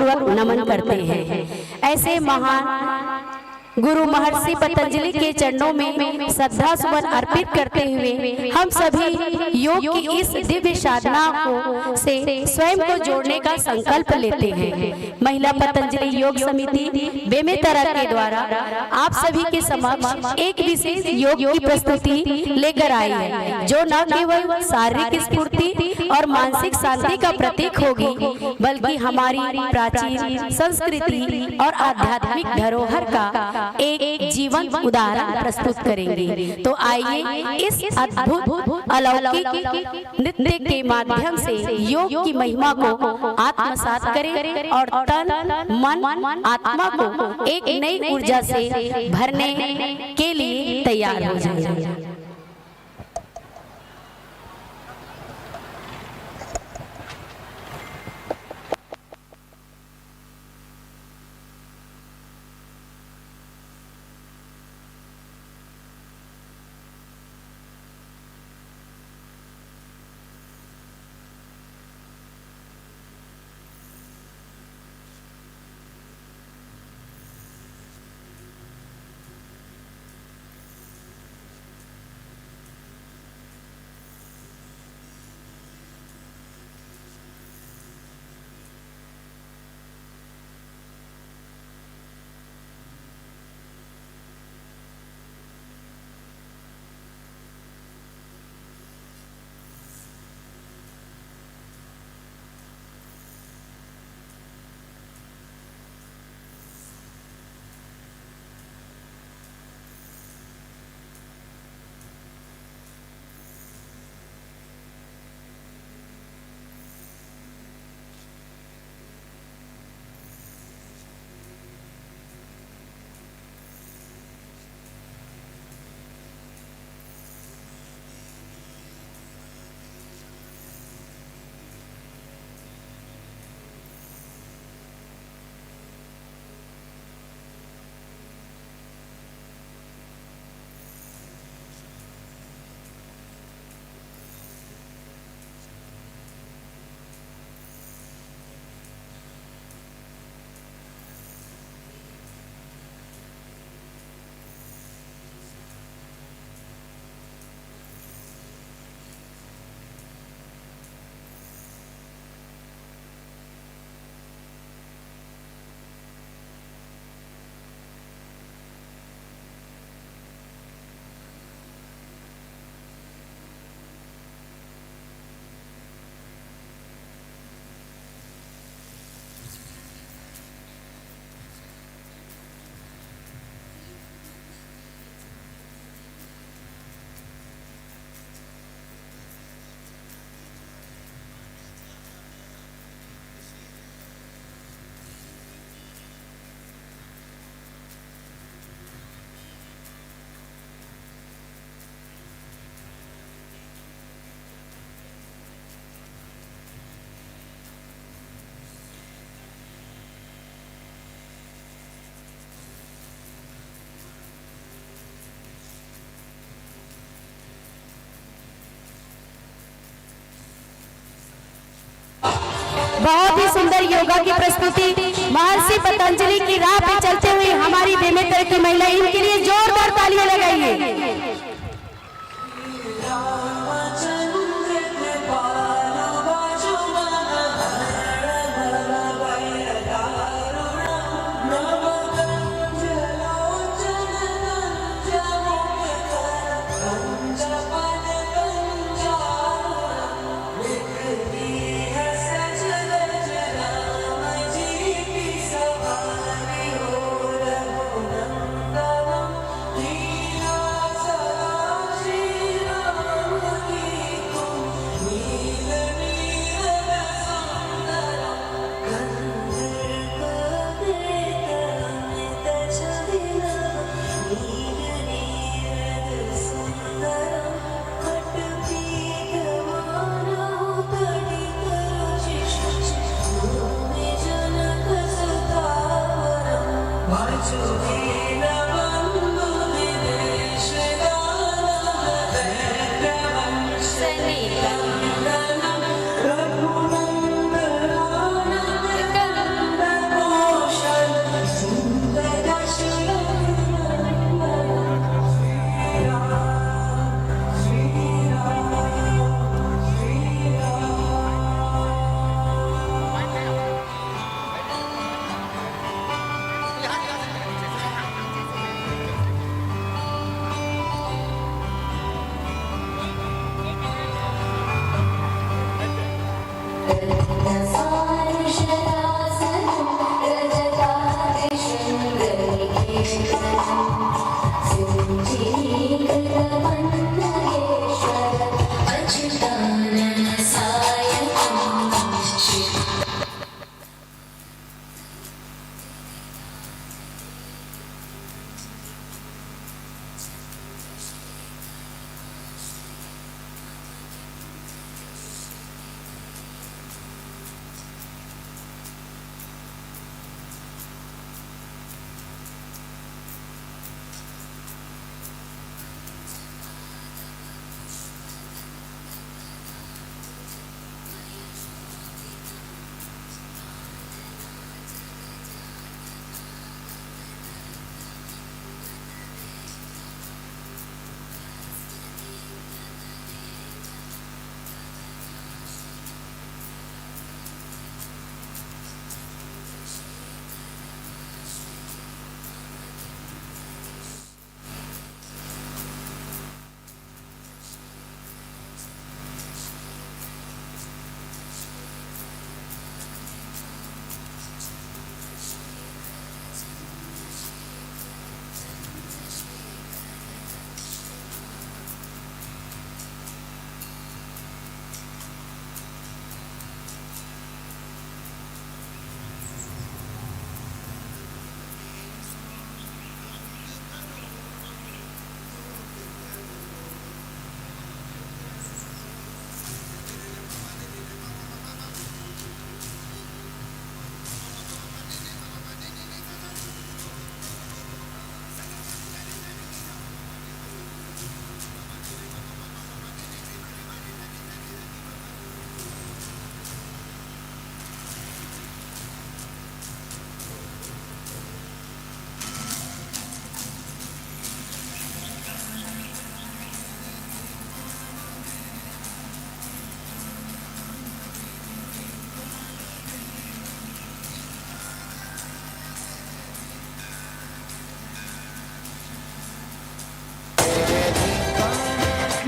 पूर्वक नमन करते हैं। ऐसे महान गुरु महर्षि पतंजलि के चरणों में श्रद्धा सुमन अर्पित करते हुए हम सभी योग की इस दिव्य साधना को से स्वयं को जोड़ने का संकल्प लेते हैं। महिला पतंजलि योग समिति बेमेतरा के द्वारा आप सभी के समक्ष एक विशेष योग की प्रस्तुति लेकर आई है, जो न केवल शारीरिक स्फूर्ति और मानसिक शांति का प्रतीक होगी, बल्कि हमारी प्राचीन संस्कृति और आध्यात्मिक धरोहर का एक जीवंत उदाहरण प्रस्तुत करेंगे। तो आइए इस अद्भुत अलौकिक नृत्य के माध्यम से योग की महिमा को आत्मसात करें और तन मन आत्मा को एक नई ऊर्जा से भरने के लिए तैयार हो जाएं। बहुत ही सुंदर योगा की प्रस्तुति महर्षि पतंजलि की राह पे चलते हुए हमारी बेमेतरा की महिला, इनके लिए जोरदार तालियां लगाइए।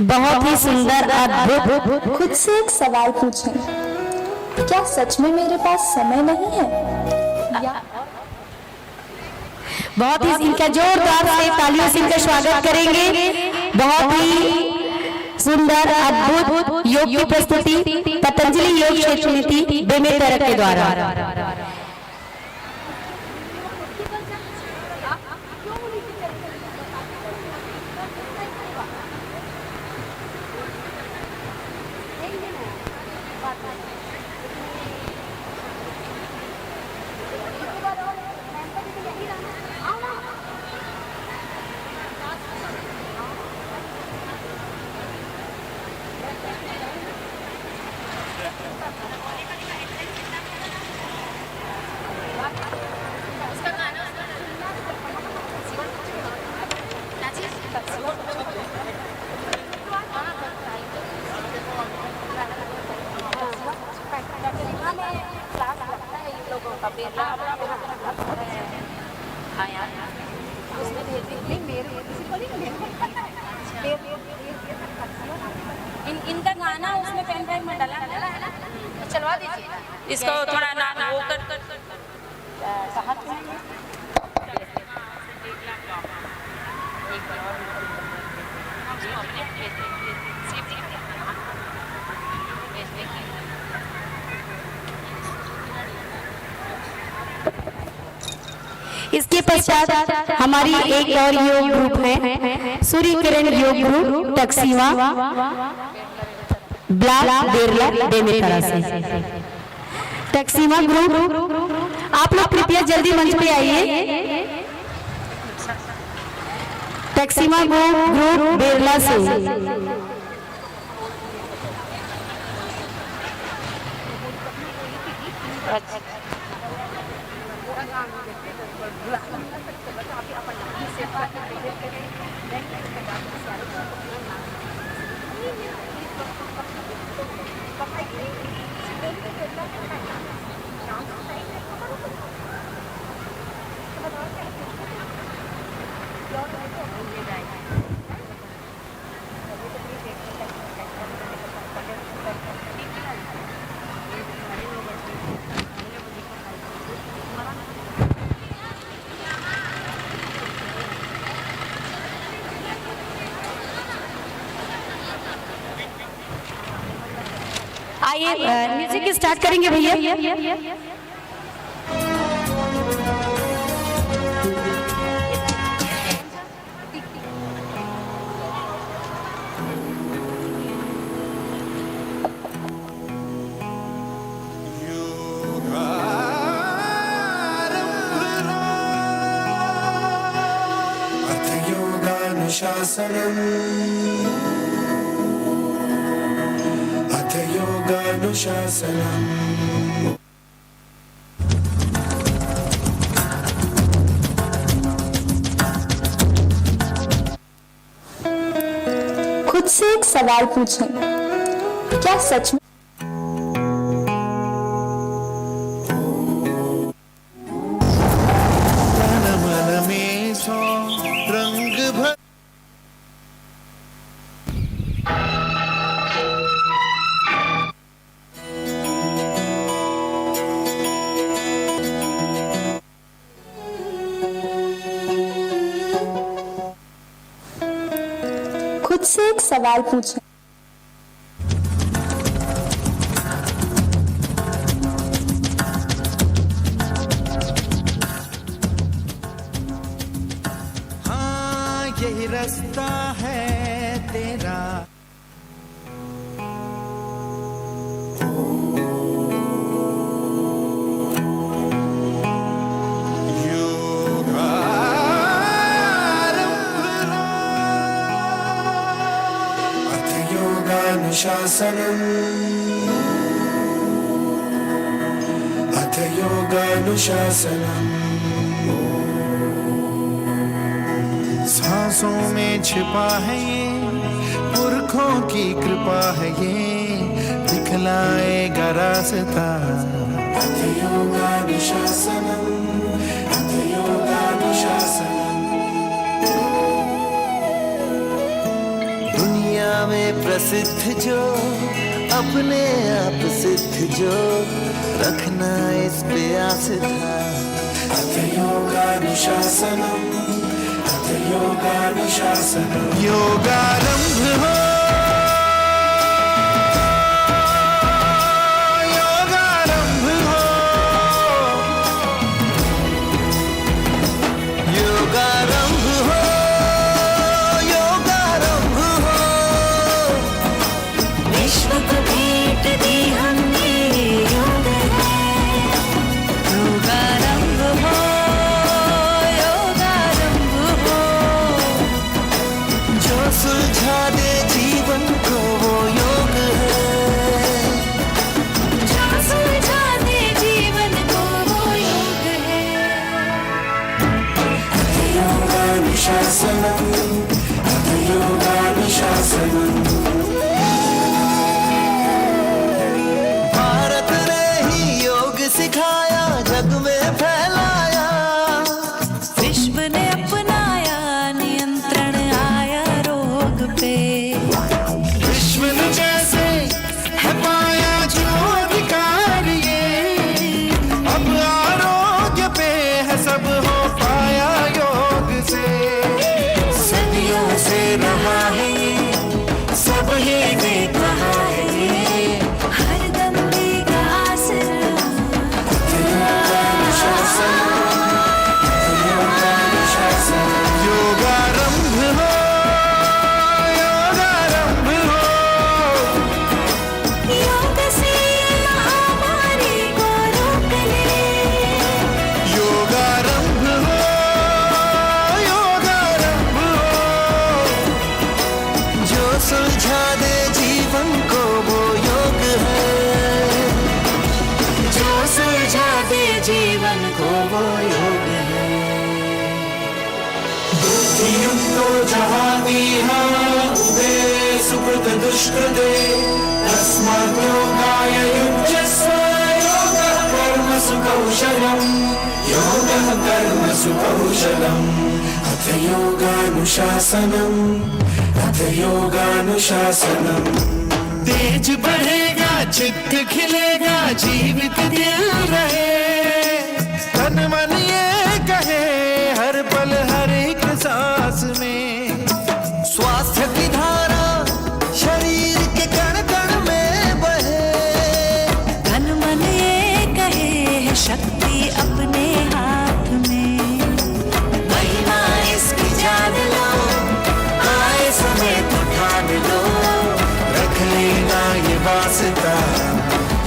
बहुत ही सुंदर अद्भुत। खुद से एक सवाल पूछें, क्या सच में मेरे पास समय नहीं है? या बहुत ही इनका जोरदार से तालियों से इनका स्वागत करेंगे। बहुत ही सुंदर अद्भुत योग की प्रस्तुति पतंजलि योग क्षेत्र नीति बेमेतरक के द्वारा। इनका गाना उसमें पेन ड्राइव में डाला है ना, चलवा दीजिए इसको थोड़ा ना वो कर इसके पश्चात हमारी एक और योग ग्रुप है, सूर्य किरण योग ग्रुप टक्सीवा ब्लॉक बेरला बेमेतरा से। टक्सीवा ग्रुप आप लोग कृपया जल्दी मंच पे आइए। टक्सीवा ग्रुप बेरला से। आइए म्यूजिक स्टार्ट करेंगे भैया। अथ योगानुशासनम् खुद से एक सवाल पूछें, क्या सच में मन में सो रंग भर खुद से एक सवाल पूछें, हाँ यही रास्ता है तेरा। योगानुशासनम् अथ योगानुशासनम् सांसों में छिपा है ये, पुरखों की कृपा है ये, दिखलाएगा रास्ता। अथ योगानुशासनम् अथ योगानुशासनम्। दुनिया में प्रसिद्ध जो अपने आप सिद्ध जो रखना इस पे आस था। अथ योगानुशासनम, अथ योगानुशासनम। योगारंभ हो, योगारंभ हो, योगारंभ हो, योगारंभ हो। विश्व को भेंट दी हमने योग है। योगारंभ हो, योगारंभ हो। जो सुलझा दे जीवन को वो योग है। जो सुलझा दे जीवन को वो योग है। अथ योगानुशासनम, अथ योगानुशासनम। भारत ने ही योग सिखाया, जग में फैलाया। विश्व ने अपनाया, नियंत्रण आया रोग पे। विश्व ने जैसे है पाया जो अधिकार ये, अब आरोग्य पे है सब हो पाया योग से। सदियों से रहा है ये, सब ये देख रहा है ये। हर दंगे का आसरा। योगारंभ हो, योगारंभ हो। योग से महामारी को रोक ले। योगारंभ हो, योगारंभ हो। जो सुलझा दे जीवन को वो योग है। जो सुलझा दे जीवन को वो योग है। बुद्धियुक्तो जहातीह उभे सुकृत दुष्कृते, तस्मात् योगाय युज्यस्व। योगः कर्मसु कौशलम्, योगः कर्मसु कौशलम्। अथ योगानुशासनम्, अथ योगानुशासनम्। तेज बढ़ेगा, चित्त खिलेगा, जीवित दिल रहे। तन मन ये कहे हर पल हर एक सांस में। स्वास्थ्य की धारा शरीर के कण कण में बहे। तन मन ये कहे है शक्ति अपने हाथ में। महिमा इसकी जान लो, आए समय तो ठान लो। रख लेना ये वास्ता।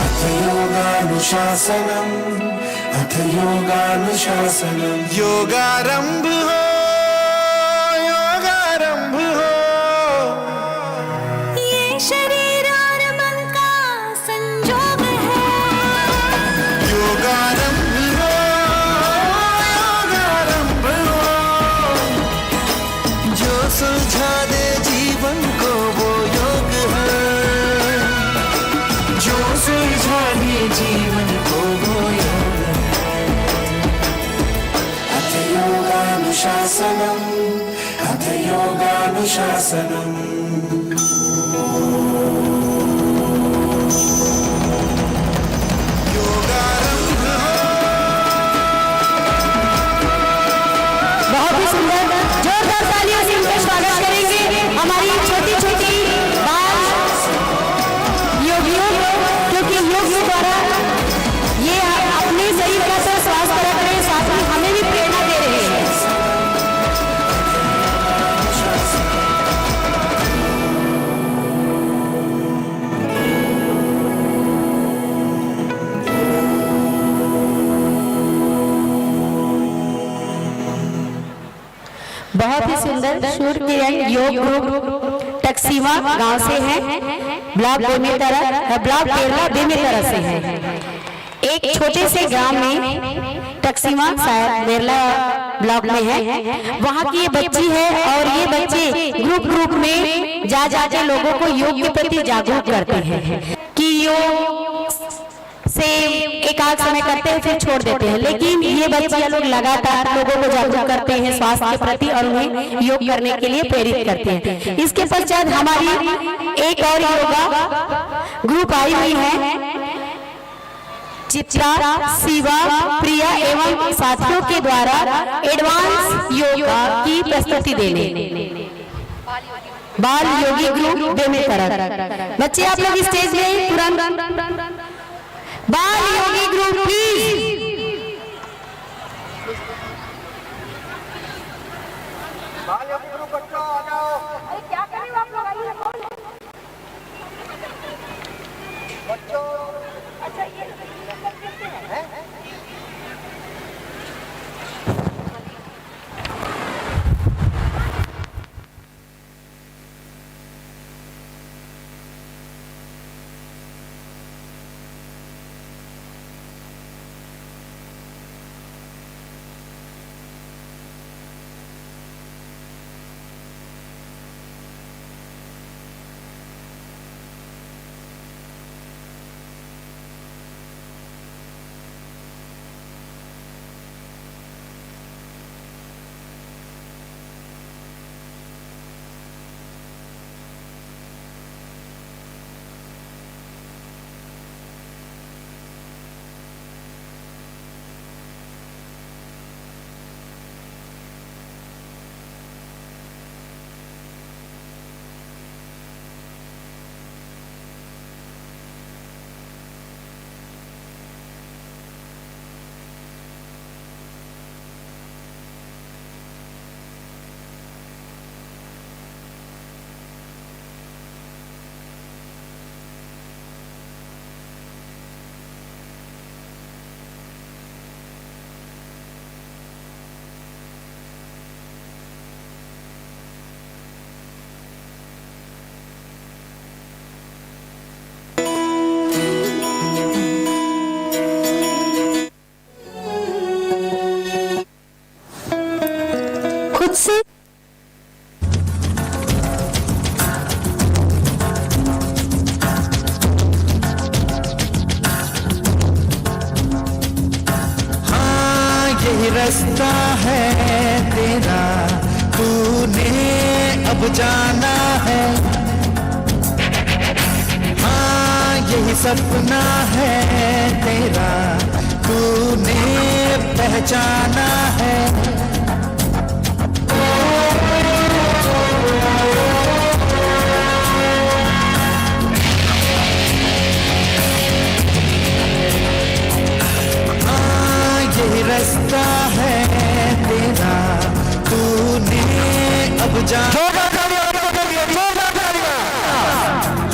अथ योगानुशासनम, अथ योगानुशासनम। योगारंभ हो, योगारंभ हो। ये शरीर और मन का संजोग है। योगारंभ हो, योगारंभ हो। जो सुलझा दे जीवन को वो योग है। जो सुलझा दे जीवन को वो योग है। अथ योगानुशासनम, अथ योगानुशासनम। योगारंभ हो। बहुत ही सुंदर, जोरदार तालियों से उनका स्वागत करेंगे हमारी छोटी छोटी बाल योगियों को, क्योंकि योग के द्वारा ये अपने शरीर का तो स्वास्थ्य रख रहे हैं, साथ ही हमें भी प्रेरणा दे रहे हैं। बहुत ही सुंदर सूर्य किरण योग ग्रुप टक्सीवा गांव से है, ब्लॉक बेमेतरा, ब्लॉक केरला बेमेतरा से है। एक छोटे से ग्राम में टक्सीवा शायद केरला ब्लॉक में है, वहाँ की ये बच्ची है और ये बच्चे ग्रुप में जा के लोगों को योग के प्रति जागरूक करते हैं कि योग से एक आध समय करते हैं फिर छोड़ देते हैं, लेकिन ये बच्चियां लोग लगातार लोगों को जागरूक करते हैं स्वास्थ्य के प्रति और उन्हें योग करने के लिए प्रेरित करते हैं। इसके पश्चात हमारी एक और योगा ग्रुप आई हुई है, चित्रा, शिवा, प्रिया एवं साथियों के द्वारा एडवांस योगा की प्रस्तुति देने बाल योगी ग्रुप बेमेतरक। बच्चे आप लोग स्टेज में तुरंत बाल योगी ग्रुप प्लीज। क्या कर रहे हो आप लोग? आइए कौन बच्चों? अच्छा ये हैं? खुद से हाँ यही रास्ता है तेरा, तूने अब जाना है। हाँ यही सपना है तेरा, तूने पहचाना है। रास्ता है तेरा, तूने अब जाना।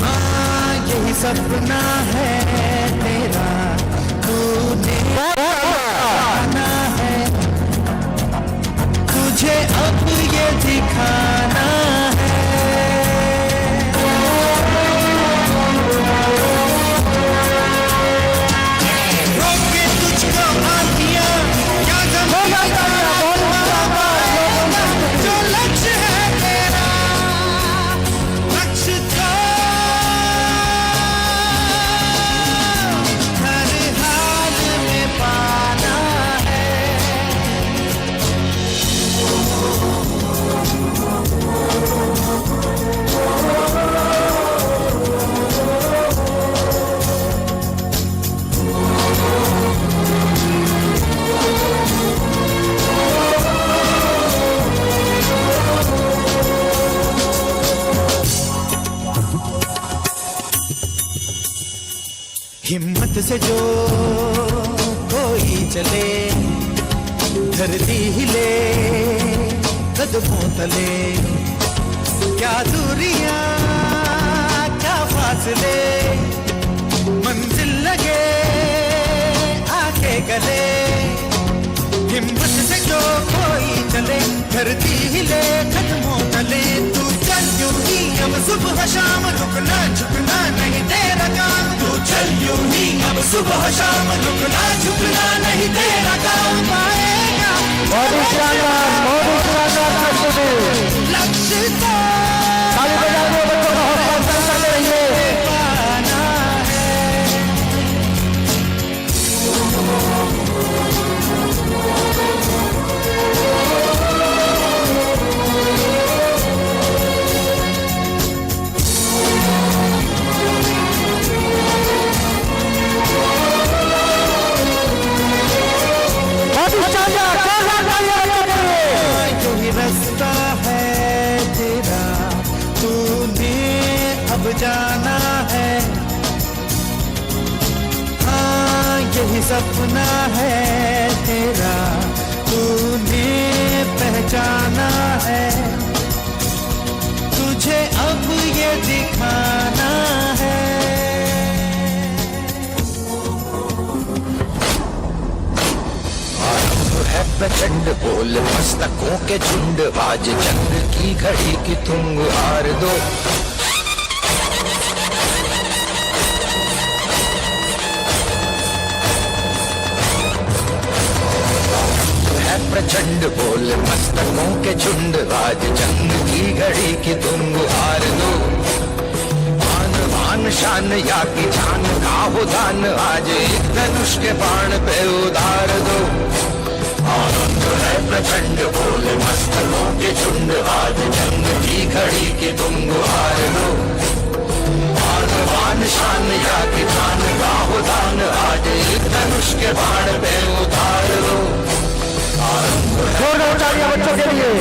हाँ यही सपना है तेरा, तूने जाना है। तुझे अब ये दिखाना है। रोके तुझको आंधियां, क्या जो लक्ष्य है तेरा, लक्ष्य तो हर हाल में पाना है। हिम्मत से जो कोई चले, धरती हिले कदमों तले। क्या दूरियां क्या फासले, मंजिल लगे आके गले। हिम्मत से जो कोई चले, धरती हिले कदमों तले। तू चल यूं ही अब सुबह शाम, रुकना झुकना नहीं तेरा काम। तू चल यूं ही अब सुबह शाम, रुकना झुकना नहीं तेरा काम। पाएगा लक्ष्य तो पाना है। सपना है तेरा, तूने पहचाना है, तुझे अब ये दिखाना है। है प्रचंड बोल मस्तकों के झुंड, आज जंग की घड़ी की तुम हार दो। है प्रचंड बोल मस्तकों के झुंड, आज जंग की घड़ी की तुम हार दो। आन बान शान या की जान का हो दान, आज एक धनुष के बाण पे उतार दो। आनंद है प्रचंड बोले मस्तकों के झुंड, आज जंग की घड़ी की तुम हार लो। आन शान या की जान का हो दान, आज एक धनुष के बाण पे उतार लो। जोरदार तालियां बच्चों के लिए।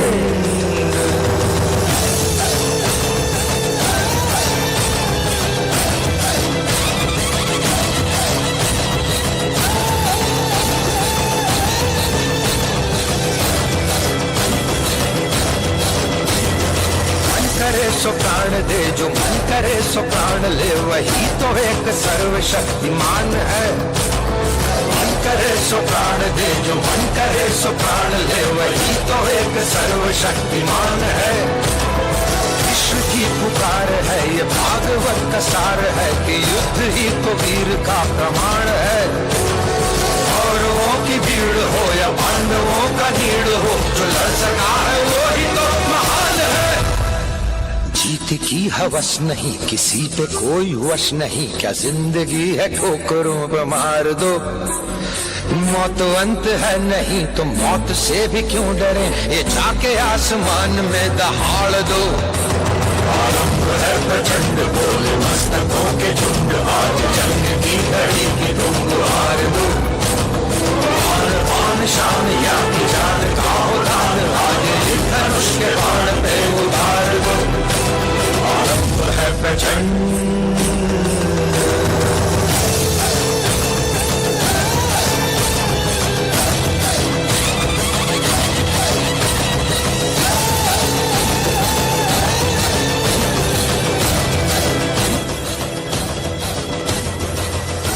करे सो प्राण दे, जो मन करे सो प्राण ले, वही तो एक सर्वशक्तिमान है। मन करे सो प्राण दे, जो मन करे सो प्राण ले, वही तो एक सर्वशक्तिमान है। विश्व की पुकार है ये भागवत का सार है, कि युद्ध ही तो वीर का प्रमाण है। कौरवों की भीड़ हो या पांडवों का नीड़ हो, जो लड़ सका है वो ही तो महान है। जीत की हवस नहीं, किसी पे कोई वश नहीं, क्या जिंदगी है ठोकरों पे मार दो। मौत अंत है नहीं तो मौत से भी क्यों डरे, ये जाके आसमान में दहाड़ दो। आरंभ है प्रचंड बोले मस्तकों के झुंड, आज जंग की घड़ी की तुम हार दो। आन शान या की जान का हो दान, आज एक धनुष के बाण पे उतार दो। आरंभ है प्रचंड।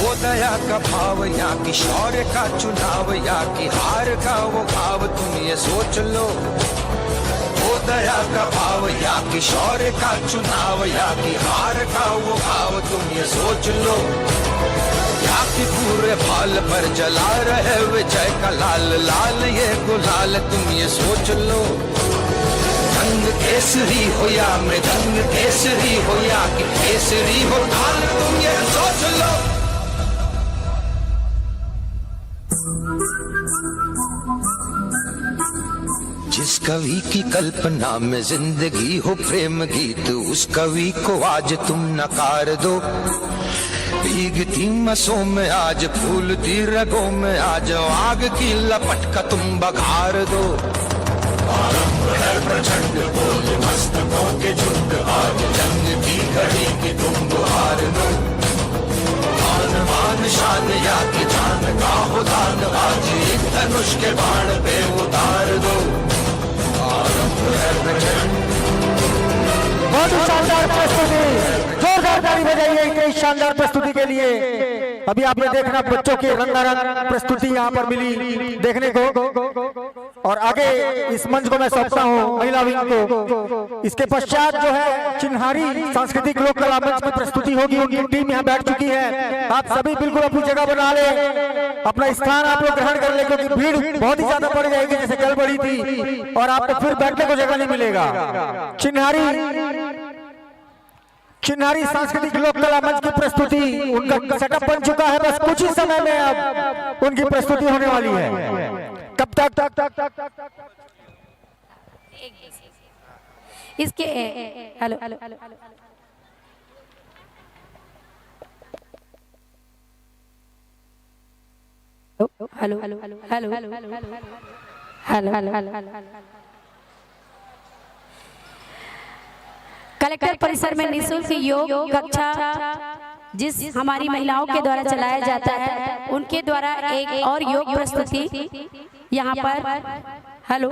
वो दया का भाव या कि शौर्य का चुनाव, या कि हार का वो भाव, तुम ये सोच लो। वो दया का भाव या कि शौर्य का चुनाव, या कि हार का वो भाव, तुम ये सोच लो। या कि पूरे भाल पर जला रहे विजय का लाल लाल ये गुलाल, तुम ये सोच लो। रंग केसरी हो या मृदंग केसरी हो, या कि केसरी हो ढाल, तुम ये सोच लो। जिस कवि की कल्पना में जिंदगी हो प्रेम गीत, उस कवि को आज तुम नकार दो। भीगती मसों में आज फूलती रगों में आज, आग की लपट का तुम बघार दो। आरंभ है प्रचंड बोले मस्तकों के झुंड, आज जंग की घड़ी की तुम हार दो। आन मान शान या की जान का हो दान, आज एक धनुष के बाण पे उतार दो। आरंभ है प्रचंड। बहुत ही शानदार प्रस्तुति, जोरदार ताली बजाइए इतनी शानदार प्रस्तुति के लिए। अभी आपने देखना बच्चों की रंगारंग प्रस्तुति यहाँ पर मिली देखने को, और आगे इस मंच को मैं सौंपता हूँ महिला विंग को। इसके पश्चात जो है चिन्हारी सांस्कृतिक लोक कला मंच में प्रस्तुति होगी, उनकी टीम यहाँ बैठ चुकी है। आप सभी बिल्कुल अपनी जगह बना ले, अपना स्थान आप लोग ग्रहण कर ले, क्योंकि भीड़ बहुत ही ज्यादा बढ़ जाएगी जैसे कल बढ़ी थी, और आपको फिर बैठने को जगह नहीं मिलेगा। चिन्हारी सांस्कृतिक लोक कला मंच की प्रस्तुति, उनका सेटअप बन चुका है, बस कुछ ही समय में अब उनकी प्रस्तुति होने वाली है। कब तक इसके hello hello hello hello hello hello collector परिसर में निःशुल्क योग कक्षा जिस हमारी महिलाओं के द्वारा चलाया जाता है, उनके द्वारा एक और योग प्रस्तुति यहाँ पर। हेलो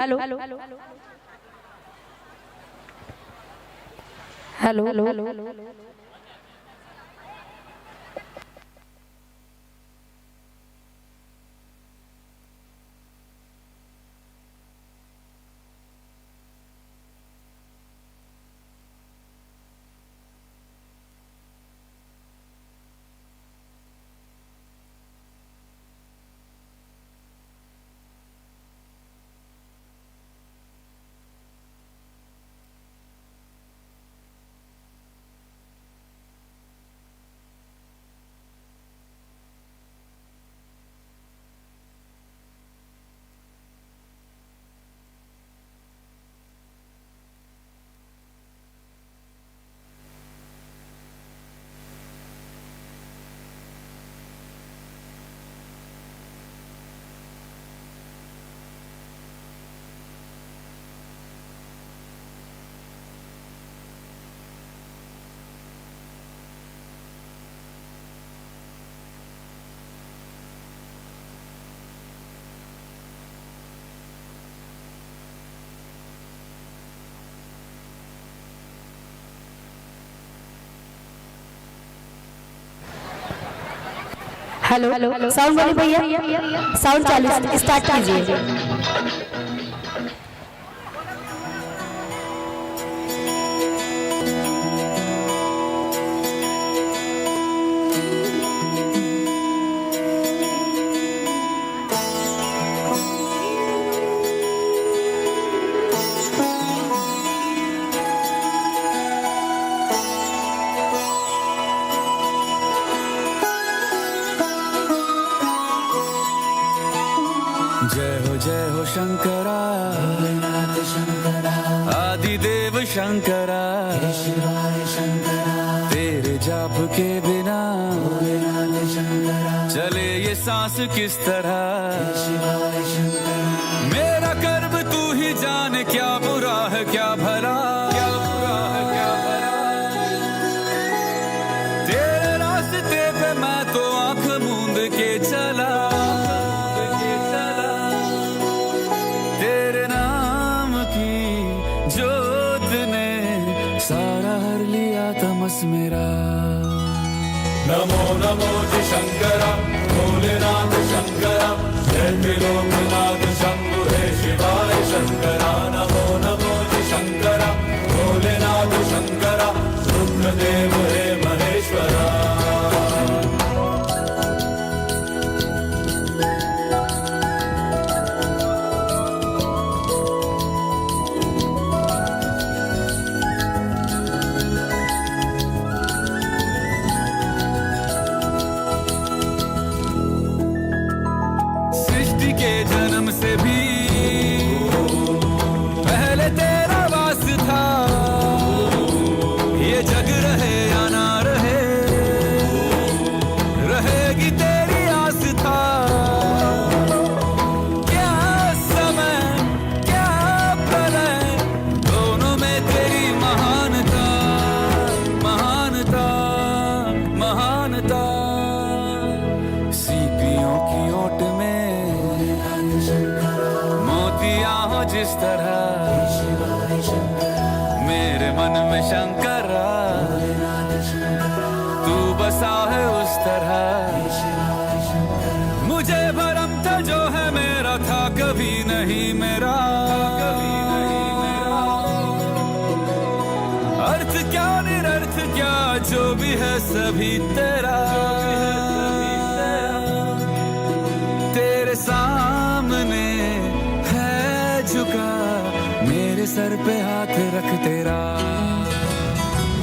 हेलो, साउंड वाले भैया, साउंड चालू, स्टार्ट कीजिए। जय हो शंकरा, आदिदेव शंकरा, तेरे जाप के बिना चले ये सांस किस तरह। मेरा कर्म तू ही जाने, क्या बुरा है क्या भला, क्या बुरा है क्या भला। तेरे रास्ते पे मैं तो आंख मूंद के चला, मेरा। नमो नमो जी शंकरा, भोलेनाथ शंकरा, जय त्रिलोकनाथ शंभु हे शिवाय शंकरा। नमो नमो जी शंकरा, भोलेनाथ शंकरा, रुद्रदेव हे महेश्वरा। के जन्म से भी पहले तेरा वास था, ये जग रहे या ना रहे, रहेगी तेरी आस था। क्या समय क्या प्रलय, दोनों में तेरी महानता, महानता, महानता। सीपियों की ओट में मोतियां हो जिस तरह, मेरे मन में शंकरा तू बसा है उस तरह। मुझे भरम था जो है मेरा था कभी नहीं मेरा, कभी नहीं मेरा। अर्थ क्या निरर्थ क्या जो भी है सभी तेरा, तेरे सामने है झुका मेरे सर पे हाथ रख तेरा।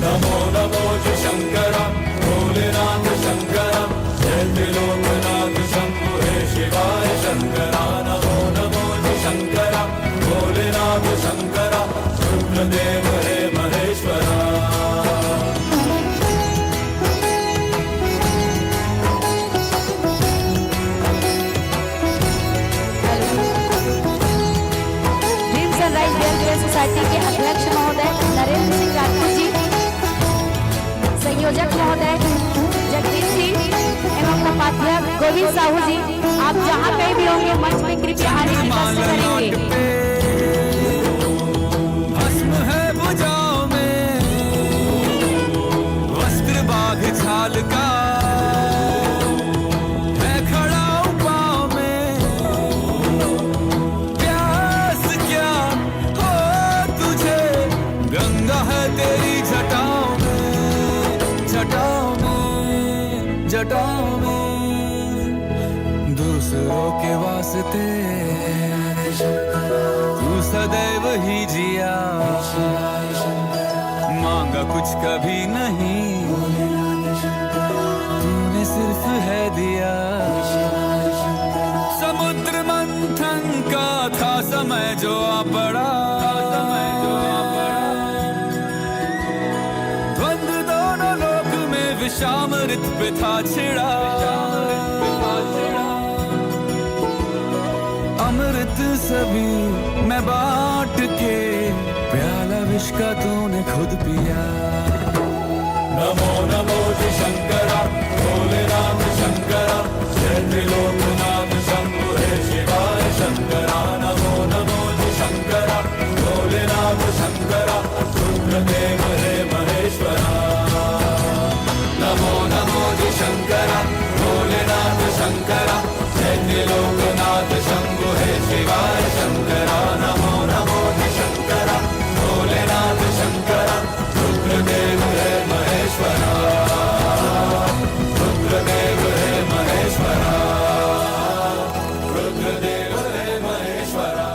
नमो नमो जी शंकरा, भोलेनाथ शंकरा, जय त्रिलोकनाथ शंभु हे शिवाय शंकरा। नमो नमो जी शंकरा, भोलेनाथ शंकरा, रुद्रदेव हे महेश्वरा। सोसाइटी के अध्यक्ष महोदय नरेंद्र सिंह राठौर जी, संयोजक महोदय जी एवं उपाध्यक्ष गोविंद साहू जी, आप जहाँ कहीं भी होंगे मंच में कृपया आने की कोशिश करेंगे। भस्म है भुजाओं में, वस्त्र बाघ छाल का है खड़ा पाँव में। प्यास क्या हो तुझे, गंगा है तेरी जटाओं में, जटाओं में, जटाओं में। दूसरों के वास्ते तू सदैव ही जिया, मांगा कुछ कभी नहीं, तूने सिर्फ है दिया। समुद्र मंथन का था समय जो आ पड़ा, द्वंद दोनों लोक में विषामृत पे था छिड़ा। अमृत सभी मैं बांट के, प्याला विष का तूने खुद पिया। नमो नमो जी शंकरा, भोलेनाथ शंकरा, जय त्रिलोकनाथ शंभु हे शिवाय शंकरा। नमो नमो जी शंकरा, भोलेनाथ शंकरा, रुद्रदेव हे महेश्वरा। नमो नमो जी शंकरा, भोलेनाथ शंकरा, जय त्रिलोकनाथ शंभु हे शिवाय शंकरा। नमो नमो जी शंकरा, भोलेनाथ शंकरा, रुद्रदेव हे महेश्वरा, रुद्रदेव हे महेश्वरा, रुद्रदेव हे महेश्वरा।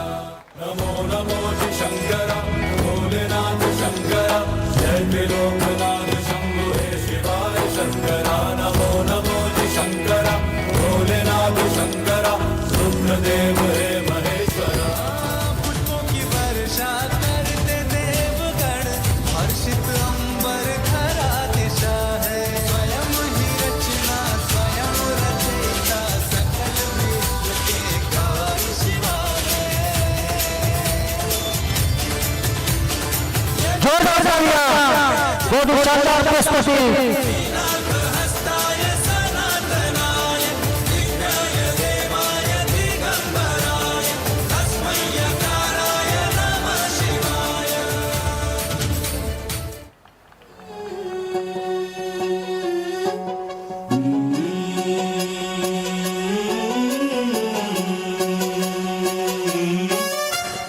नमो नमो जी शंकरा, भोलेनाथ शंकरा, जय त्रिलोकनाथ शंभु हे शिवाय शंकरा। नमो नमो जी शंकरा, भोलेनाथ शंकरा, रुद्रदेव हे महेश्वरा। पुष्पों की वर्षा करते देवगण, हर्षित अंबर धरा दिशा है। स्वयं ही रचना स्वयं रचयिता, सकल विश्व के गाय शिवा है। जोरदार तालियां, बहुत शानदार प्रस्तुति।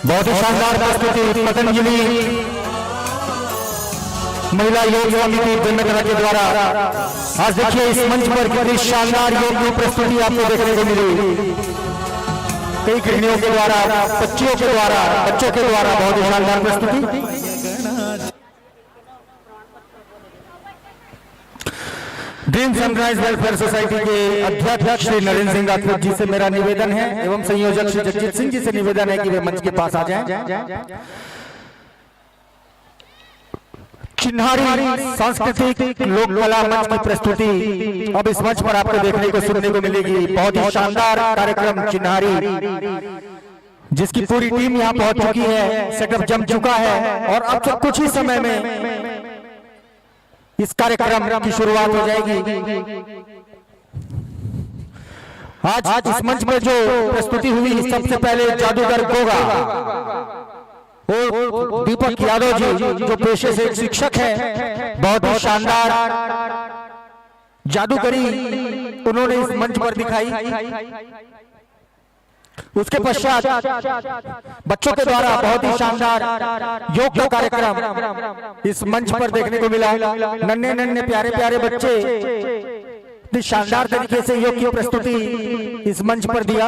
बहुत ही शानदार प्रस्तुति पतंजलि महिला योग समिति बेमेतरा के द्वारा। आज देखिए इस मंच पर कितनी शानदार योग की प्रस्तुति आपको देखने को मिली। कई गृहिणियों के द्वारा, बच्चों के द्वारा बहुत ही शानदार प्रस्तुति। ड्रीम सनराइज वेलफेयर सोसाइटी के अध्यक्ष श्री नरेंद्र सिंह राठौर जी से मेरा निवेदन है एवं संयोजक श्री जगजीत सिंह जी से निवेदन है कि वे मंच के पास आ जाएं। चिन्हारी सांस्कृतिक लोक कला मंच की प्रस्तुति अब इस मंच पर आपको देखने को सुनने को मिलेगी। बहुत ही शानदार कार्यक्रम चिन्हारी, जिसकी पूरी टीम यहाँ पहुंच चुकी है, सेटअप जम चुका है और अब कुछ ही समय में इस कार्यक्रम की शुरुआत हो जाएगी। आज इस मंच पर जो प्रस्तुति हुई, सबसे पहले जादूगर गोगा और दीपक यादव जी जो पेशे से एक शिक्षक हैं, बहुत ही शानदार जादूगरी उन्होंने इस मंच पर दिखाई। उसके पश्चात बच्चों के द्वारा बहुत ही शानदार योग का कार्यक्रम इस मंच पर देखने को मिला। नन्हे नन्हे प्यारे प्यारे बच्चे इतनी शानदार तरीके से योग की प्रस्तुति इस मंच पर दिया।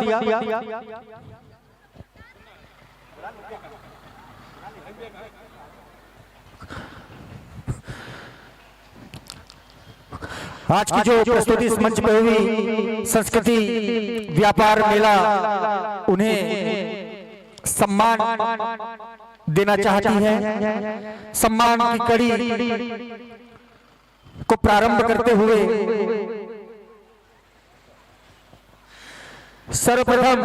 आज की जो प्रस्तुति इस मंच पर हुई, संस्कृति व्यापार मेला उन्हें सम्मान देना चाहती है। सम्मान की कड़ी को प्रारंभ करते हुए सर्वप्रथम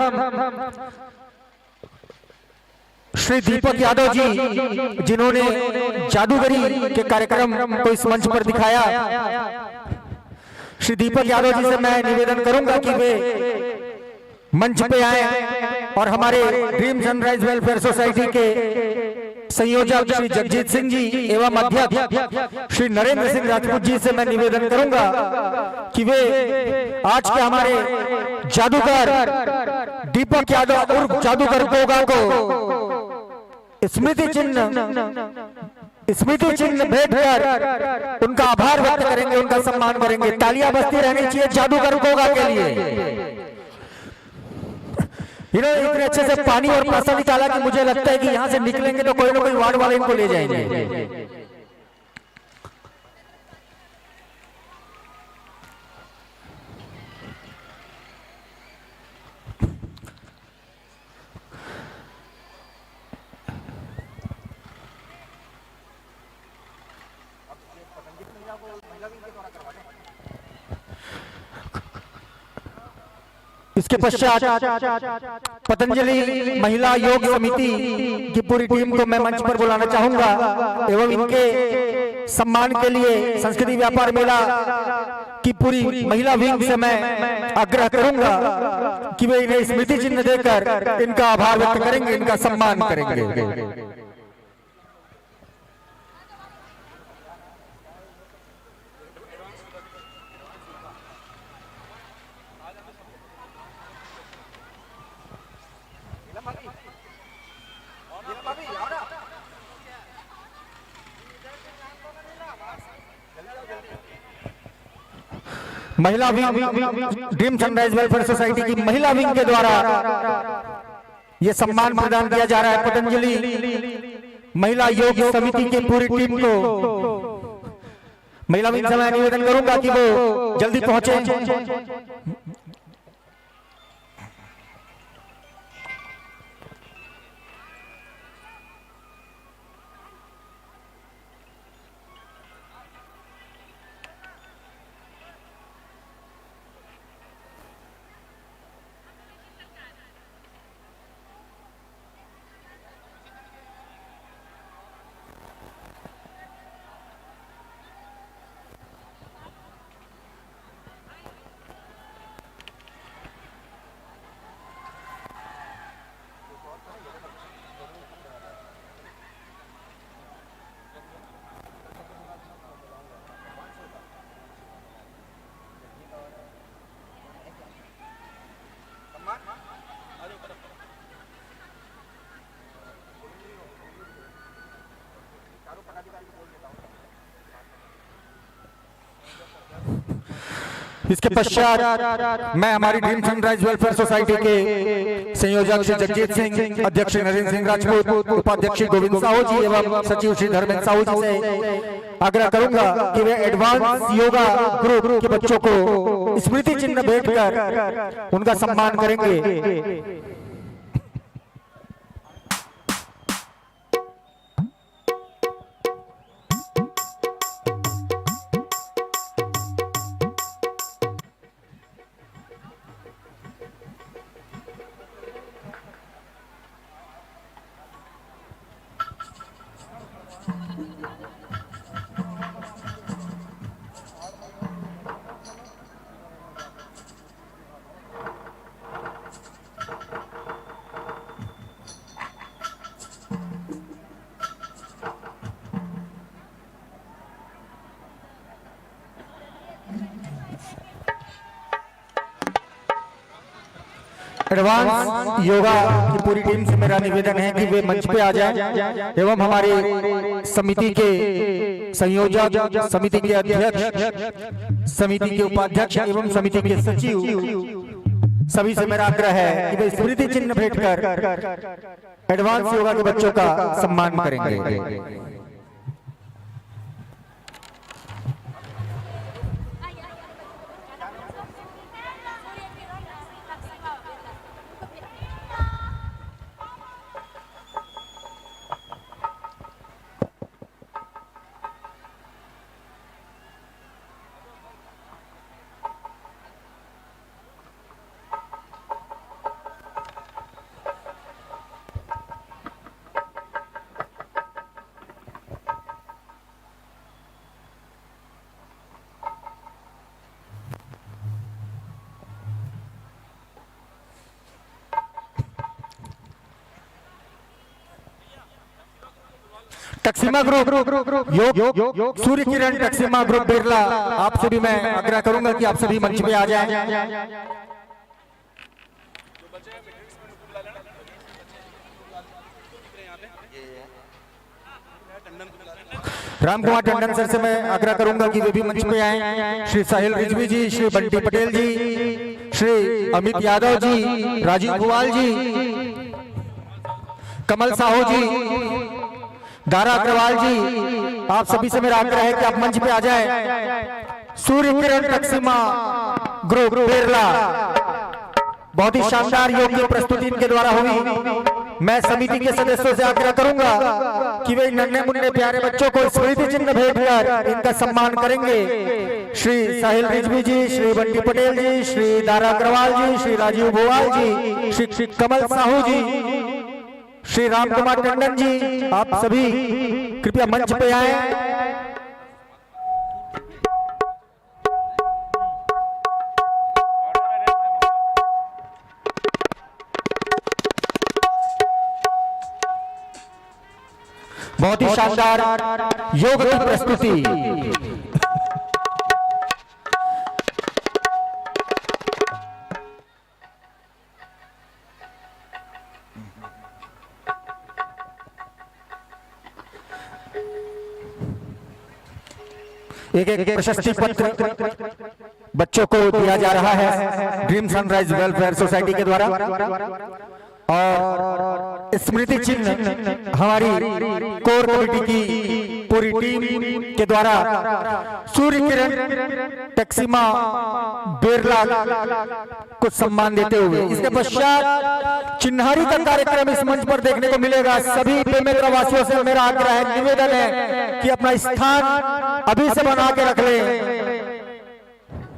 श्री दीपक यादव जी, जिन्होंने जादूगरी के कार्यक्रम को इस मंच पर दिखाया, श्री दीपक यादव जी से मैं निवेदन करूंगा कि वे मंच पे आए और हमारे ड्रीम सनराइज वेलफेयर सोसाइटी के संयोजक श्री जगजीत सिंह जी एवं अध्यक्ष श्री नरेंद्र सिंह राजपूत जी से मैं निवेदन करूंगा कि वे आज के हमारे जादूगर दीपक यादव उर्फ जादूगर गोगा को स्मृति चिन्ह भेंट कर उनका आभार व्यक्त करेंगे, उनका सम्मान करेंगे। तालियां बजती रहनी चाहिए जादूगर गोगा के लिए। इन्होंने इतने अच्छे से पानी और पैसा निकाला कि मुझे लगता है कि यहां से निकलेंगे तो कोई ना कोई वार्ड वाले इनको ले जाएंगे। इसके पश्चात पतंजलि महिला योग समिति की पूरी टीम को मैं मंच पर बुलाना चाहूंगा एवं इनके सम्मान के लिए संस्कृति व्यापार मेला की पूरी महिला विंग से मैं आग्रह करूंगा कि वे इन्हें स्मृति चिन्ह देकर इनका आभार व्यक्त करेंगे, इनका सम्मान करेंगे। महिला wing dream sunrise welfare society की महिला विंग के द्वारा यह सम्मान प्रदान किया जा रहा है पतंजलि महिला योग समिति की पूरी टीम को। महिला विंग से मैं निवेदन करूंगा कि वो जल्दी पहुंचे। इसके पश्चात मैं हमारी ड्रीम सनराइज वेलफेयर सोसाइटी के संयोजक श्री जगजीत सिंह, अध्यक्ष नरेंद्र सिंह राजपूत, उपाध्यक्ष गोविंद साहू जी एवं सचिव श्री धर्मेंद्र साहू जी से आग्रह करूंगा कि वे एडवांस योगा ग्रुप के बच्चों को स्मृति चिन्ह भेंट कर उनका सम्मान करेंगे। एडवांस योगा की पूरी टीम से मेरा निवेदन है कि वे मंच पे आ जाएं एवं हमारी समिति के संयोजक, समिति के अध्यक्ष, समिति के उपाध्यक्ष एवं समिति के सचिव सभी से मेरा आग्रह है कि वे स्मृति चिन्ह भेंट कर एडवांस योगा के बच्चों का सम्मान करेंगे। टक्सिमा ग्रुप योग सूर्य किरण टक्सिमा ग्रुप बिरला, आपसे भी मैं आग्रह करूंगा कि आप सभी मंच पे आ जाएं। राम कुमार टंडन सर से मैं आग्रह करूंगा कि वे भी मंच पे आए। श्री साहिल रिजवी जी, श्री बंटी पटेल जी, श्री अमित यादव जी, राजीव भुवाल जी, कमल साहू जी, दारा अग्रवाल जी, आप सभी से मेरा आग्रह है कि आप मंच पे आ जाएं। सूर्य किरण टक्सिमा ग्रुप बिरला, बहुत ही शानदार योग की प्रस्तुति इनके द्वारा हुई। मैं समिति के सदस्यों से आग्रह करूंगा कि वे नन्हे मुन्ने प्यारे बच्चों को स्मृति चिन्ह भेंटकर इनका सम्मान करेंगे। श्री साहिल रिजवी जी, श्री बंटी पटेल जी, श्री दारा अग्रवाल जी, श्री राजीव भोवाल जी, श्री कमल साहू जी, श्री राम कुमार टंडन जी, आप सभी कृपया मंच पे आए। बहुत ही शानदार योग की प्रस्तुति। एक प्रशस्ति पत्र बच्चों को दिया जा रहा है ड्रीम सनराइज वेलफेयर सोसाइटी के द्वारा, और स्मृति चिन्ह हमारी कोर कमेटी की पूरी टीम के द्वारा सूर्य किरण टक्सिमा बिरला को सम्मान देते हुए, इसके पश्चात चिन्हारी का कार्यक्रम इस मंच पर देखने को मिलेगा। सभी बेमेतरा वासियों से मेरा आग्रह है, निवेदन है कि अपना स्थान अभी से बना के रख लें।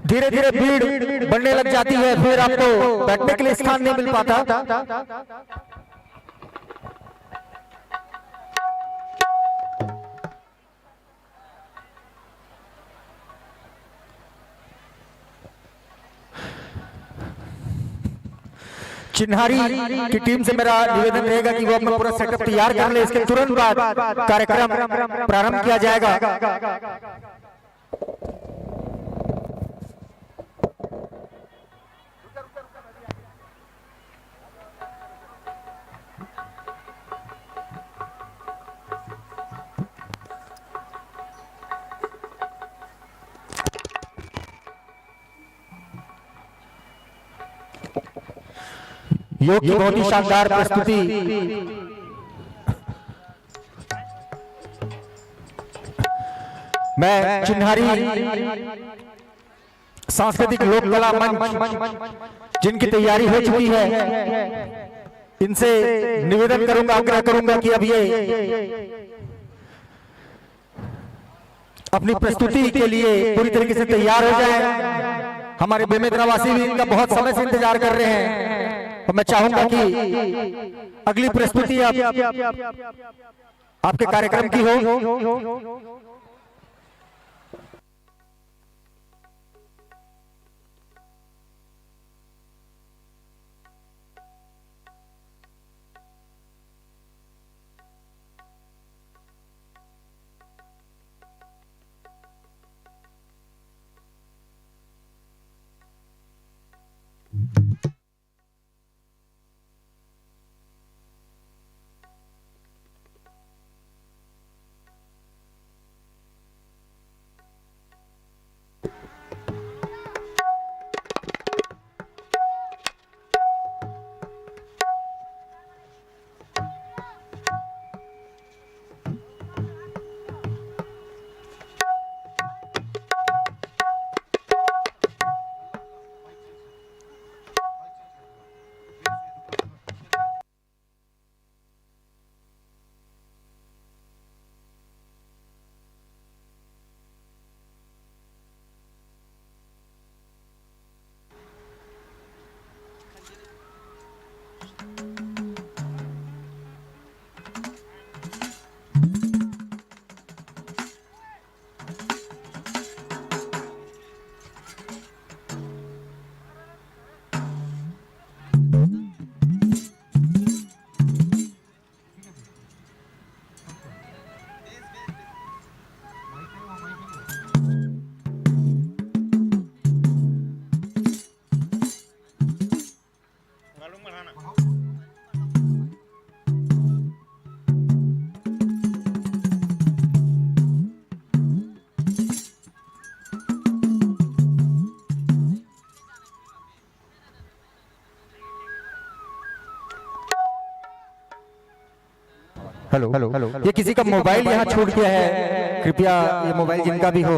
धीरे धीरे भीड़ बढ़ने लग जाती है, फिर आपको बैठने के लिए स्थान नहीं मिल पाता। चिन्हारी की टीम से मेरा निवेदन रहेगा कि वो अपना पूरा सेटअप तैयार कर ले, इसके तुरंत बाद कार्यक्रम प्रारंभ किया जाएगा। योग की बहुत ही शानदार प्रस्तुति मैं चिन्हारी सांस्कृतिक लोक कला मंच जिनकी तैयारी हो चुकी है, इनसे निवेदन करूंगा, आग्रह करूंगा कि अब ये अपनी प्रस्तुति के लिए पूरी तरीके से तैयार हो जाए। हमारे बेमेतरा वासी भी इनका बहुत समय से इंतजार कर रहे हैं, और मैं चाहूंगा कि अगली प्रस्तुति आपके कार्यक्रम की हो। हेलो हेलो, ये किसी का मोबाइल यहाँ छूट गया है, कृपया ये मोबाइल जिनका भी हो।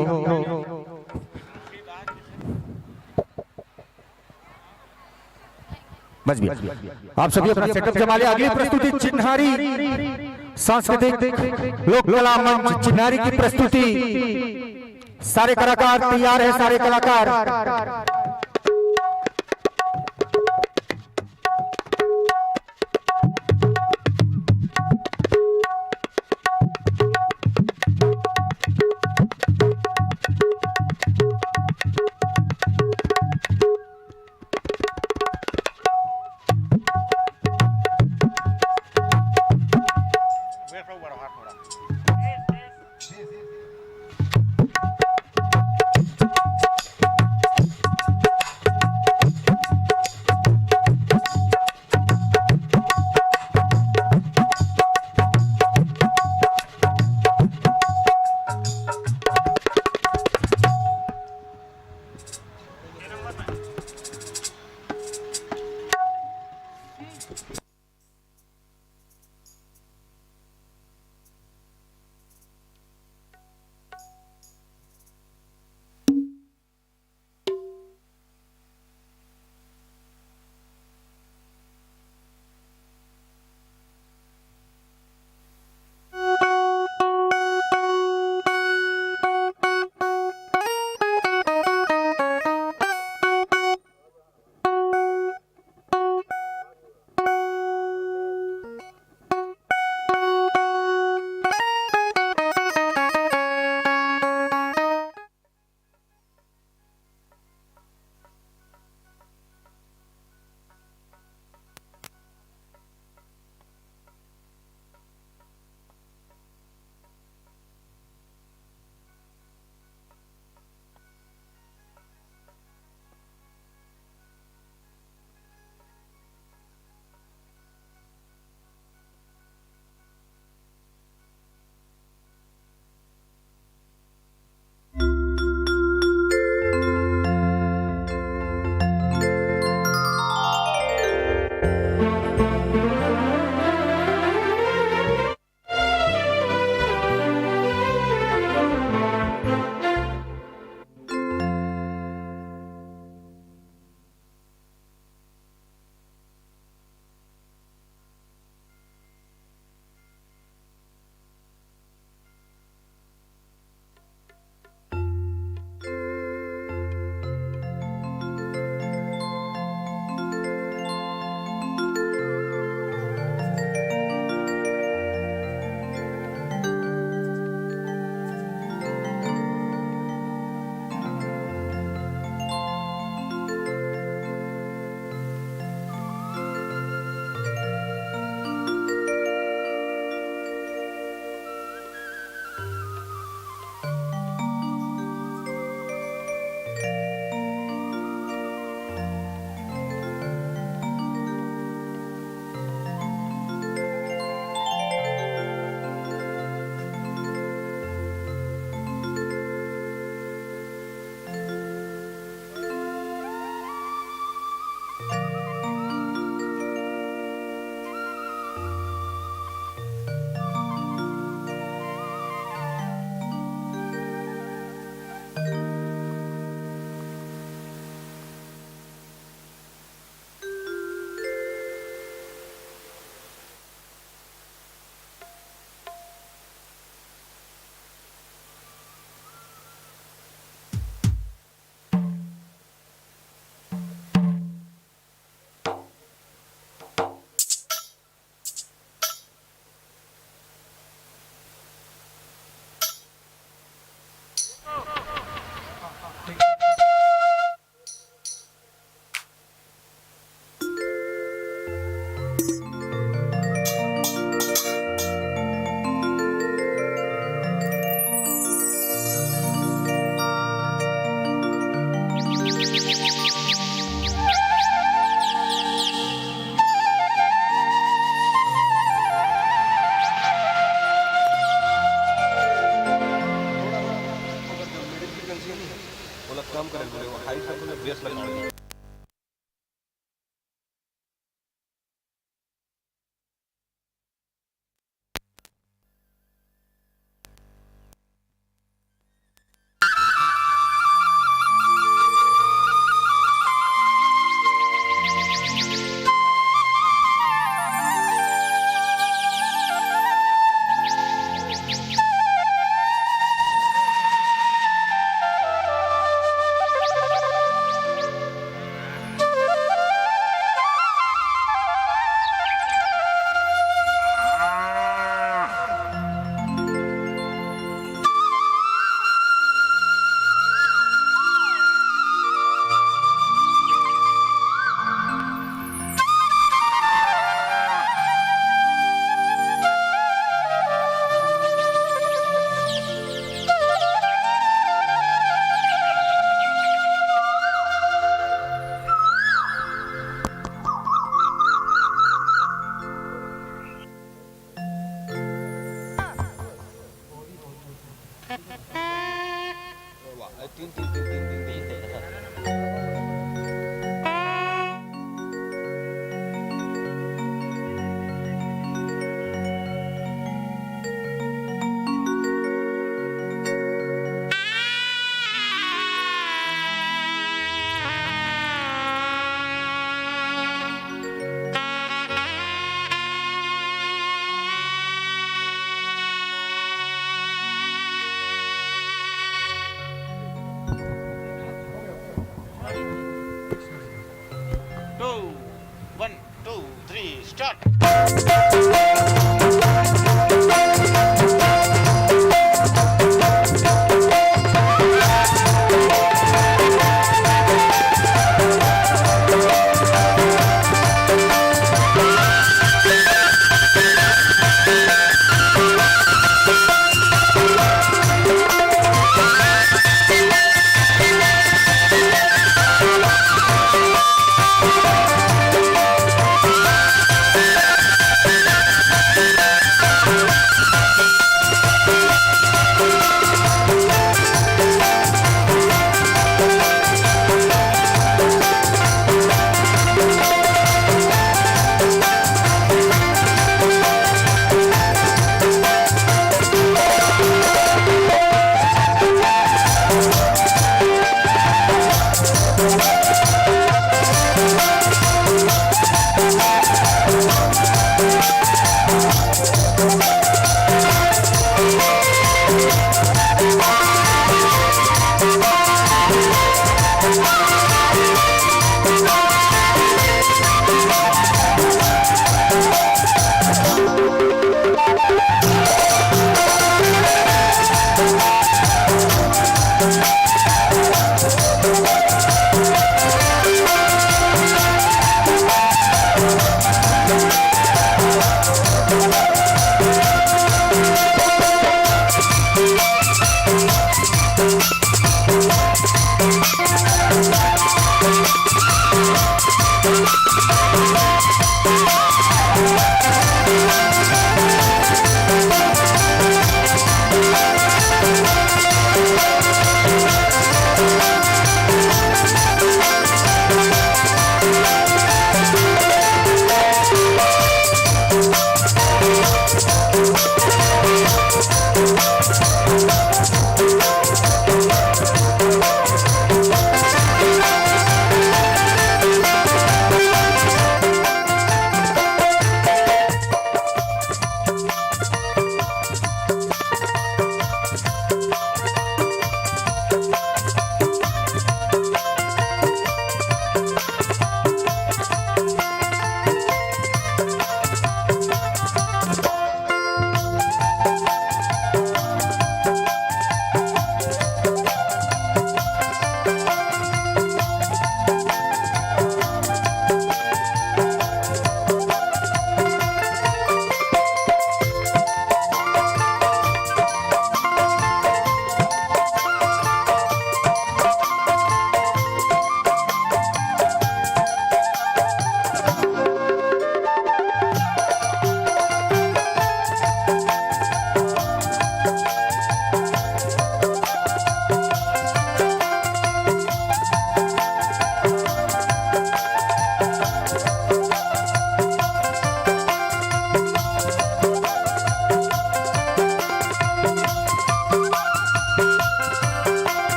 बस भी आप सभी अपना सेटअप जमा ले। अगली प्रस्तुति चिन्हारी सांस्कृतिक लोक कला मंच चिन्हारी की प्रस्तुति। सारे कलाकार तैयार है, सारे कलाकार।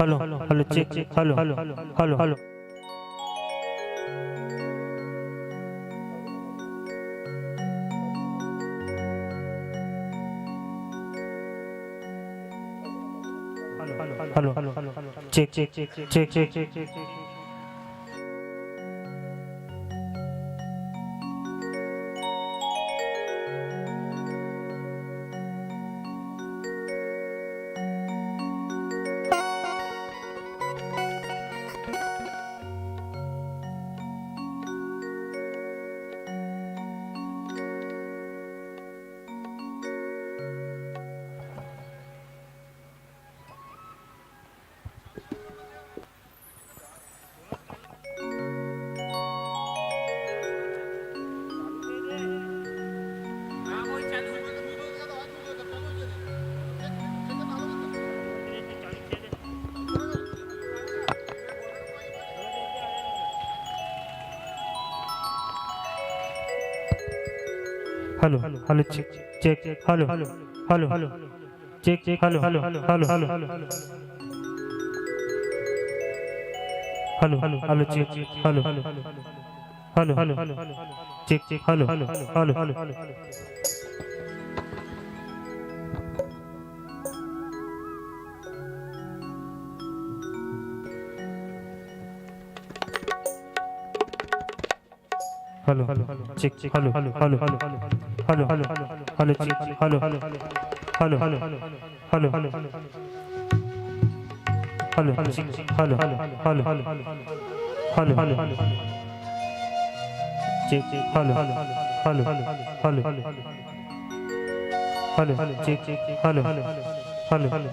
Hello hello check hello hello hello hello hello hello check check check check check check check hello hello check check hello hello hello check check hello hello hello hello hello hello hello check hello hello hello hello check check hello hello hello hello hello hello check check hello hello hello hello hello hello hello check hello hello hello hello hello hello hello check hello hello hello hello hello hello check check hello hello hello hello hello hello check hello hello hello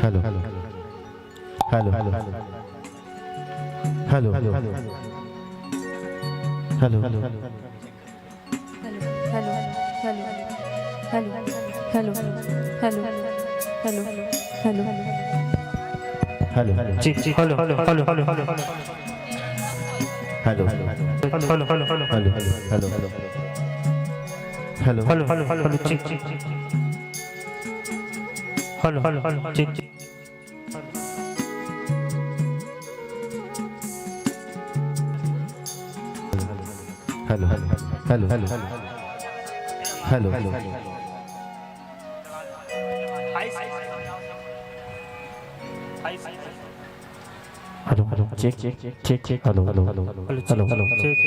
hello hello hello hello hello hello hello hello hello hello check check hello hello hello hello hello hello hello hello hello hello hello hello hello hello hello hello check check hello hello hello check hello hello hello hello hello hello hello hello check check check check hello hello hello hello hello check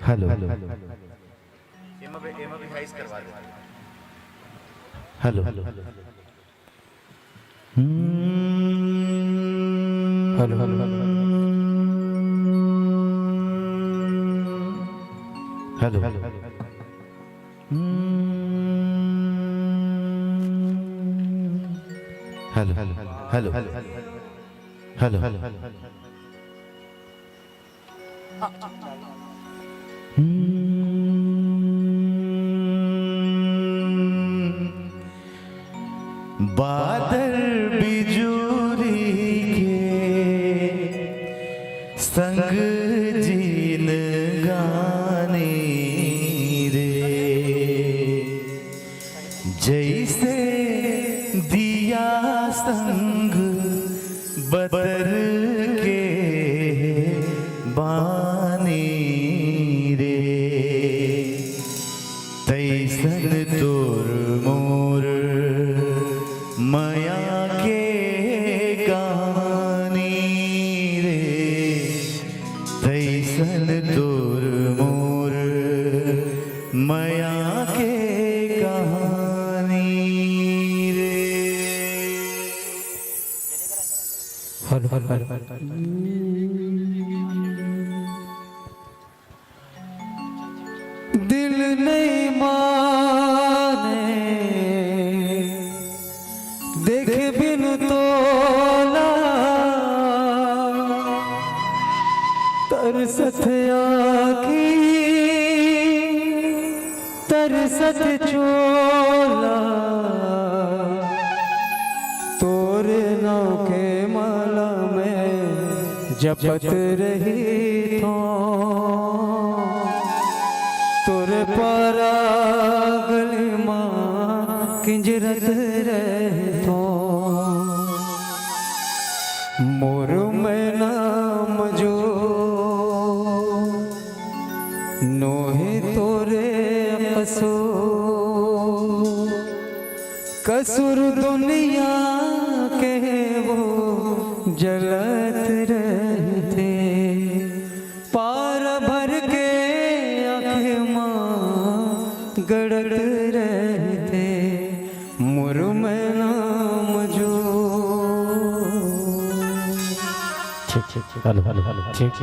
hello hello hello hello hello hello hello hello hello hello hello hello बादल बिजूरी के संग gene गाने रे जैसे दिया संग बदर के बानी रे तैसन तोर मोर माया के गानी रे तैसन तोर मोर माया के कहानी रे हेलो हेलो दिल नहीं माने देख बिन तोला तरसत आँखी सत चोला तोरे नाव के माला में जपत रही थो तोरे परागल माँ किंजरत रहे थो मोर में नाम जो नोहे तोरे कसूर दुनिया के वो जलत रहते पार भर के आँखें माँ गड़त रहते मुरुम नाम जो हेलो हेलो हेलो ठीक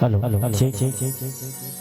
हेलो हेलो ठीक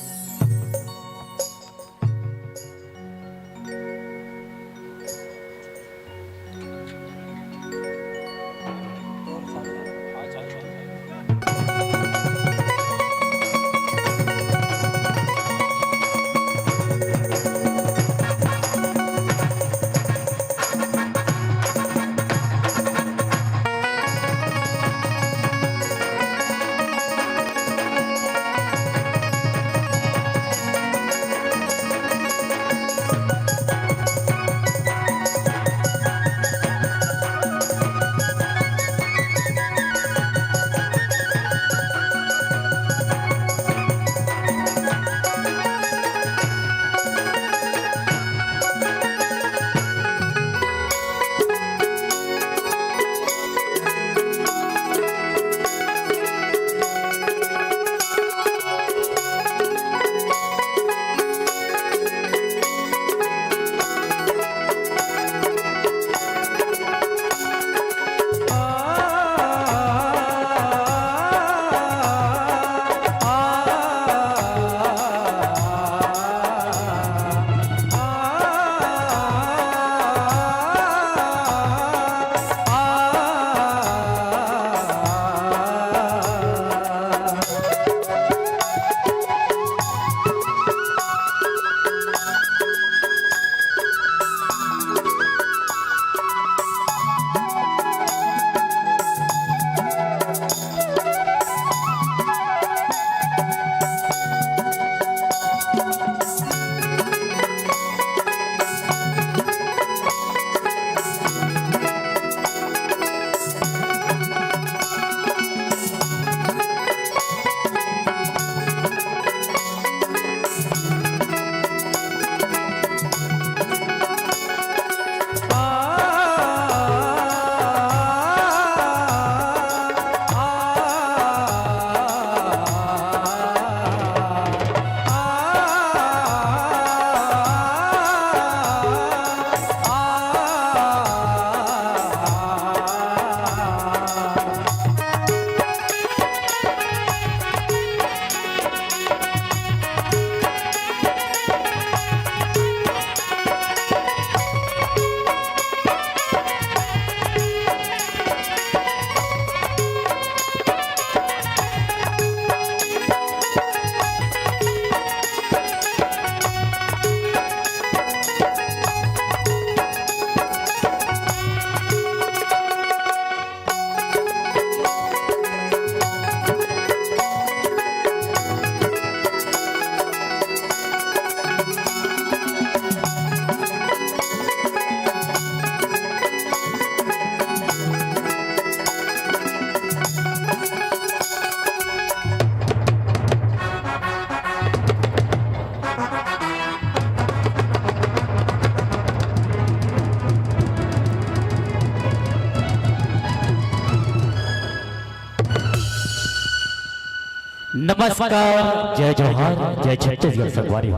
नमस्कार, जय जोहार, जय छत्तीसगढ़ संगवारी।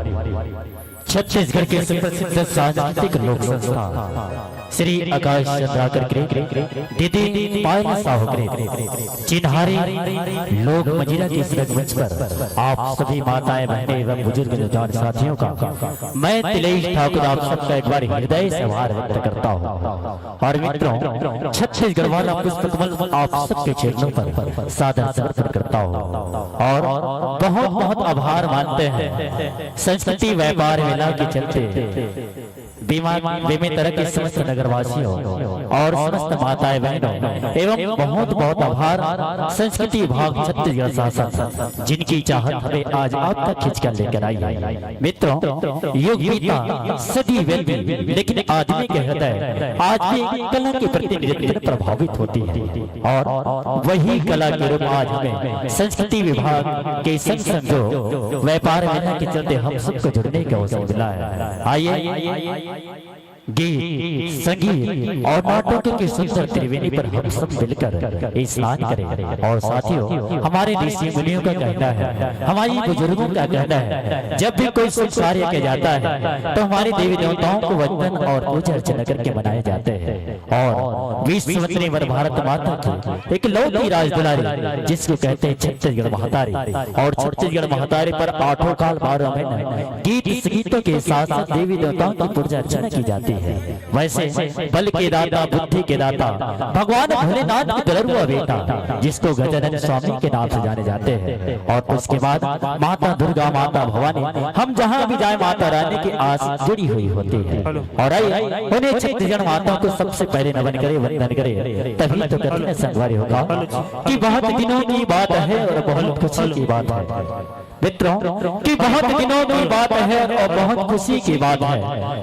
छत्तीसगढ़ के सुप्रसिद्ध सांस्कृतिक लोक संस्था श्री आकाश चंद्राकर करे दीदी पायल साहू करे चिन्हारी लोक मजीरा के इस रंगमंच पर आप सभी माताएं बहनें एवं बुजुर्ग नौजवान साथियों का मैं तिलेश ठाकुर आप सबका एक बार हृदय से आभार व्यक्त करता हूँ। और मित्रों छत्तीसगढ़ वाला पुष्पकमल आप सबके चरणों पर सादर समर्पण करता हूँ और बहुत बहुत आभार मानते हैं संस्कृति व्यापार मेला के चलते बेमेतरा के समस्त नगरवासियों और समस्त माताएं बहनों एवं बहुत बहुत आभार संस्कृति विभाग छत्तीसगढ़ शासन जिनकी चाहत हमें आज आप तक खींचकर लेकर आई है। मित्रों युग बीता सदी व्यक्ति लेकिन आदमी के हृदय आज भी कला के प्रति निरंतर प्रभावित होती है और वही कला के रूप आज हमें संस्कृति विभाग के संग संग जो व्यापार मेला के चलते हम सबको जुड़ने का अवसर मिला है। आइए गीत संगीत और नाटकों के सुंदर त्रिवेणी पर हम सब मिलकर स्नान करें। और साथियों हमारे ऋषि मुनियों का कहना है, हमारे बुजुर्गों का कहना है, जब भी कोई शुभ कार्य किया जाता है तो हमारे देवी देवताओं को वंदन और पूजा अर्चना करके मनाए जाते हैं। और विश्ववंदनी वर भारत माता की एक लौती राज दुलारी जिसको कहते हैं छत्तीसगढ़ महातारी। और छत्तीसगढ़ महातारी पर 8 काल 12 महीने गीत संगीतों के साथ साथ देवी देवताओं की पूजा अर्चना की जाती है। वैसे बल के दाता बुद्धि के दाता भगवान भोलेनाथ के दुलरुआ बेटा जिसको गजानन स्वामी के नाम से जाने जाते हैं। और उसके बाद माता दुर्गा माता भवानी हम जहाँ भी जाए माता रानी की आस जुड़ी हुई होती है। और उन्हें छत्तीसगढ़ माता को सबसे पहले नमन करे वंदन करे तभी तो कठिन संगवारी होगा कि बहुत दिनों की बात है और बहुत खुशी की बात है। मित्रों कि बहुत दिनों की बात है और बहुत खुशी की बात है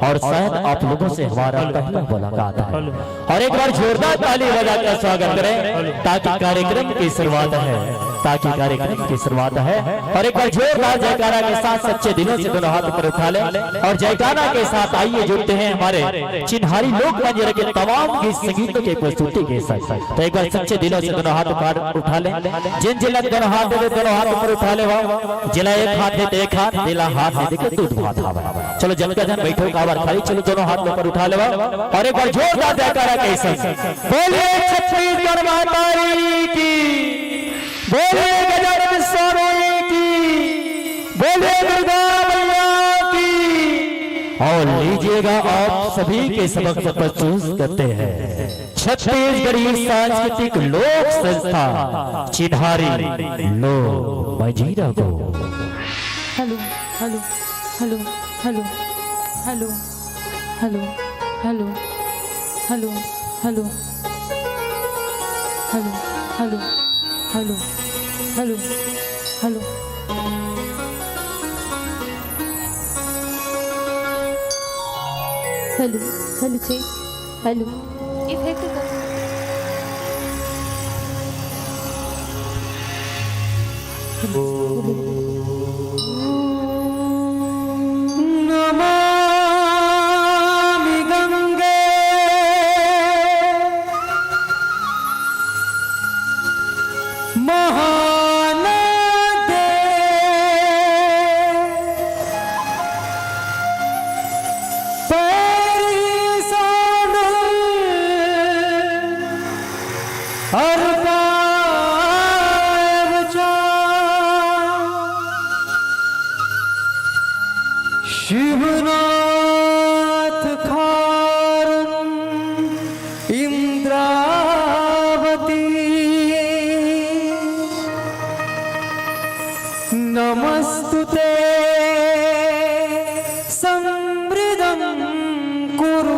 और शायद आप लोगों से हमारा पहला मुलाकात है। और एक बार जोरदार ताली बजाकर स्वागत करें ताकि कार्यक्रम की शुरुआत है और एक बार जोरदार जयकारा के साथ सच्चे दिलों से दोनों हाथ ऊपर उठा लें और जयकारा के साथ आइए जुड़ते हैं हमारे चिन्हारी लोक मंदिर के तमाम गीत संगीतों के प्रस्तुति के साथ। तो एक बार सच्चे दिलों से दोनों हाथ उठा लें, जिन जिला दोनों हाथ ऊपर उठा ले जिला एक हाथ है एक हाथ दिला हाथ है देखो दूध भात हवा। चलो जन का जन बैठो का बार खाली चलो दोनों हाथ ऊपर उठा ले और एक बार जोरदार जयकारा के साथ बोलिए छत्तीसगढ़ माता की, बोलिए गजानन स्वामी की, बोलिए दुर्गा मैया की। और लीजिएगा आप सभी के समक्ष प्रस्तुत करते हैं छत्तीसगढ़ी सांस्कृतिक लोक संस्था चिन्हारी लोक मजीरा को। Hello hello hello hello hello hello hello hello hello hello hello hello hello hello hello hello check hello effect कर नमामि गंगे महानदे शिवनाथ खारन इंद्रावती नमस्तुते समृद्धं कुरु।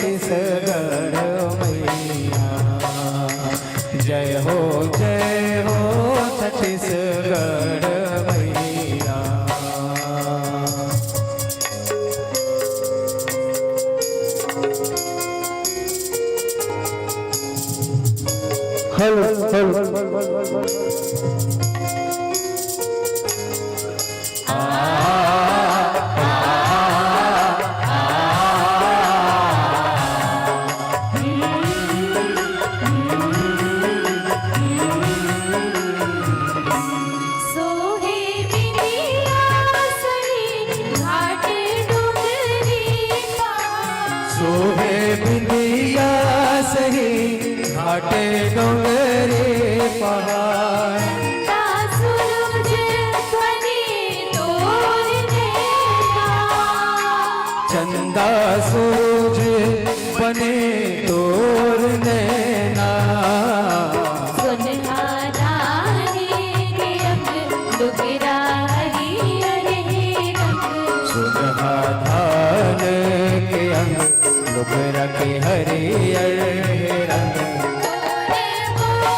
छत्तीसगढ़ मैया। जय हो छत्तीसगढ़ मैया। हेलो सोहे बिंदिया सही घाट डोंगरी पार। सोहे बिंदिया सही घाटे डोंगरे पहाड़। सूरज बने तोर देगा। चंदा सूरज बने तोर नैना। सुनहराने के अंग डुगरा हरियर रंग। सुनहा धान के अंग लुगरा के हरियर रंग।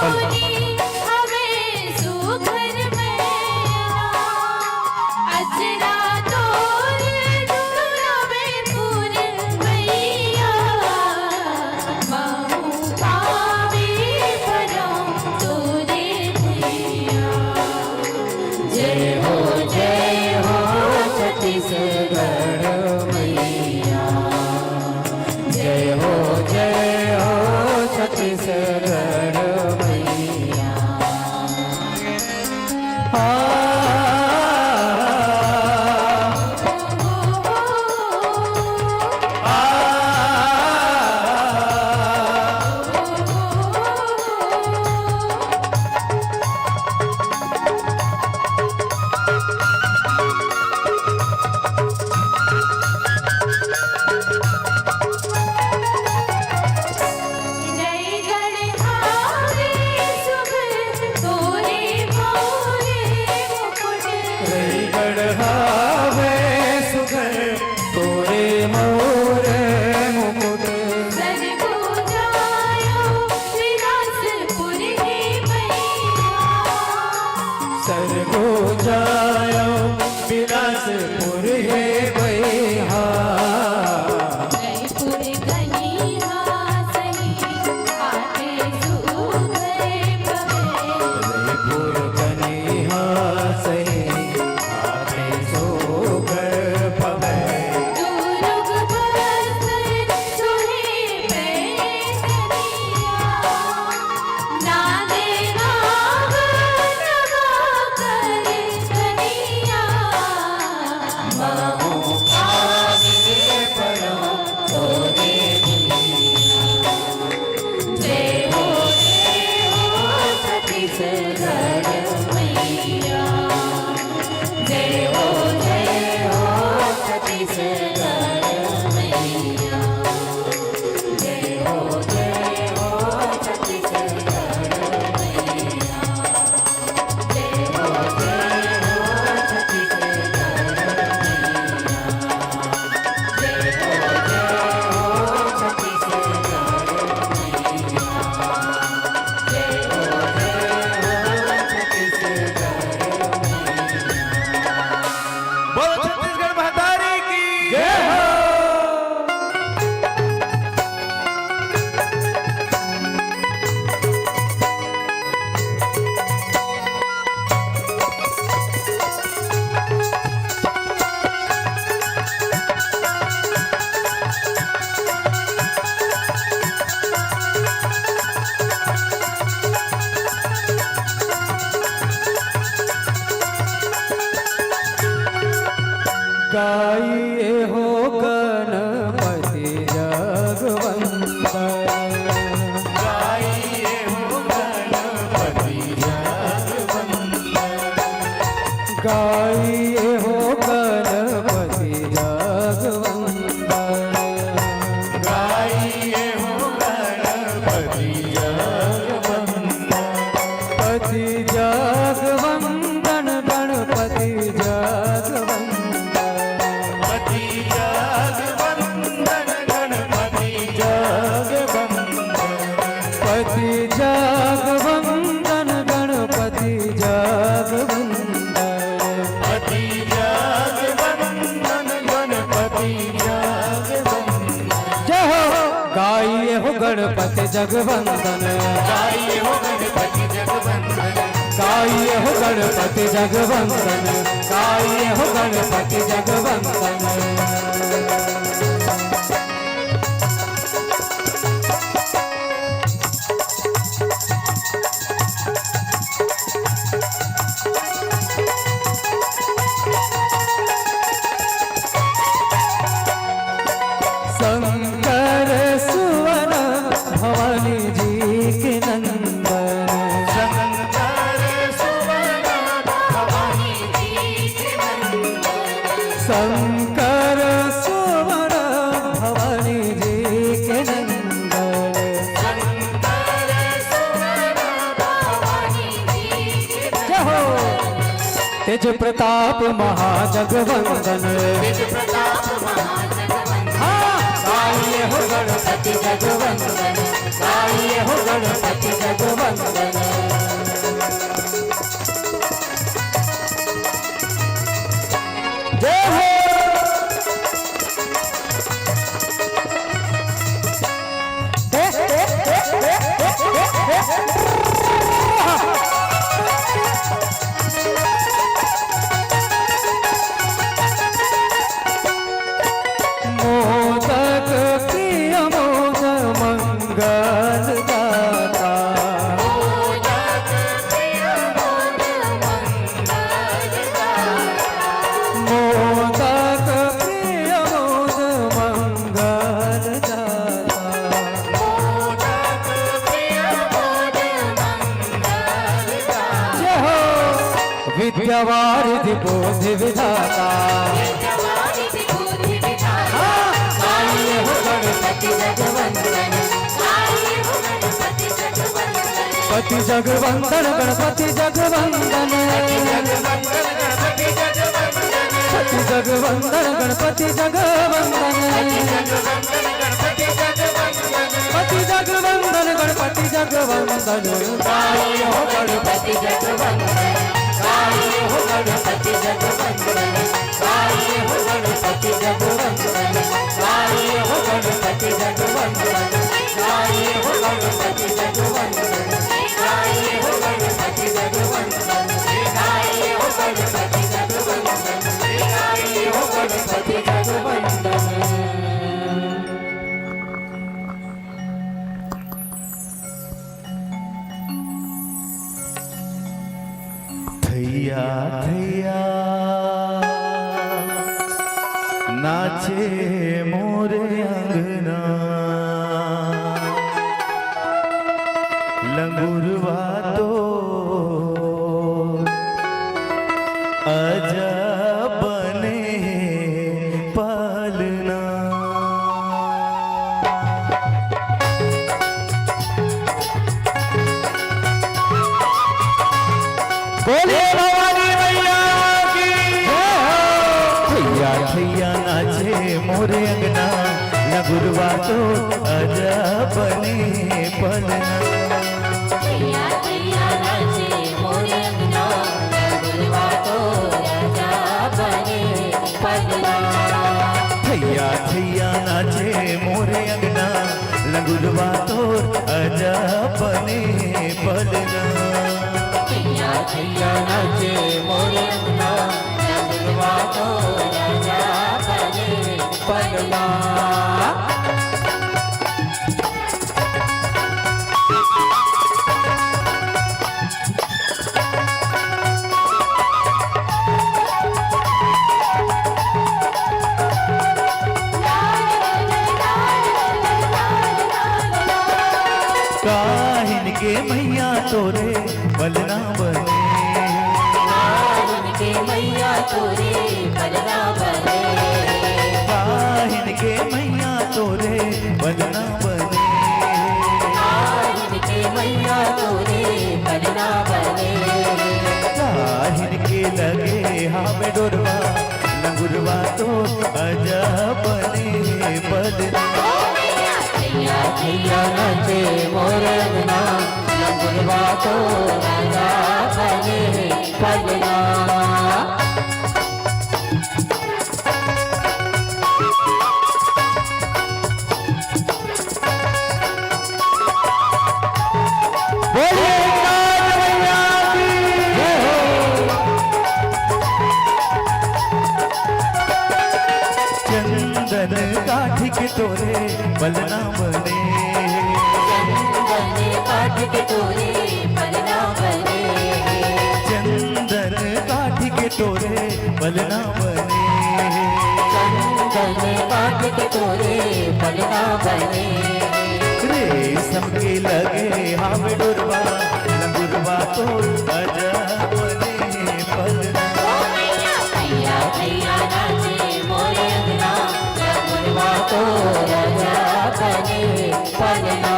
बोली हमें सुघर मैया। अजरा तोर दुरावे फूल मैया। माहू पावे भरो तोरे भैया। जय हो छत्तीसगढ़ मैया। जय हो गणपति जगवंदन, गाइए हो गणपति जगवंदन, गाइए हो गणपति जगवंदन, गाइए हो गणपति जगवंदन। शंकर सुवन भवानी जी के नंदन, शंकर सुवन भवानी जी के नंदन, शंकर सुवन भवानी जी के नंदन। शंकर सुवन भवानी जी के जय हो तेज प्रताप महाजगवंदन, तेज प्रताप महाजगवंदन, गाइए हो गणपति जगवंदन, गाइए हो गणपति जगवंदन। जय हो मोदक प्रिय मोद मंगल दाता, मोदक प्रिय मोद मंगल दाता, मोदक प्रिय मोद मंगल दाता। मोदक प्रिय मोद मंगल दाता, जय हो विद्यावारिधि बोधि विधाता, जवानी बुद्धि विधाता, गाइए हो गणपति जगवंदन, गाइए हो गणपति जगवंदन, पति जगवंदन गणपति जगवंदन, पति जगवंदन गणपति जगवंदन, पति जगवंदन गणपति जगवंदन, गाइए हो गणपति जगवंदन, गाइए हो गणपति जगवंदन, गाइए हो गणपति जगवंदन, गाइए हो गणपति जगवंदन, गाइए हो गणपति जगवंदन, गाइए हो गणपति जगवंदन, गाइए हो गणपति जगवंदन, गाइए हो गणपति जगवंदन। थैया थैया नाचे मोरे अंगना, लंगुरवा तो अजब बने पालना। बोलिए भवानी मैया की थैया थैया नाचे मोरे अंगना, लगुरवा तो अजब बने पलना। थैया थैया नाचे मोरे अंगना, लगुरवा तो राजा बने पलना। थैया थैया नाचे मोरे अंगना, लगुरवा तो अजब बने पलना। थैया थैया नाचे मोरे अंगना, लगुरवा तो राजा बने पलना। काहिन के मैया तोरे बलना बने, काहिन के मैया तोरे बलना बने, काहिन के मैया तोरे बलना बने, काहिन के मैया तोरे बलना बने। काहिन के लगे हाथ डोरवा, लंगुरवा तो अजब बने बलना। थैया थैया नाचे मोरे अंगना, लगुरवा तो राजा बने पलना। तोरे बलना बने, चंदन काठ के तोरे पलना बने, चंदन काठ के तोरे बलना बने, चंदन काठ के तोरे पलना बने, रेशम के लगे हम डुरवा लंगुरवा तो अजब बने बलना। भैया भैया नाचे मोरे अंगना, गुरवा तो राजा बने पलना।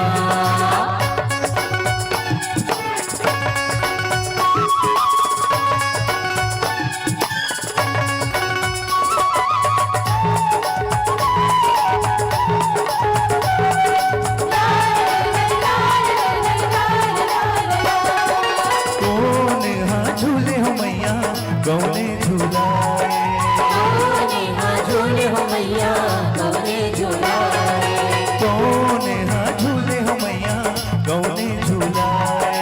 कौन हाँ झूले हो मैया गौने झूलाए, झूले हो मैया गौने झूलाए, कौन हाँ झूले हो मैया गौने झूलाए,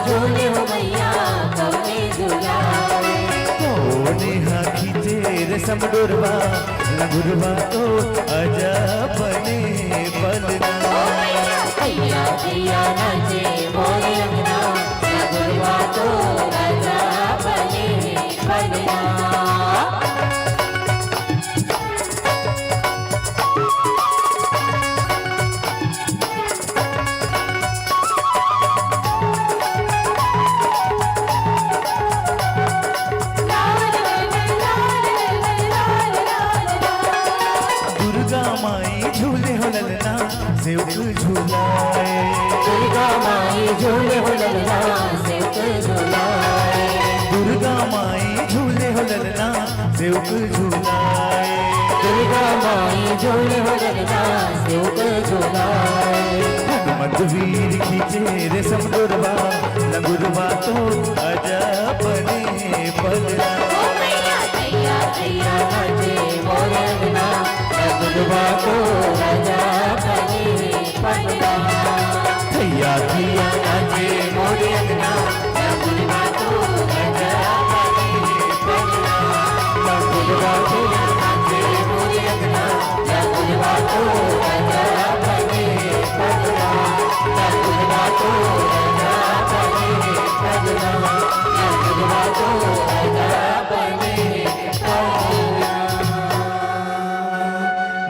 झूले हो मैया गौने झूलाए, कौन हाँ खींचे रेशम डोरवा लंगुरवा तो अजब बने बलना। भैया भैया नाचे मोरे अंगना, गुरवा तो राजा बने पलना। दुर्गा माई झूले हो ललना सेवक झूलाए, दुर्गा माई झूले हो ललना सेवक झूलाए, दुर्गा माई झूले हो ललना सेवक झूलाए, दुर्गा माई झूले हो ललना सेवक झूलाए, हनुमत वीर खींचे रेशम डोरवा लंगुरवा तो अजब बने बलना। भैया भैया नाचे मोरे अंगना, गुरवा तो राजा बने पलना। भैया भैया नाचे मोरे अंगना गुरवा तो राजा बने पलना। लंगुरवा तो नाचे मोरे अंगना, गुरवा तो राजा बने पलना। गुरवा तो राजा बने पलना। गुरवा तो राजा बने पलना।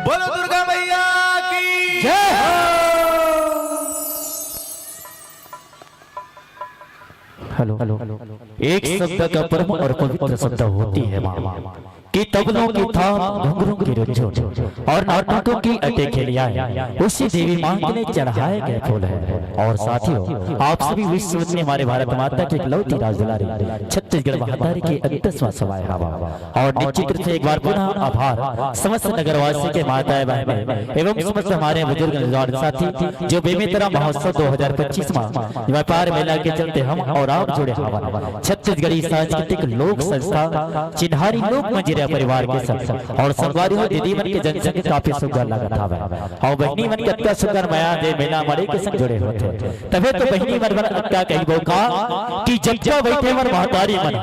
बोलो दुर्गा मैया की जय हेलो एक शब्द का परम और पवित्र शब्द होती है माँ कि तबलों की थाप घुंघरू की रुझुन और नाटकों की अटेखेलियां उसी देवी मां के लिए चढ़ाए गए फूल है। और साथियों, आप सभी विश्व में हमारे भारत माता की इकलौती राजदुलारी छत्तीसगढ़ महातारी की अद्भुत सवाए हवा। और निश्चित रूप से एक बार पुनः आभार समस्त नगरवासी के माताएं बहनें एवं समस्त हमारे बुजुर्ग साथी जो बेमेतरा महोत्सव 2025 व्यापार मेला के चलते हम और आप जुड़े हवा छत्तीसगढ़ी सांस्कृतिक लोक संस्था चिन्हारी लोक मंजिरा परिवार के साथ और संगवारी दीदी मन के जनसंग काफी सुंदर लगा था और बहनी मन के अत्या सुंदर माया दे मेला मरे के संग जुड़े होते तबे तो बहनी मन अत्या कही बोका कि जज्जा बैठे मर महतारी मन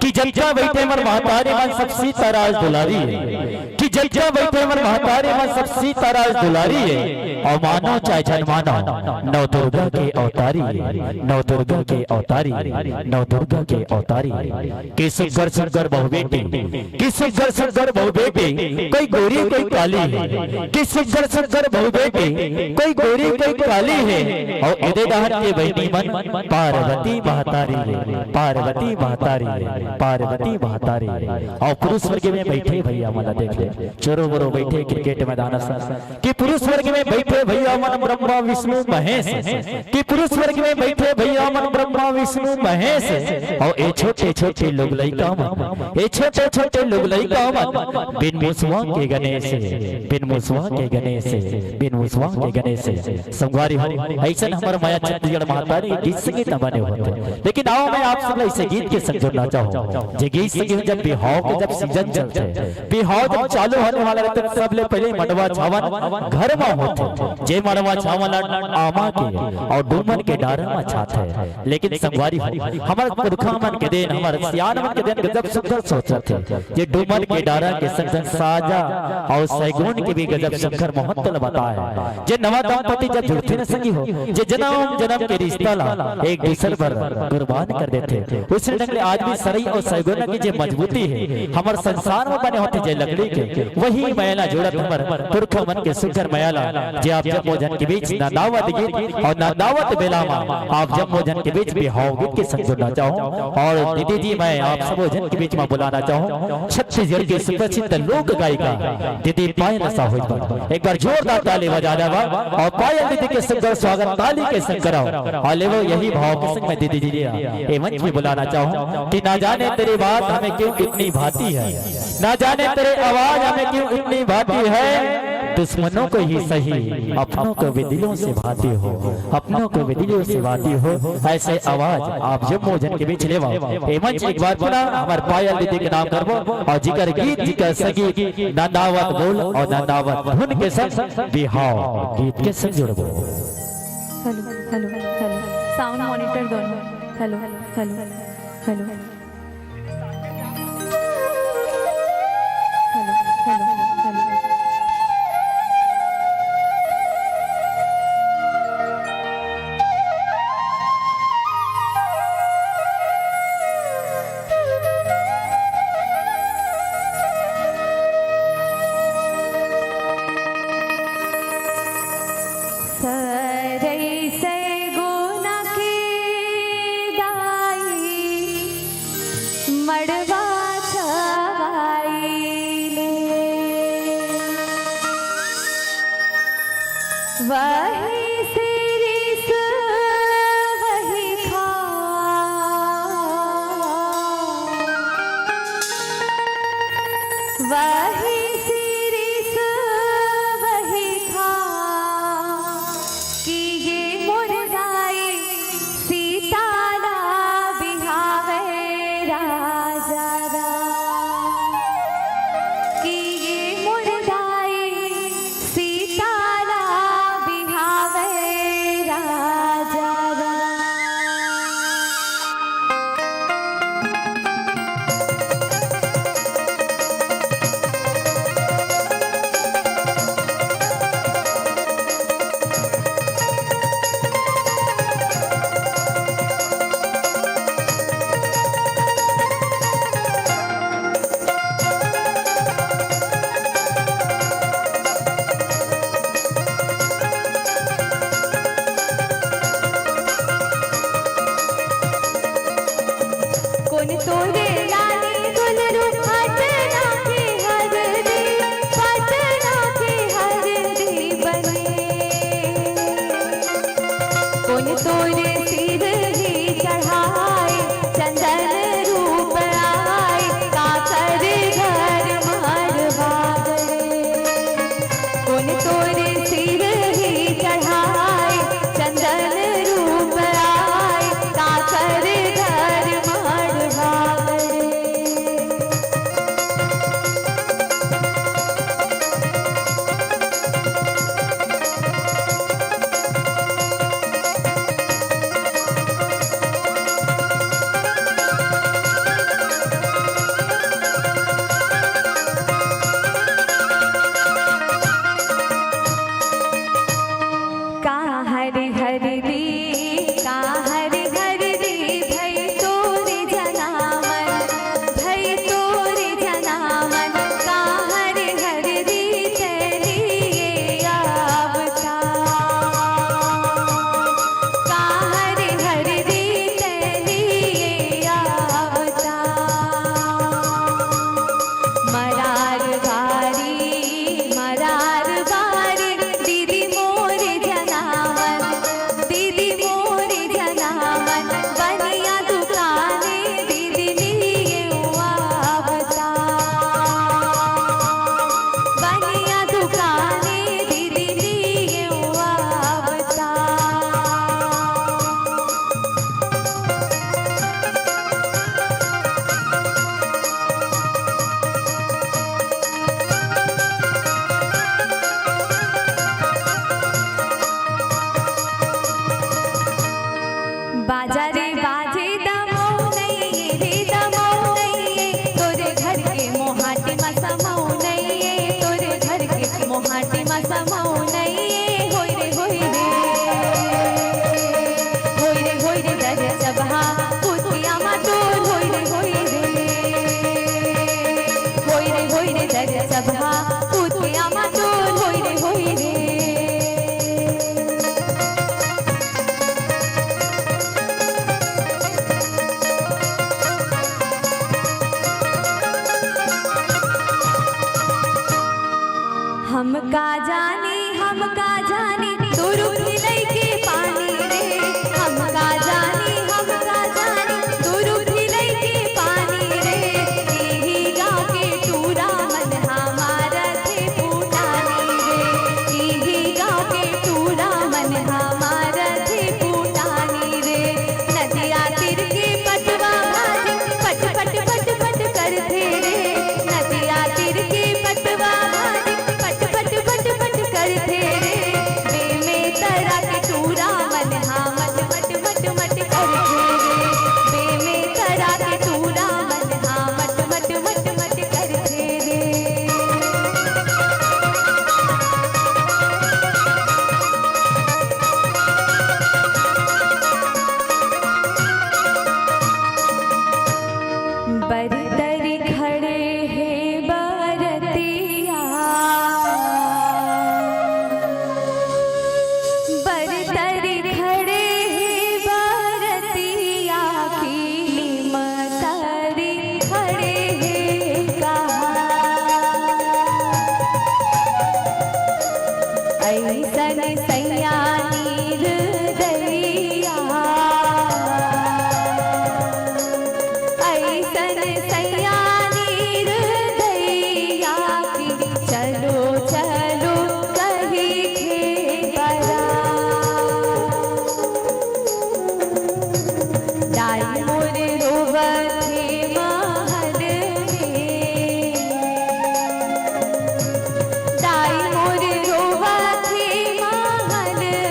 कि जज्जा बैठे मर महतारी मन सबसे तराज दुलारी है कि जज्जा बैठे मर महतारी मन सबसे तराज दुलारी है और मानो चाहे जन मानो नौ दुर्गा के अवतारी नौ दुर्गा के अवतारी नौ दुर्गा के अवतारी कि सुंदर सुंदर बहु बेटी कि सुंदर सुंदर बहु बेटी कोई गोरी कोई काली है कि सुंदर सुंदर बहु बेटी कोई गोरी कोई काली है और इधर दहन के बहनी मन पार्वती महतारी है पार्वती महतारी है पार्वती महतारी और पुरुष वर्ग में बैठे भैया मन देख ले चोरो बोरो बैठे क्रिकेट मैदान कि पुरुष वर्ग में बैठे भैया मन ब्रह्मा विष्णु महेश कि पुरुष वर्ग में बैठे भैया मन ब्रह्मा विष्णु महेश और ये छोटे छोटे लोग लइका मन ये छोटे छोटे लोग लइका मन बिन मुसवा के गणेश बिन मुसवा के गणेश बिन मुसवा के गणेश संगवारी हो ऐसा हमारा माया छत्तीसगढ़ महातारी गीत संगीत न बने होते लेकिन आओ मैं आप सब ऐसे गीत के संग जोड़ना चाहूँ जे गीत संगीत जब बिहाव के जब सीजन चलते बिहाव जब चालू चालू होने वाला रहता है सबले पहले मड़वा छावन घर में होते जे मड़वा छावन आमा के और डूमन के डारा में छाते है लेकिन संगवारी हमार पुरखा मन के दिन हमार सियान मन के दिन गजब सुंदर सोचत थे ये डूमन के डारा के संग संग साजा और सैगुन के भी गजब सुंदर महत्व बताया जे नवा दंपति जब जुड़ते न संगी हो जे जन्म जन्म के रिश्ता ला एक दूसरे पर कुर्बान कर देते उस ढंग ले आज भी सरई और सैगुन की जे मजबूती है हमार संसार में बने होते जे लकड़ी के वही मैला जोड़त हमार पुरखा मन के सुंदर मैला जे आप जब भोजन के बीच ना दावत गीत और ना दावत बेला में आप जब भोजन के बीच बिहाव गीत के संग जुड़ना चाहूं और दीदी जी मैं आप सब भोजन के बीच में बुलाना चाहूं छत्तीसगढ़ की सुप्रसिद्ध लोक गायिका दीदी पायल साहू एक बार जोरदार ताली बजा दे और पायल दीदी के सुंदर स्वागत ताली के संग कराओ और ले वो यही भाव के संग मैं दीदी जी ये मंच में बुलाना चाहूं कि ना जाने तेरी बात हमें क्यों इतनी भाती है ना जाने तेरे आवाज हमें क्यों इतनी भाती है दुश्मनों को ही सही अपनों को भी दिलों से भाती हो अपनों को भी दिलों से भाती हो ऐसे आवाज आप जब भोजन के बीच ले ये मंच एक बार पुनः हमारे पायल दीदी के नाम करबो और जिकर गीत जिकर सगी नंदावत बोल और नंदावत धुन के संग बिहाव गीत के संग जुड़बो hello hello hello sound monitor दोनों हेलो हेलो हेलो हेलो सरई से गुना की दाई मड़वा छवाई ले वही सिरिस वही खा वही सिरिस वही खा कि ये मुर्दाई सीताला बिहावे राजा राम कि ये मुर्दाई सीताला बिहावे राजा राम समाओ नहीं होई रे दर सभा पुतिया मातोर होई रे दर सभा पुतिया मातोर होई रे हम का जानी तू रुखी लईके पानी रे हम का जानी तू रुखी लईके पानी रे यही गाँव के टूरा मन हमारा थे पुटानी रे यही गाँव के टूरा मन हमारा थे पुटानी रे नदिया तिर के पटवा भाजी पट पट पट पट करते रे नदिया तिर के पटवा भाजी पट पट पट पट करते रे बे में तरा के टूरा मन हाँ मट मट मट मट करते रे बे में तरा के टूरा मन हाँ मट मट मट मट करते रे बरतरी खड़े हैं बरतिया बरतरी खड़े हैं बरतिया की मतरी खड़े हैं कहाँ ऐसन सैया नीरदैया ऐसन सैया नीरदैया की चलो चलो कहीं खेपरा डाई मोर रोवथे महल में डाई मोर रोवथे महल में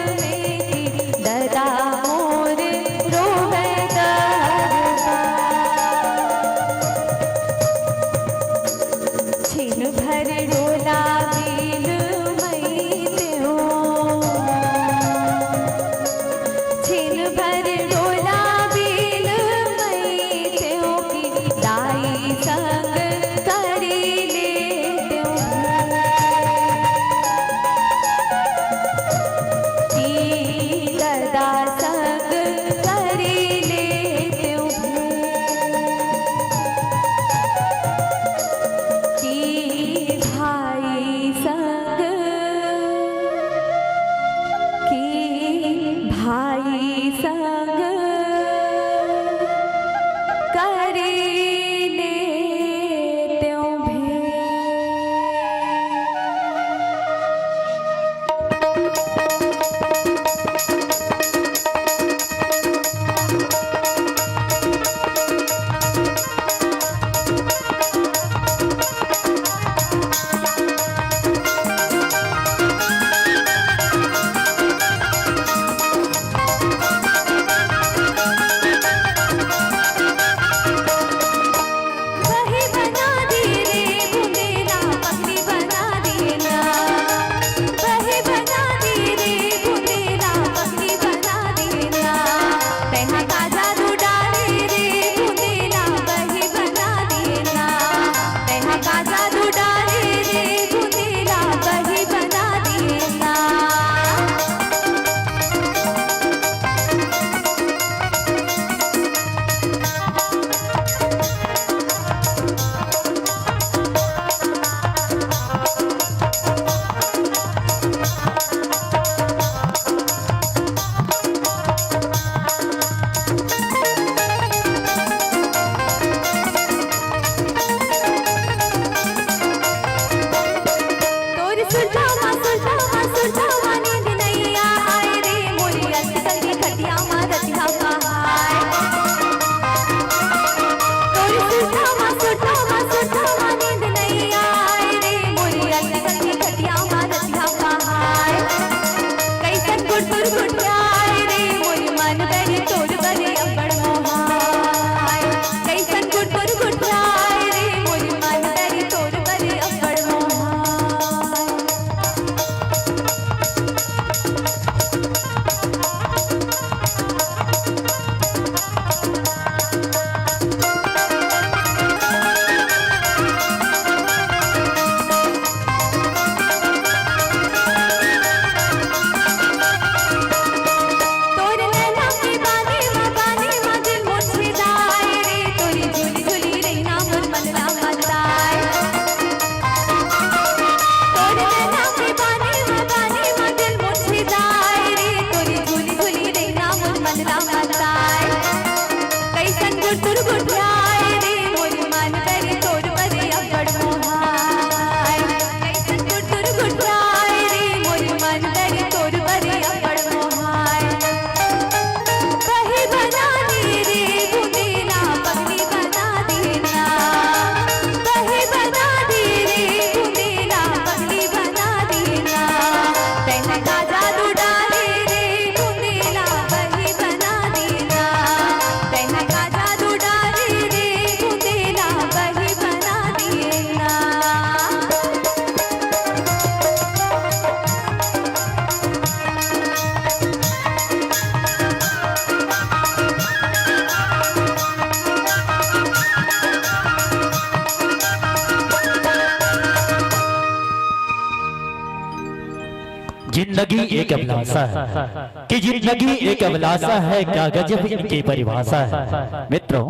जिंदगी एक अभिलाषा है कि जिंदगी एक अभिलाषा है, क्या गजब इनकी परिभाषा है मित्रों।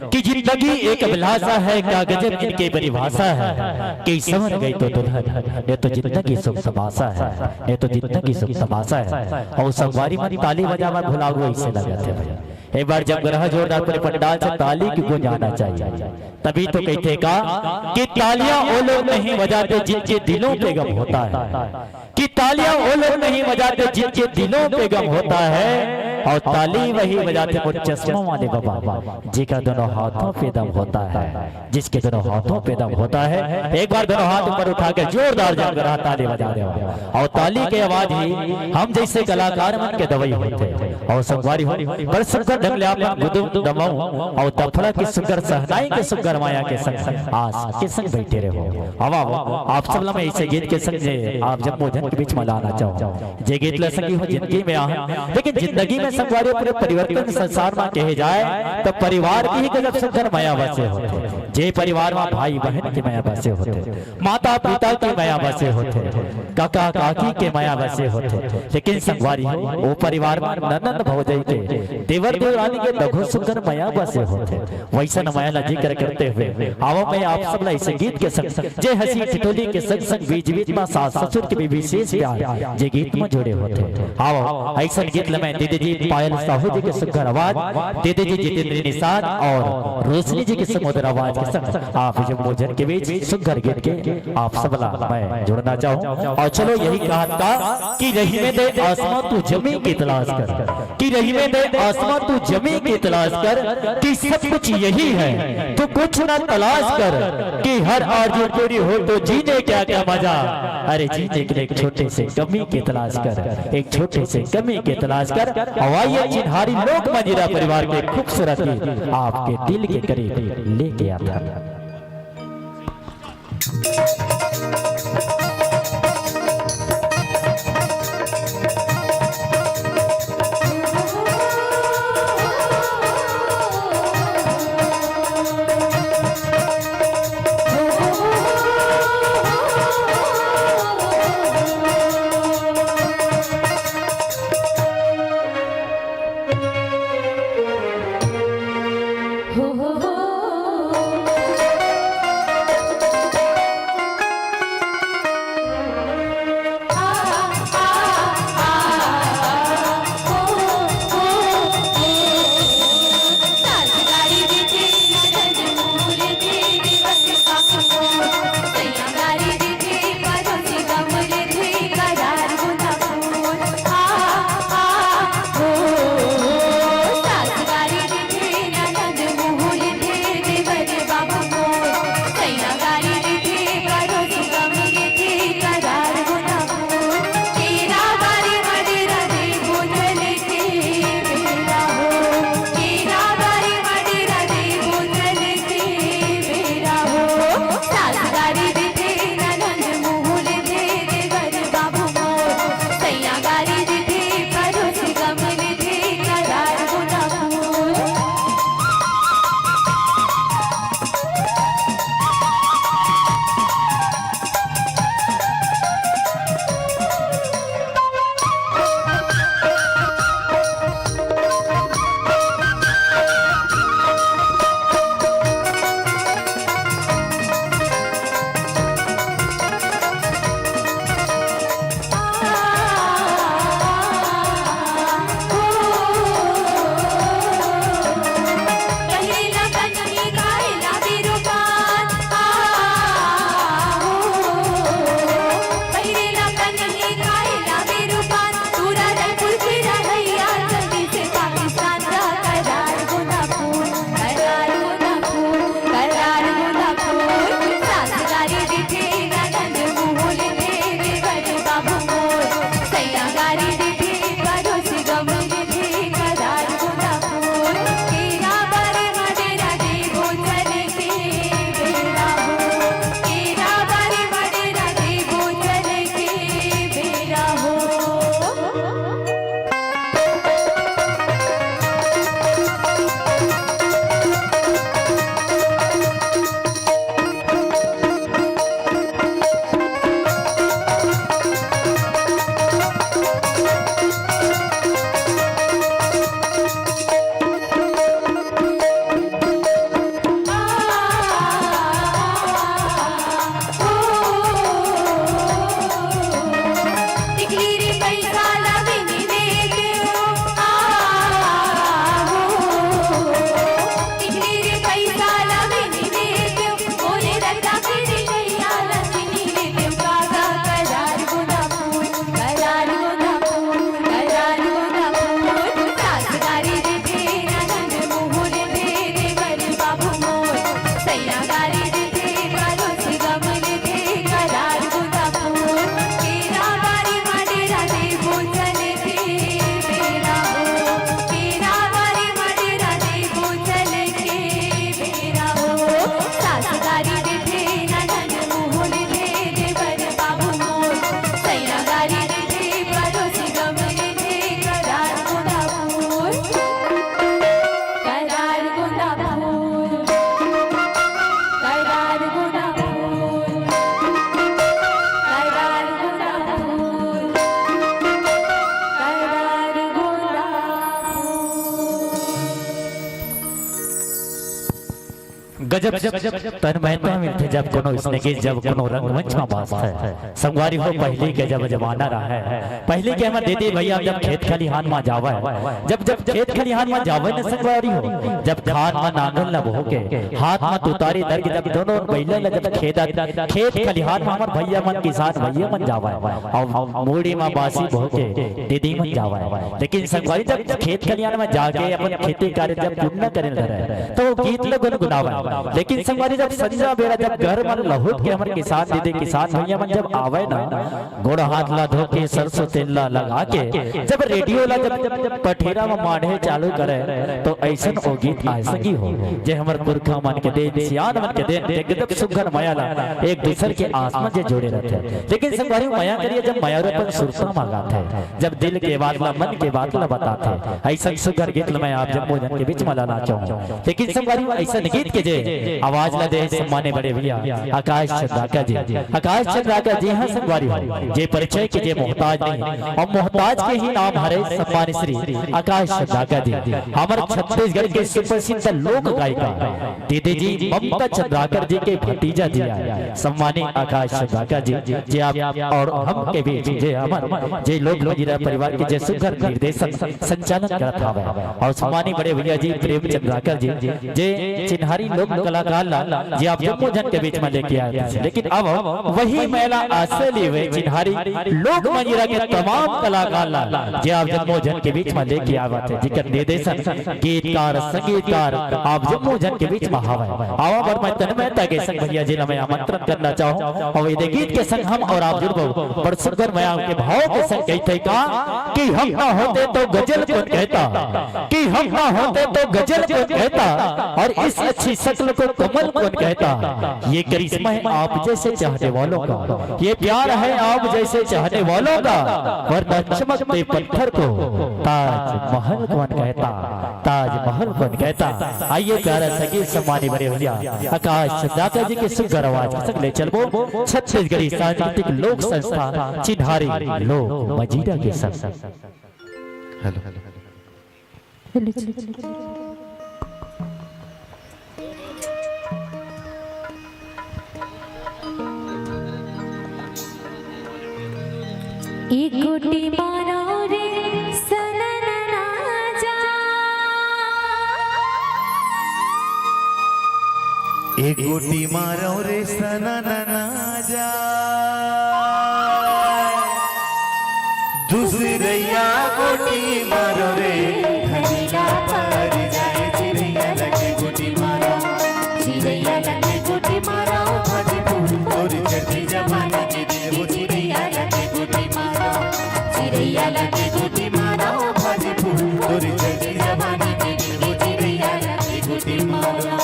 कि जिंदगी एक अभिलाषा है, क्या गजब इनकी परिभाषा है। कि समझ गई तो दुल्हन ये तो जिंदगी सुख तमाशा है, ये तो जिंदगी सुख तमाशा है। और संगवारी मन ताली बजावा भुला हुआ इससे लगा थे भैया। एक बार जब ग्रह जोरदार पूरे पंडाल से ताली की गूंज आना चाहिए, तभी तो कहते का कि तालियां वो लोग नहीं बजाते जिनके दिलों पे गम होता है। कि तालियां वो लोग नहीं बजाते जिनके दिलों पे गम होता है। और ताली वही बजाते वो चश्मों वाले बाबा जिनका दोनों हाथों पे दम होता है, जिसके दोनों हाथों पे दम होता है। एक बार दोनों हाथ ऊपर उठा के जोरदार जब ग्रह ताली बजा दे, और ताली के आवाज ही हम जैसे कलाकार मन के दवाई होते। और संगवारी हो पर सुंदर ढंग ले आप गुदुम दमाऊं और दफड़ा की सुंदर सहनाई के सुंदर माया के संग आस के संग बैठे रहो। अब आप सब मैं ऐसे गीत के संग आप जब भोजन के बीच में लाना चाहो जे गीत ले सकी हो जिंदगी में आ, लेकिन जिंदगी में संगवारी पूरे परिवर्तन संसार में कहे जाए तो परिवार की ही गजब सुंदर माया बसे होते। जे परिवार में भाई बहन की माया बसे होते, माता पिता की माया बसे होते, काका काकी के माया बसे होते। लेकिन संगवारी हो वो परिवार में ननद भौजाई के देवर देवरानी के लघु सुंदर माया बसे होते। वैसा माया ला जिक्र करते हुए आओ मैं आप सब ऐसे गीत के संग जे हंसी ठिठोली के संग संग बीच बीच में सास ससुर के भी विशेष प्यार जे गीत में जुड़े होते। आओ ऐसा गीत में दीदी जी पायल साहू जी के सुंदर आवाज, दीदी जी जितेंद्र निषाद और रोशनी जी की सुमधुर आवाज के संग आप जब भोजन के बीच सुंदर गीत के आप सब मैं जुड़ना चाहूँ। और चलो यही कहा था कि रही में दे आसमां तू जमी की तलाश कर, कि रही में दे आसमां तू जमी की तलाश कर, कि सब कुछ यही है तो कुछ ना तलाश कर, कि हर आरज़ू पूरी हो तो जीने क्या क्या मजा। अरे जीने के लिए एक छोटे से कमी की तलाश कर, एक छोटे से कमी की तलाश कर। हवाई चिन्हारी लोक मंजीरा परिवार के खूबसूरत आपके दिल के करीब लेके आता है। गजब तन्मयता मिलते जब कोनो इसने के जब कोनो रंगमंच में बात है संगवारी हो पहले के जब जमाना रहा है पहले के हम दीदी भैया जब खेत खलिहान में जावे जब खेत खलिहान में जावे न संगवारी हो जब धान में नांगल न बो के हाथ में तुतारी धर के जब दोनों बैले ल जब खेत खलिहान में हमर भैया मन किसान भैया मन जावे और मूड़ी में बासी बो के दीदी मन जावे लेकिन संगवारी जब खेत खलिहान में जाके अपन खेती कार्य जब पूर्ण करे रहे तो गीत लोग गुनगुनावे लेकिन संगवारी जब संजा बेरा जब घर में लहुट के हमर किसान दीदी किसान भैया मन जब आवे ना गोड़ हाथ ला धो के सरसों तेल ला लगा के जब रेडियो ला जब पठेरा में माढ़े चालू करे तो ऐसन ओ गीत आसगी हो जे हमर पुरखा मन के दे सियान मन के दे एकदम सुघर माया ला एक दूसरे के आसमा जे जोड़े रहते लेकिन संगवारी माया करिए जब माया रे पर सुरता मांगाते है जब दिल के बात ला मन के बात ला बताते ऐसा सुघर गीत मैं आप जब भोजन के बीच में लाना चाहूं लेकिन संगवारी ऐसा गीत के जे आवाज ला दे सम्माने बड़े भैया आकाश चंद्राकर जी हां संगवारी जे परिचय के जे मोहताज नहीं और मोहताज के ही नाम हरे सम्मानित श्री आकाश चंद्राकर जी हमारे छत्तीसगढ़ के सुप्रसिद्ध लोक गायिका दीदी जी ममता चंद्राकर जी के भतीजा जी सम्मानित आकाश चंद्राकर जी जे आप और हम के बीच जे हमारे जे लोग मजीरा परिवार के जे सुघर निर्देशन संचालन करत हवे और सम्मानित बड़े भैया जी प्रेम चंद्राकर जी जे चिन्हारी लोक कलाकार ला जे आप जम्मू जन के बीच में लेके आए थे लेकिन अब वही मेला असली वे चिन्हारी लोक मजीरा के तमाम कलाकार ला जे आप जम्मू जन के बीच में लेके आए थे जिकर निर्देशन गीतकार संगीतकार आप जम्मू जन के बीच में हवे आवा पर मैं तन्मयता के संग भैया जी मैं आमंत्रण करना चाहूं और ये गीत के संग हम और आप जुड़बो बड़ सुंदर मैं आपके भाव के संग कहते का कि हम ना होते तो गजल कौन कहता कि हम ना होते तो गजल कौन कहता और इस अच्छी शक्ल को कमल कौन कहता ये करिश्मा है आप जैसे चाहने वालों का ये प्यार है आप जैसे चाहने वालों का वरना चमकते पत्थर को ताज महल कौन कहता ताज महल कौन कहता आइए प्यारा सगी सम्मानी बड़े भैया आकाश चंद्राकर जी के सुंदर आवाज के संग ले चलबो छत्तीसगढ़ी सांस्कृतिक लोक संस्था चिन्हारी लोक मजीरा के संग एक गुटी मारो रे सनन ना जा एक गोटी मारो रे सनन ना जा दूसरैया गोटी मारो रे धनिया पर जाए चिड़ैया लगे गोटी मारो चिड़ैया लगे गोटी मारो भाजी फूल और चढ़ती जमाने के दिन वो चिड़ैया लगे गोटी मारो चिड़ैया लगे गोटी मारो भाजी फूल और चढ़ती जमाने के दिन वो चिड़ैया लगे गोटी मारो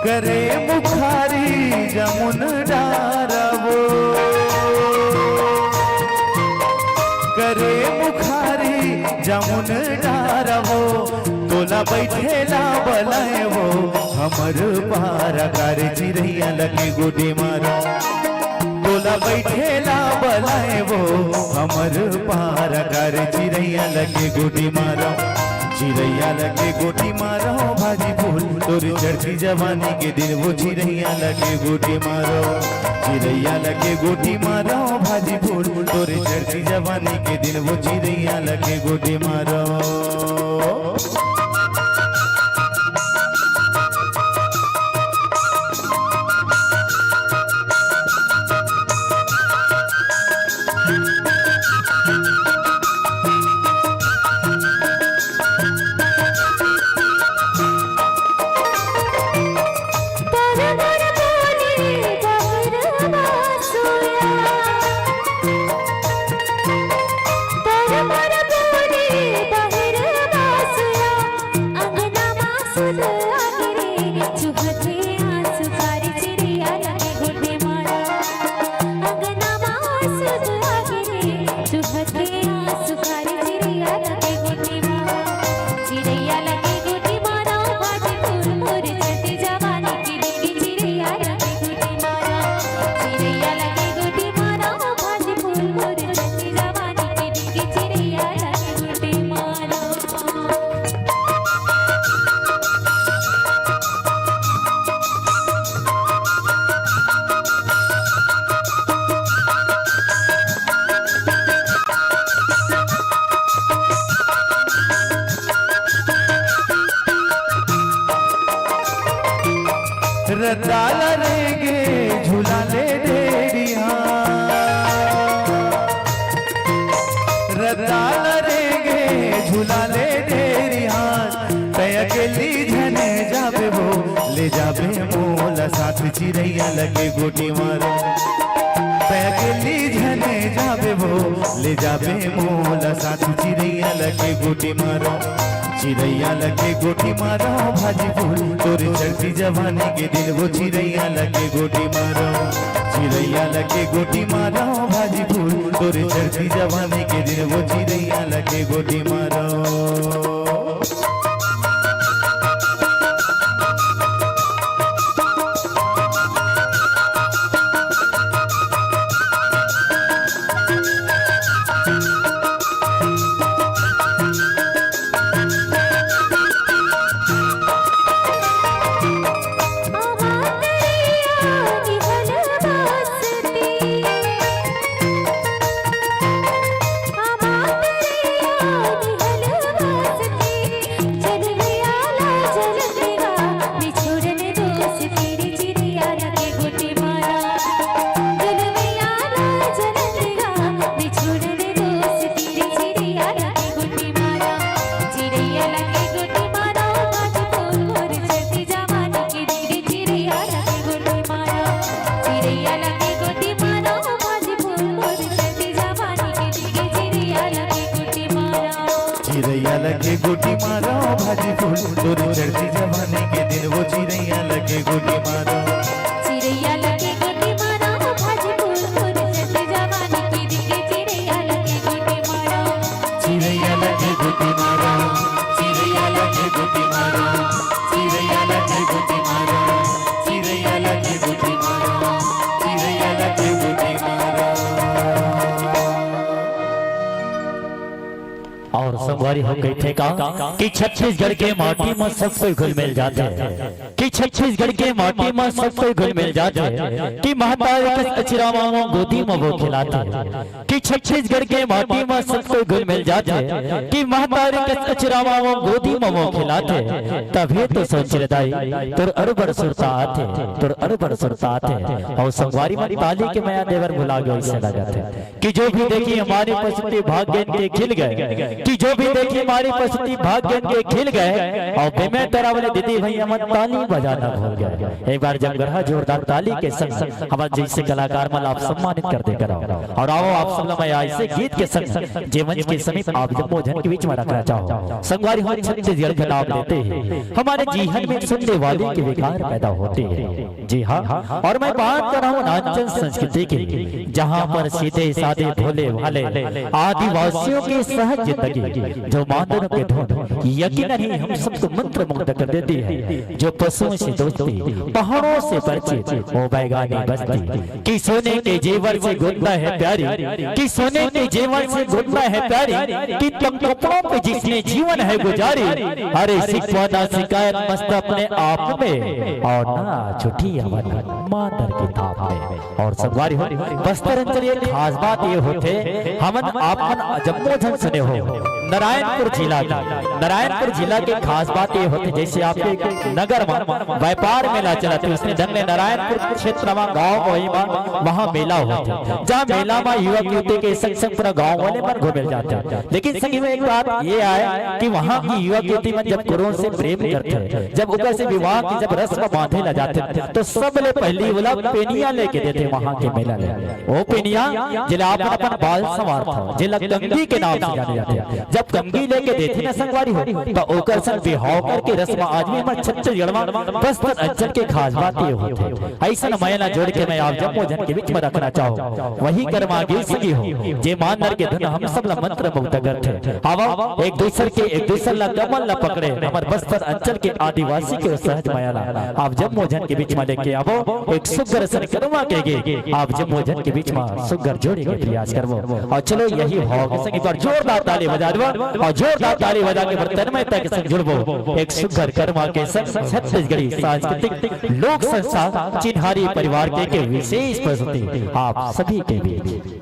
करे मुखारी जमुन डारवो करे मुखारी जमुन डारवो तोला बैठेला बलाए वो हमर पारा करे चिड़ैया लगे गोटी मारो तोला बैठेला बलाए वो हमर पारा करे चिड़ैया लगे गोटी मारो चिड़ैया लगे गोटी मारो भाजी फूल तोरी चढ़ती जवानी के दिन वो चिड़ैया लगे गोटी मारो चिड़ैया लगे गोटी मारो भाजी फूल तोरी चढ़ती जवानी के दिन वो चिड़ैया लगे गोटी मारो चिड़ैया लगे गोटी मारो बैग ली झने जाबे वो ले जाबे मोला साथ चिड़ैया लगे गोटी मारो चिड़ैया लगे गोटी मारो भाजी फूल तोरे चढ़ती जवानी के दिन वो चिड़ैया लगे गोटी मारो चिड़ैया लगे गोटी मारो भाजी फूल तोरे चढ़ती जवानी के दिन वो चिड़ैया लगे गोटी मारो चिड़ैया लगे गोटी मारो भाजी फूल तोरे चढ़ती जवानी के दिन वो चिड़ैया लगे गोटी मारो चिड़ैया लगे गोटी मारो भाजी फूल तोरे चढ़ती जवानी के दिन चिड़ैया लगे गोटी मारो चिड़ैया लगे गोटी मारो चिड़ैया लगे गोटी मारो चिड़ैया लगे गोटी मारो चिड़ैया लगे गोटी मारो चिड़ैया लगे गोटी मारो और संगवारी हो गई थे का कि छत्तीसगढ़ के माटी में सब कोई घुल मिल जाते कि छत्तीसगढ़ के माटी में सब कोई घुल मिल जाते कि महातारी के अचरामा गोदी में वो खिलाते कि छत्तीसगढ़ के माटी में सब कोई घुल मिल जाते कि महातारी के अचरामा गोदी में वो खिलाते तभी तो सोच रदाई तुर अरबड़ सुरता आते तुर अरबड़ सुरता आते और संगवारी में ताली के माया देवर भुला गए इससे लगा थे कि जो भी देखी हमारी पसंदी भाग्य के खिल गए कि जो भी देखी हमारी पसंदी भाग्य के खिल गए और बेमे तरह वाले दीदी भैया मत ताली बजाना भूल गए एक बार जब गढ़ा जोरदार ताली के संग हमारे जैसे कलाकार मल आप सम्मानित कर दे कराओ और आओ आप सब मैं ऐसे गीत के संग जीवन के समीप आप जब भोजन के बीच में रखना चाहो संगवारी हो छत्तीसगढ़ का नाम लेते हैं हमारे जीवन में सुनने वाले के विकार पैदा होते हैं जी हाँ और मैं बात कर रहा हूँ नाचन संस्कृति की जहाँ पर सीधे साधे भोले भाले आदिवासियों की सहज जिंदगी जो मादन के धुन यकीनन ही हम सबको मंत्र मुग्ध कर देती है जो पशुओं से दोस्ती पहाड़ों से परिचित वो बैगानी बस्ती कि सोने के जेवर से गुंदा है प्यारी कि सोने के जेवर से गुंदा है प्यारी कि तुम कपड़ों पे जिसने जीवन है गुजारी अरे सिखवा ना शिकायत मस्त अपने आप में और ना छुट्टी अवन मादर की थाप में और संगवारी हो बस्तर अंचल एक खास बात ये होते हमन आपन जम्मू झन सुने हो नारायणपुर जिला के खास बात ये होती जैसे आपके नगर में व्यापार मेला चला था उसने ढंग ने नारायणपुर क्षेत्र में गाँव वहाँ मेला होता जहाँ मेला में युवक युवती के संग संग पूरा गाँव वाले पर घूमे जाते हैं लेकिन संगी में एक बात ये आया कि वहाँ की युवक युवती में जब गुरुओं से प्रेम करते जब उधर से विवाह की जब रस्म बांधे ला जाते तो सबले पहली वाला पेनिया लेके देते वहाँ के मेला में वो पेनिया जिला अपन बाल संवार था जिला गंगी के नाम से जाने जाते जब गंगी लेके देते ना संगवारी हो तो ओकर संग बिहाव करके रस्म आज भी हमारे छत्तीसगढ़ में बस्तर अंचल के खास बात ये होते ऐसा मैला जोड़ के मैं आप जम्मू जन के बीच में रखना चाहो वही कर्मा गिर सकी हो जे मानर के धन हम सब ला मंत्र मुग्ध करते आवा एक दूसर ला कमल ला पकड़े हमारे बस्तर अंचल के आदिवासी के सहज मायाला आप जम्मू जन के बीच में लेके आवो एक सुगर सन कर्मा के आप जम्मू जन के बीच में सुगर जोड़े के प्रयास करवो और चलो यही भाव के संग एक बार जोरदार ताली बजा दो और जोरदार ताली बजा के तन्मयता के संग जुड़बो एक सुगर कर्मा के संग छत्तीसगढ़ी सांस्कृतिक लोक संस्था चिन्हारी परिवार के विशेष प्रस्तुति आप सभी के बीच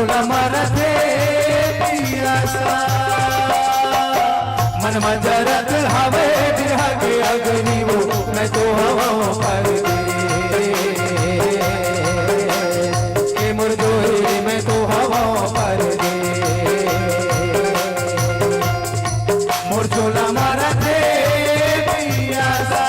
मोरचोला मारते पियासा मन मजरत हवे बिरहा के अग्नि वो मैं तो हवाओं पर दे मुर्दोही मैं तो हवाओं पर दे मोरचोला मारते पियासा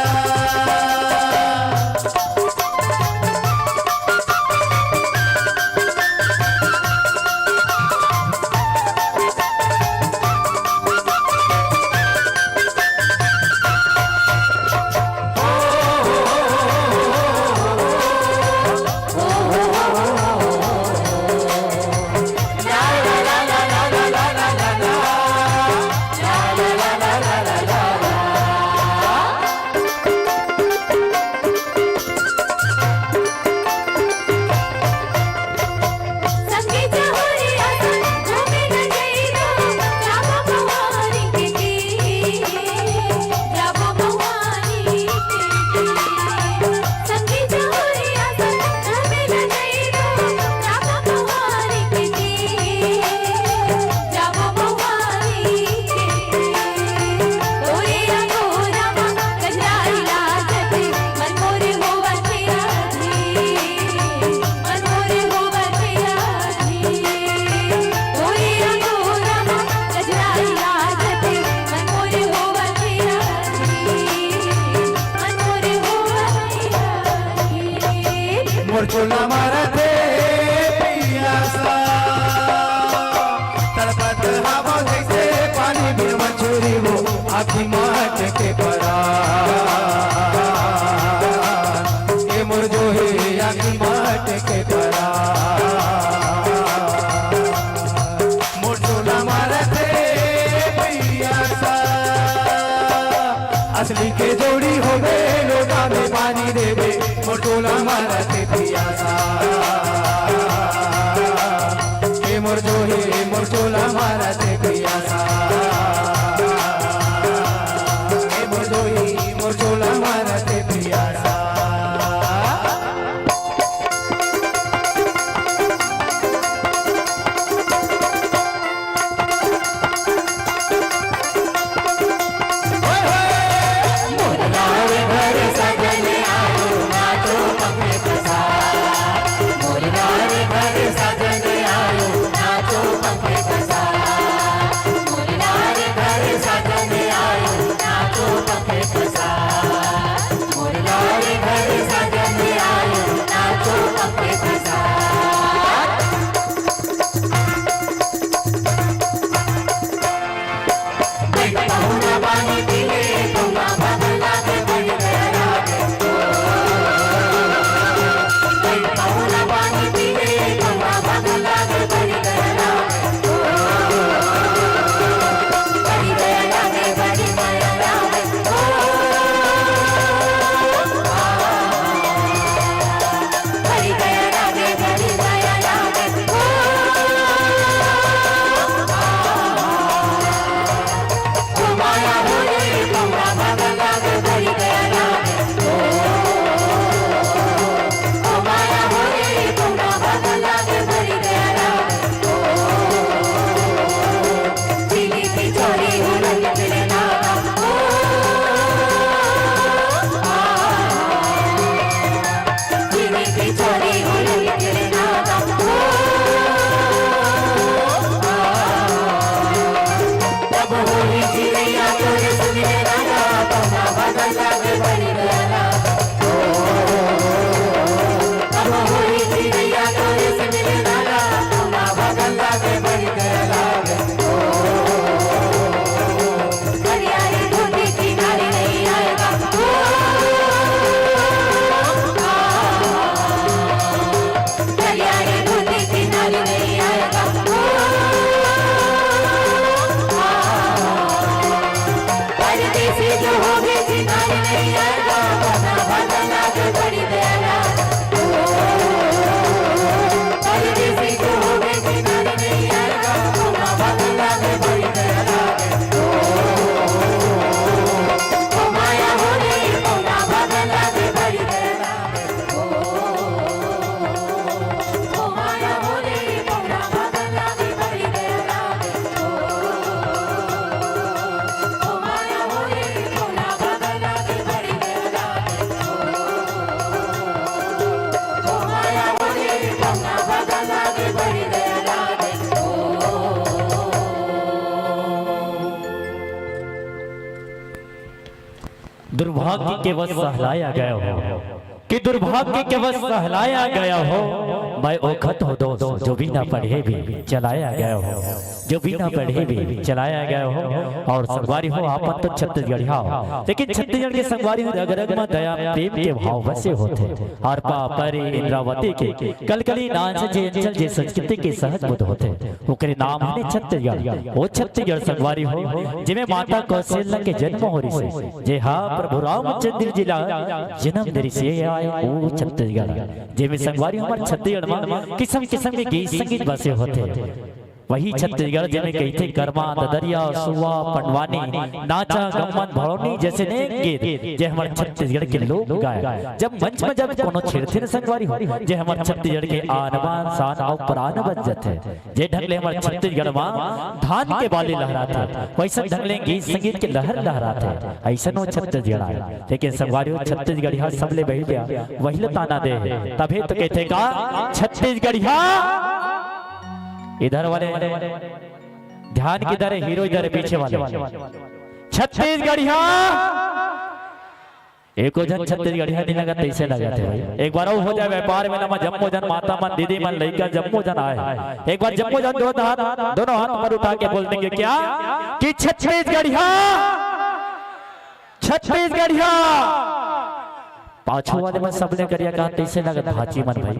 मोरचोला मारते पियासा तड़पत हवा जैसे पानी में मछली वो आखी माट के परा ये मुर्जो है आखी माट के परा मोरचोला मारते पियासा असली के जोड़ी हो गए लोटा में पानी देवे मोरचोला मारते पियासा ये मोरजो है मोरचोला मारते पियासा ये मोरजो है मोरचोला मारते पियासा मोरनारे दुर्भाग्य के वश सहलाया गया हो, कि दुर्भाग्य के वश सहलाया गया हो। मैं ओखत हो दोस्त जो भी ना पढ़े भी चलाया गया हो, जो भी ना पढ़े भी चलाया गया हो। और संगवारी हो आपन तो छत्तीसगढ़िया हो, लेकिन छत्तीसगढ़ के संगवारी रग रग में दया प्रेम के भाव बसे होते। और परी इंद्रावती के कलकली नाच जे अंचल जे संस्कृति के सहज बुद्ध होते, ओकरे नाम है छत्तीसगढ़। वो छत्तीसगढ़ संगवारी हो जिमे माता कौशल्या के जन्म हो रही से, जे हा प्रभु रामचंद्र जी ला जन्म दरी से आए वो छत्तीसगढ़। जिमे संगवारी हमारे छत्तीसगढ़ में किस्म किस्म के गीत संगीत बसे होते। वही छत्तीसगढ़ जिन्हें कहते कर्मा ददरिया सुवा पंडवानी नाचा गम्मन भड़ौनी जैसे ने गीत जे हमारे छत्तीसगढ़ के लोग गाए। जब मंच में जब कोनो छेड़ते न संगवारी हो जे हमारे छत्तीसगढ़ के आन बान शान और प्राण बजत है। जे ढंगले हमारे छत्तीसगढ़ में धान के बाले लहराते, वैसे ढंगले गीत संगीत के लहर लहराते। ऐसा नो छत्तीसगढ़ आए, लेकिन संगवारी हो छत्तीसगढ़िया सबले बही गया वही ताना दे, तभी तो कहते का छत्तीसगढ़िया। इधर वाले ध्यान किधर है, हीरो इधर है पीछे वाले छत्तीसगढ़िया। एक जन छत्तीसगढ़िया नहीं लगा तैसे लगा थे भाई। एक बार हो जाए व्यापार में ना जम्मो जन माता मन दीदी मन लड़का जम्मो जन आए, एक बार जम्मो जन दोनों हाथ पर उठा के बोल देंगे क्या कि छत्तीसगढ़िया छत्तीसगढ़िया। पाछू वाले में सबने करिया कहा तैसे लगा भाची मन भाई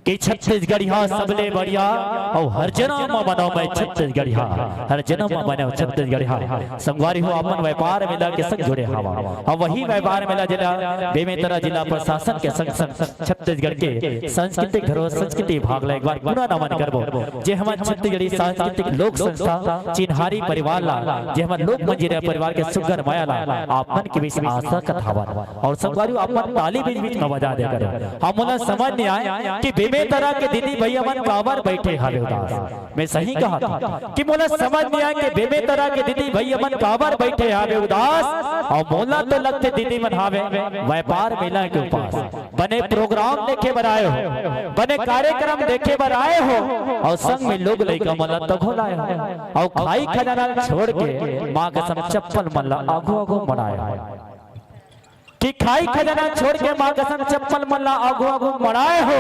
कि छत्तीसगढ़िया सबले बढ़िया और हर जन्म बनाओ मैं छत्तीसगढ़िया, हर जन्म बनाओ छत्तीसगढ़िया। संगवारी हो अपन व्यापार मेला के संग जुड़े हवा, और वही व्यापार मेला जिला बेमेतरा जिला प्रशासन के संग संग छत्तीसगढ़ के सांस्कृतिक धरोहर संस्कृति भाग ले। एक बार पूरा नमन करबो जे हमार छत्तीसगढ़ी सांस्कृतिक लोक संस्था चिन्हारी परिवार ला, जे हमार लोक मंजिरा परिवार के सुगर माया ला आपन के बीच आशा कथावन। और संगवारी अपन ताली बीच बीच में बजा दे कर हम मोला समझ नहीं आए कि तरह के दीदी भैया मन काबर बैठे हावे उदास। मैं सही कहा था कि मोला समझ नहीं आया कि बेबे तरह के दीदी भैया मन काबर बैठे हावे उदास। और मोला तो लगते दीदी मन हावे व्यापार मेला के उपास। बने प्रोग्राम देखे बर आए हो, बने कार्यक्रम देखे बर आए हो, और संग में लोग लइका मन तो घोलाए हो, और खाई खजाना छोड़ के मां कसम चप्पल मन ला आगो आगो मनाए कि खाई खजाना छोड़ के मां कसम चप्पल मल्ला आगो आगो मड़ाए हो।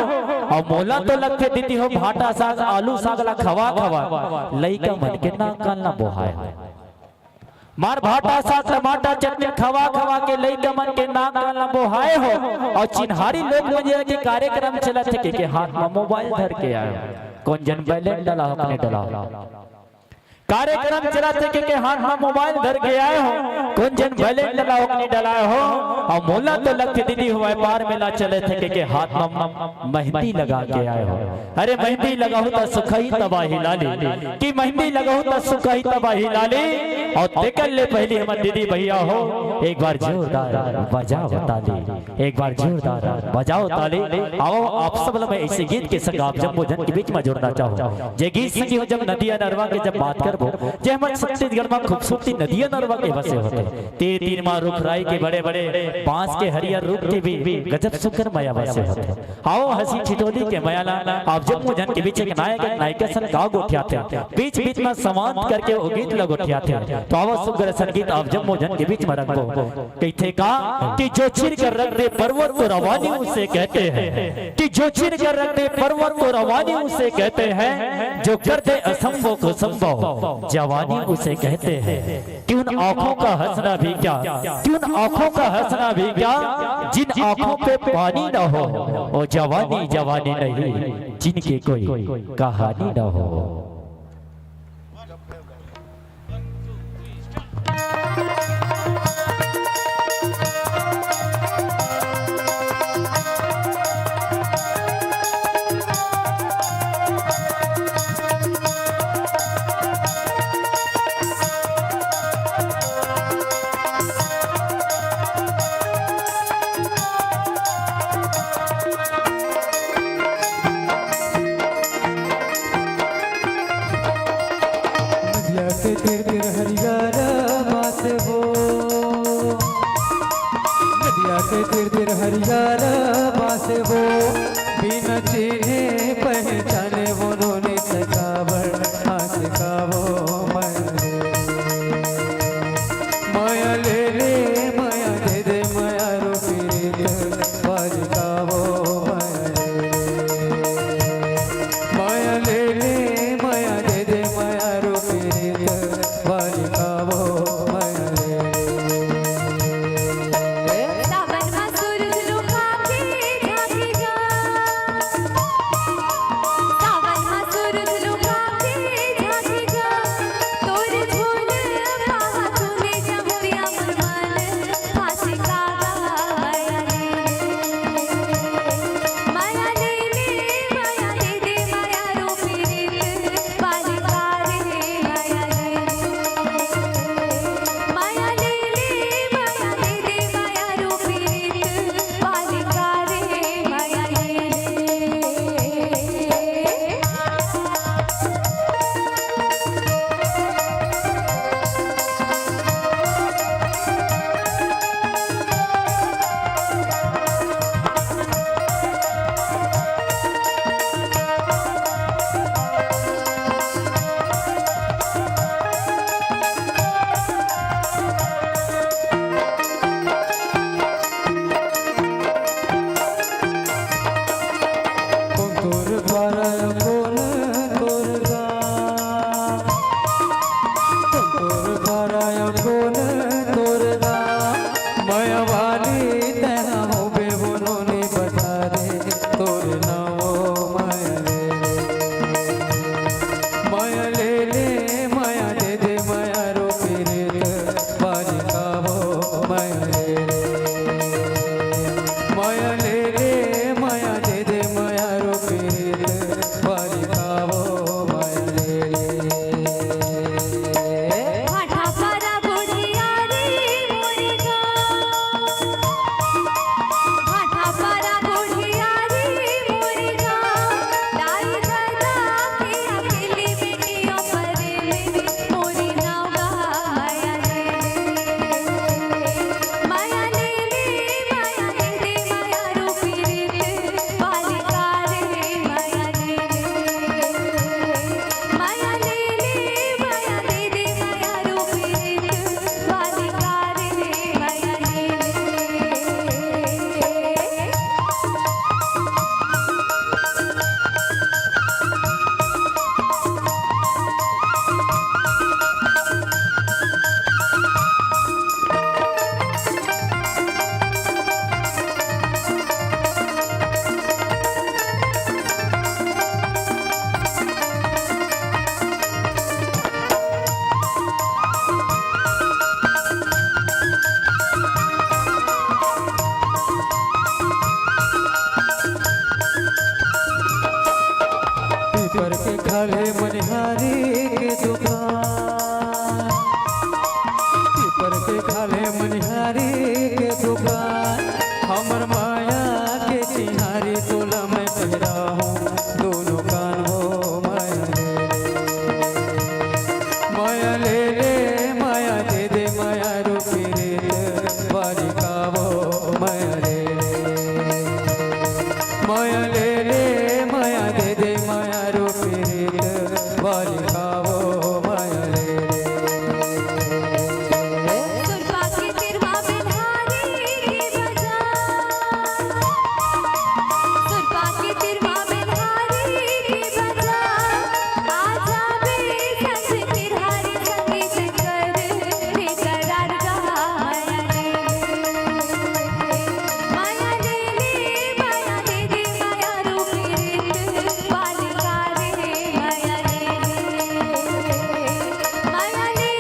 और मोला तो लगते दीदी हो भाटा साग आलू साग ला खवा खवा लइका मन के ना कालना बोहाए। मार भाटा साग टमाटर चटनी खवा खवा के लइका मन के ना कालना बोहाए हो। और चिन्हारी लोग मंजिरा के कार्यक्रम चलत थे के हाथ में मोबाइल धर के आए, कौन जन बैलेंस डाला अपने डाला कार्यक्रम चलाते के हाथ में मोबाइल धर के आए हो, कौन जन बैलेंस डाला अपने डलाए हो। और मोला तो लगते दीदी हो व्यापार मेला चले थे के हाथ में मेहंदी लगा के आए हो। अरे मेहंदी लगाओ तो सुखई तबाही लाली, कि मेहंदी लगाओ तो सुखई तबाही लाली। और देखल ले पहली हमारे दीदी भैया हो एक बार जोरदार बजाओ ताली, एक बार जोरदार बजाओ ताली। आओ आप सब लोग ऐसे गीत के संग आप जम्मो जन के बीच में जोड़ना चाहो। जे गीत संगी हो जब नदिया नरवा के जब बात करबो, जे हमारे छत्तीसगढ़ में खूबसूरती नदिया नरवा के बसे होते। तीन तीन माह रुख राई के बड़े बड़े बांस के हरियर रुख के भी गजब सुकर माया बसे होते। आओ हंसी ठिठोली के माया ला आप जम्मो जन के बीच एक नायक नायिका सन गाओ गोठियाते, बीच बीच में समाप्त करके वो गीत लगोठियाते। तो आवाज सुगर संगीत आप जम्मो जन के बीच में रखो। कहते का कि जो छिर कर रख दे पर्वत को रवानी उसे कहते हैं, कि जो छिर कर रख दे पर्वत को रवानी उसे कहते हैं, जो कर दे असंभव को संभव जवानी उसे कहते हैं। कि उन आंखों का हंसना भी क्या, कि उन आंखों का हंसना भी क्या जिन आंखों पे पानी न हो, वो जवानी जवानी नहीं जिनकी कोई कहानी न हो। तोर पारा कौन तोर गा तोर पारा कौन तोर गा माया वाली तेरा हो बेबुनो ने बता रे तोर नावो माया ले ले माया दे दे माया रो पीरित बाजी कावो माया ले ले माया दे दे माया रो पीरित बाजी कावो माया ले भाटा पारा बुढ़िया रे मोरे गा भाटा पारा बुढ़िया रे मोरे गा दाई दादा के अकेली बेटियों पर में मोरी नाव गा माया ले माया ले माया दे दे माया रो पीरित बालिका रे माया ले माया ले माया दे दे माया रो पीरित बालिका रे माया ले पीपर के खाले मनिहारी के दुकान पीपर के खाले मनिहारी के दुकान हमर माया के चिहारी तोला मैं पहरा हूँ दोनों कान हो माया ले माया दे दे माया रो पीरित बाजी कावो माया ले माया ले माया दे दे माया रो पीरित बाजी कावो माया ले सुरपा के तिरवा बिन्हारी के बाजार सुरपा के तिरवा बिन्हारी के बाजार आजा बे संग तिरहारी संगीत कर बेकरार गा माया ले माया दे दे माया रो पीरित बालिका रे माया ले माया ले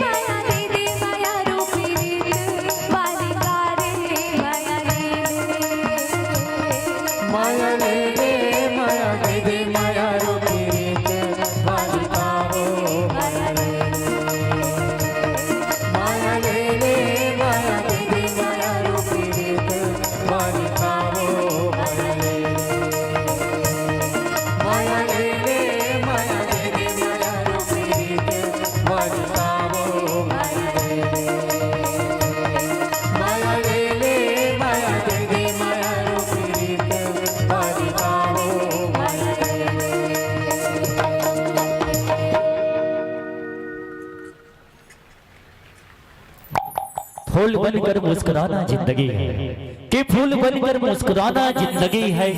माया दे दे माया रो पीरित बालिका रे माया ले माया ले माया दे दे माया रो पीरित बाजी कावो माया ले माया ले माया दे दे माया रो पीरित बाजी कावो माया ले माया ले माया दे दे माया रो पीरित बाजी कावो माया ले माया ले माया दे दे माया रो पीरित बाजी कावो माया ले फूल बनकर मुस्कुराना जिंदगी है कि फूल बनकर मुस्कुराना जिंदगी है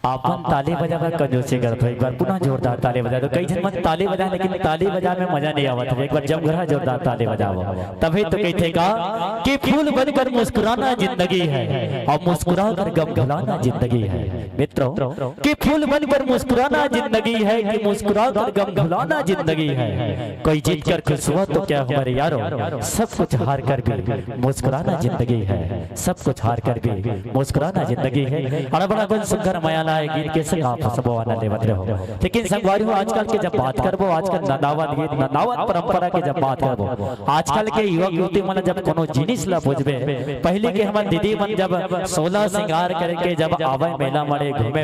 आपन ताली बजावा कंजूसी करत हो एक बार पुनः जोरदार ताली बजा दो कई जन मन ताली बजाए लेकिन ताली बजाए में मजा नहीं आवत है एक बार जब घर जोरदार ताली बजाओ तभी तो कहते का कि फूल बनकर मुस्कुराना जिंदगी है और मुस्कुरा कर गम भुलाना जिंदगी है मित्रों कि फूल बनकर मुस्कुराना जिंदगी है कि मुस्कुरा कर गम भुलाना जिंदगी है कोई जीत कर खुश हुआ तो क्या हमारे यारों सब कुछ हार कर भी मुस्कुराना जिंदगी है सब कुछ हार कर भी मुस्कुराना जिंदगी है और बड़ा कुछ सुंदर माया गीत के संग आप सब आनंद लेवत रहो लेकिन संगवारी हो आजकल के जब बात करबो आजकल नदावत गीत नदावत परंपरा के जब बात करबो आजकल के युवक युवती मन जब कोनो जिनिस ला बुझबे पहले के हमर दीदी मन जब 16 श्रृंगार करके जब आवे मेला मड़े घूमे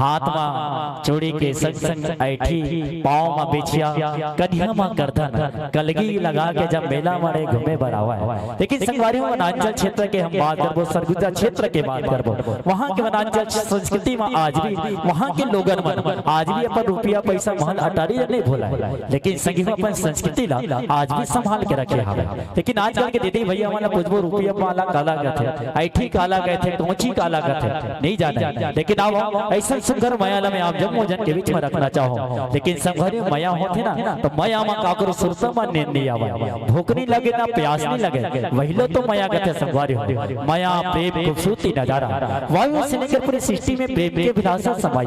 हाथ में चूड़ी के संग संग ऐठी पांव में बिछिया कन्या में गर्दन कलगी लगा के जब मेला मड़े घूमे बरावा है लेकिन संगवारी हो वनांचल क्षेत्र के हम बात करबो सरगुजा क्षेत्र के बात करबो वहां के वनांचल संस्कृति में आज भी वहाँ के लोगन मन आज भी अपन रुपया पैसा महल अटारी नहीं भूला है, लेकिन संगी अपन संस्कृति ला आज भी संभाल के रखे हवे। लेकिन आजकल के दीदी भैया वाला पुजबो रुपया वाला काला गथे, ऐठी काला गथे, टोची काला गथे, नहीं जाना। लेकिन आओ ऐसा सुंदर मायाला में आप जम्मू जन के बीच में रखना चाहो, लेकिन संघरी माया होते ना तो माया में काकरो सुरता में नींद नहीं आवा, भूख नहीं लगे ना प्यास नहीं लगे, वही लो तो माया गथे संघरी हो। माया प्रेम खूबसूरती नजारा वायु से लेकर पूरी सृष्टि में प्रेम के विलासा समाई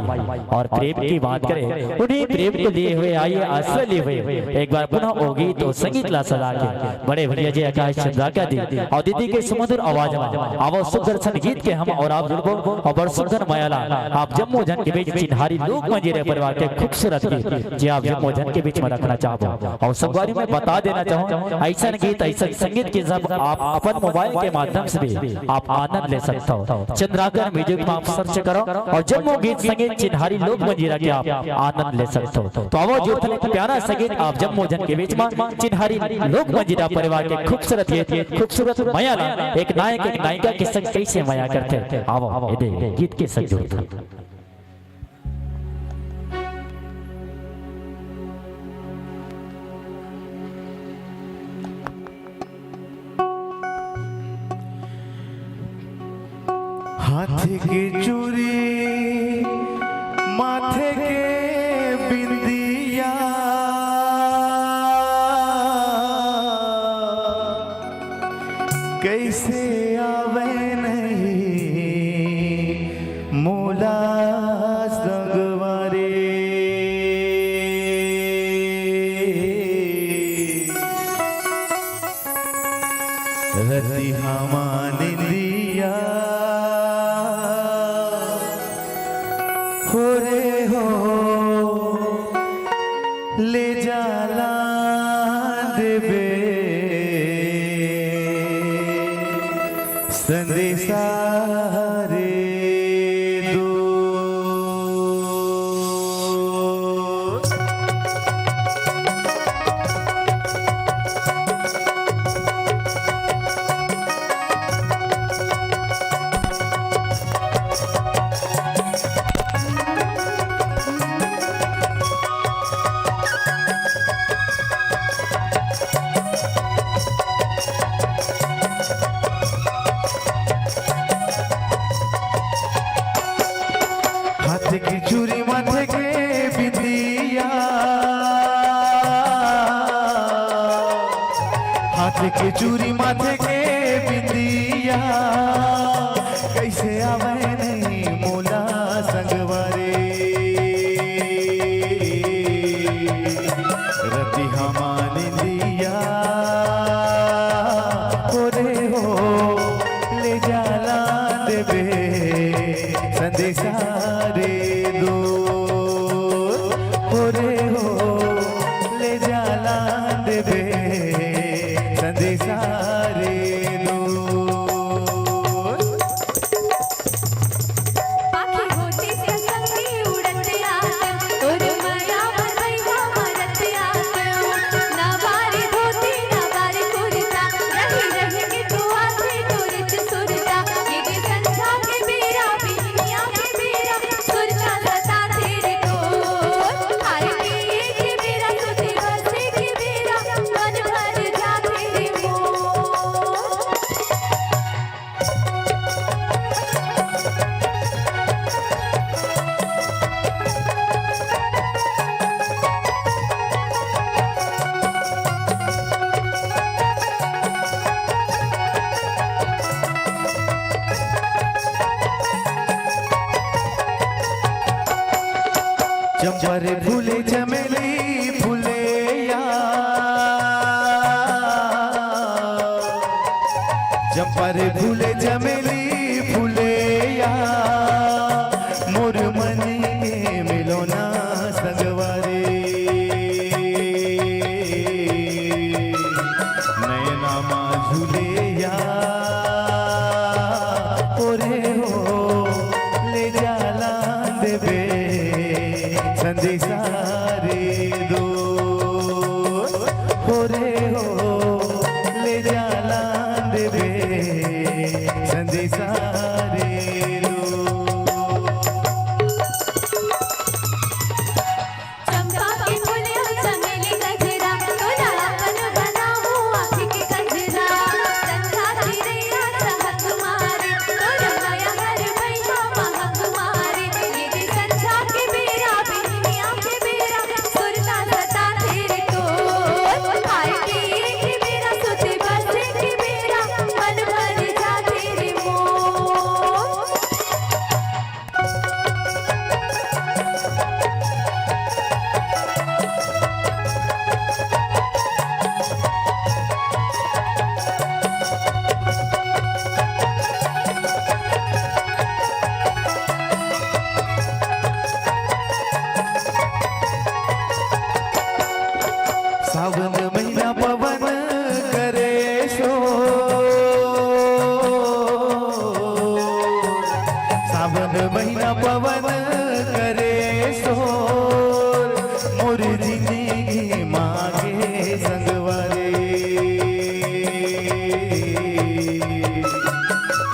और प्रेम की बात करें उन्हीं प्रेम को लिए हुए आइए आश्रय लिए हुए एक बार पुनः होगी तो संगीत ला सजा के बड़े भैया जी आकाश चंद्रा का दी और दीदी के सुमधुर आवाज में आवो सुदर्शन गीत के हम और आप जुड़बो और बड़ सुंदर मायाला आप जम्मू जन के बीच चिन्हारी लोक मंजीरे परिवार के खूबसूरत गीत जी आप जम्मू जन के बीच में रखना चाहो और संगवारी में बता देना चाहूँ ऐसा गीत ऐसा संगीत के सब आप अपन मोबाइल के माध्यम से भी आप आनंद ले सकते हो। चंद्राकर म्यूजिक में आप सर्च करो और जम्मू गीत संगीत चिन्हारी लोक मंजीरा के आप आनंद ले सकते हो। तो आवो जो प्यारा संगीत आप जम्मू जन के बीच में चिन्हारी लोक मंजीरा परिवार के खूबसूरत गीत खूबसूरत मायाला एक नायक एक नायिका के संग कैसे माया करते आवो गीत के संग जुड़ते। हाथ की चूड़ी माथे के बिंदिया कैसे आवे नहीं मोला संगवारे रति हमारे दिया हो रे हो ले जाला देवे संदेशा रे दो। हाथ की चूड़ी माथे के बिंदिया हाथ की चूड़ी माथे के बिंदिया कैसे आवे नहीं मोला संगवारे रति हमारी दिया हो रे हो ले जाला देवे संदेशा रे दो हो रे हो ले जाला देवे संदेशा रे दो। पाखी होती से संगी उड़ते आते तोर माया भरैया मरते आते नवारी धोती नवारी कुर्ता रही रही के तू आते तोरे सुरता ये के संझा के बेरा पिनिया के बेरा सुरता लता तेरे को आई के बेरा सुती बसे के बेरा मन भर जा तेरे मोह। चंपर फूले चमेली फूले या चंपर फूले चमेली फूले या मोर मनी के मिलो ना संगवारे नयना मा झूले या ओरे हो ले जाला देवे संदेशा रे दो। सावन महीना पवन करे सोर मोर जिंदगी मांगे संगवारे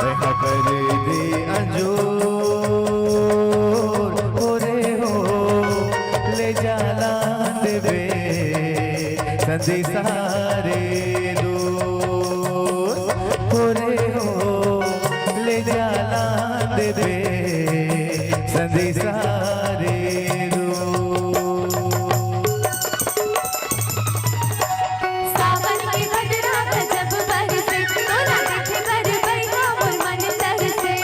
रहा कर दे अंजोर ओरे हो ले जाला देवे संदेशारे दूर ओरे हो ले जाला देवे संदेशारे सावन के बदरा गजब बरसे तोरा देखे बर बैठा मोर मन तरसे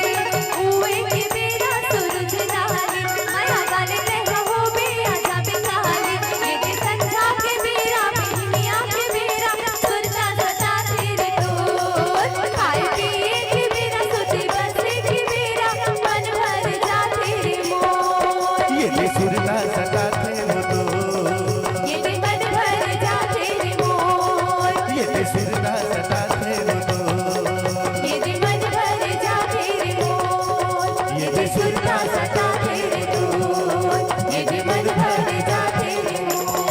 उए के बेरा सूरज नाले माया वाले तेरा हो बे आजा बिकाले ये के संझा के बेरा बिहनिया के बेरा सुरता सता तेरे तोर खाए पिए के बेरा सोते बसे के बेरा मन भर जा तेरे मोर ये ले सुरता सता थे वो तो ये भी मन भर जा तेरे मोर ये ले सुरता सता थे वो तो ये भी मन भर जा तेरे मोर ये भी सुरता सता तेरे दूर ये भी मन भर जा तेरे मोर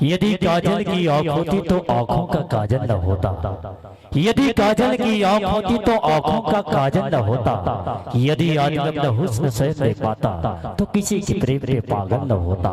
यदि काजल की आँख होती तो आँखों का काजल न होता। यदि काजल की आँख होती तो आँखों का काजल न होता। यदि आदमी अपना हुस्न सह दे पाता तो किसी की प्रेम पे पागल न होता।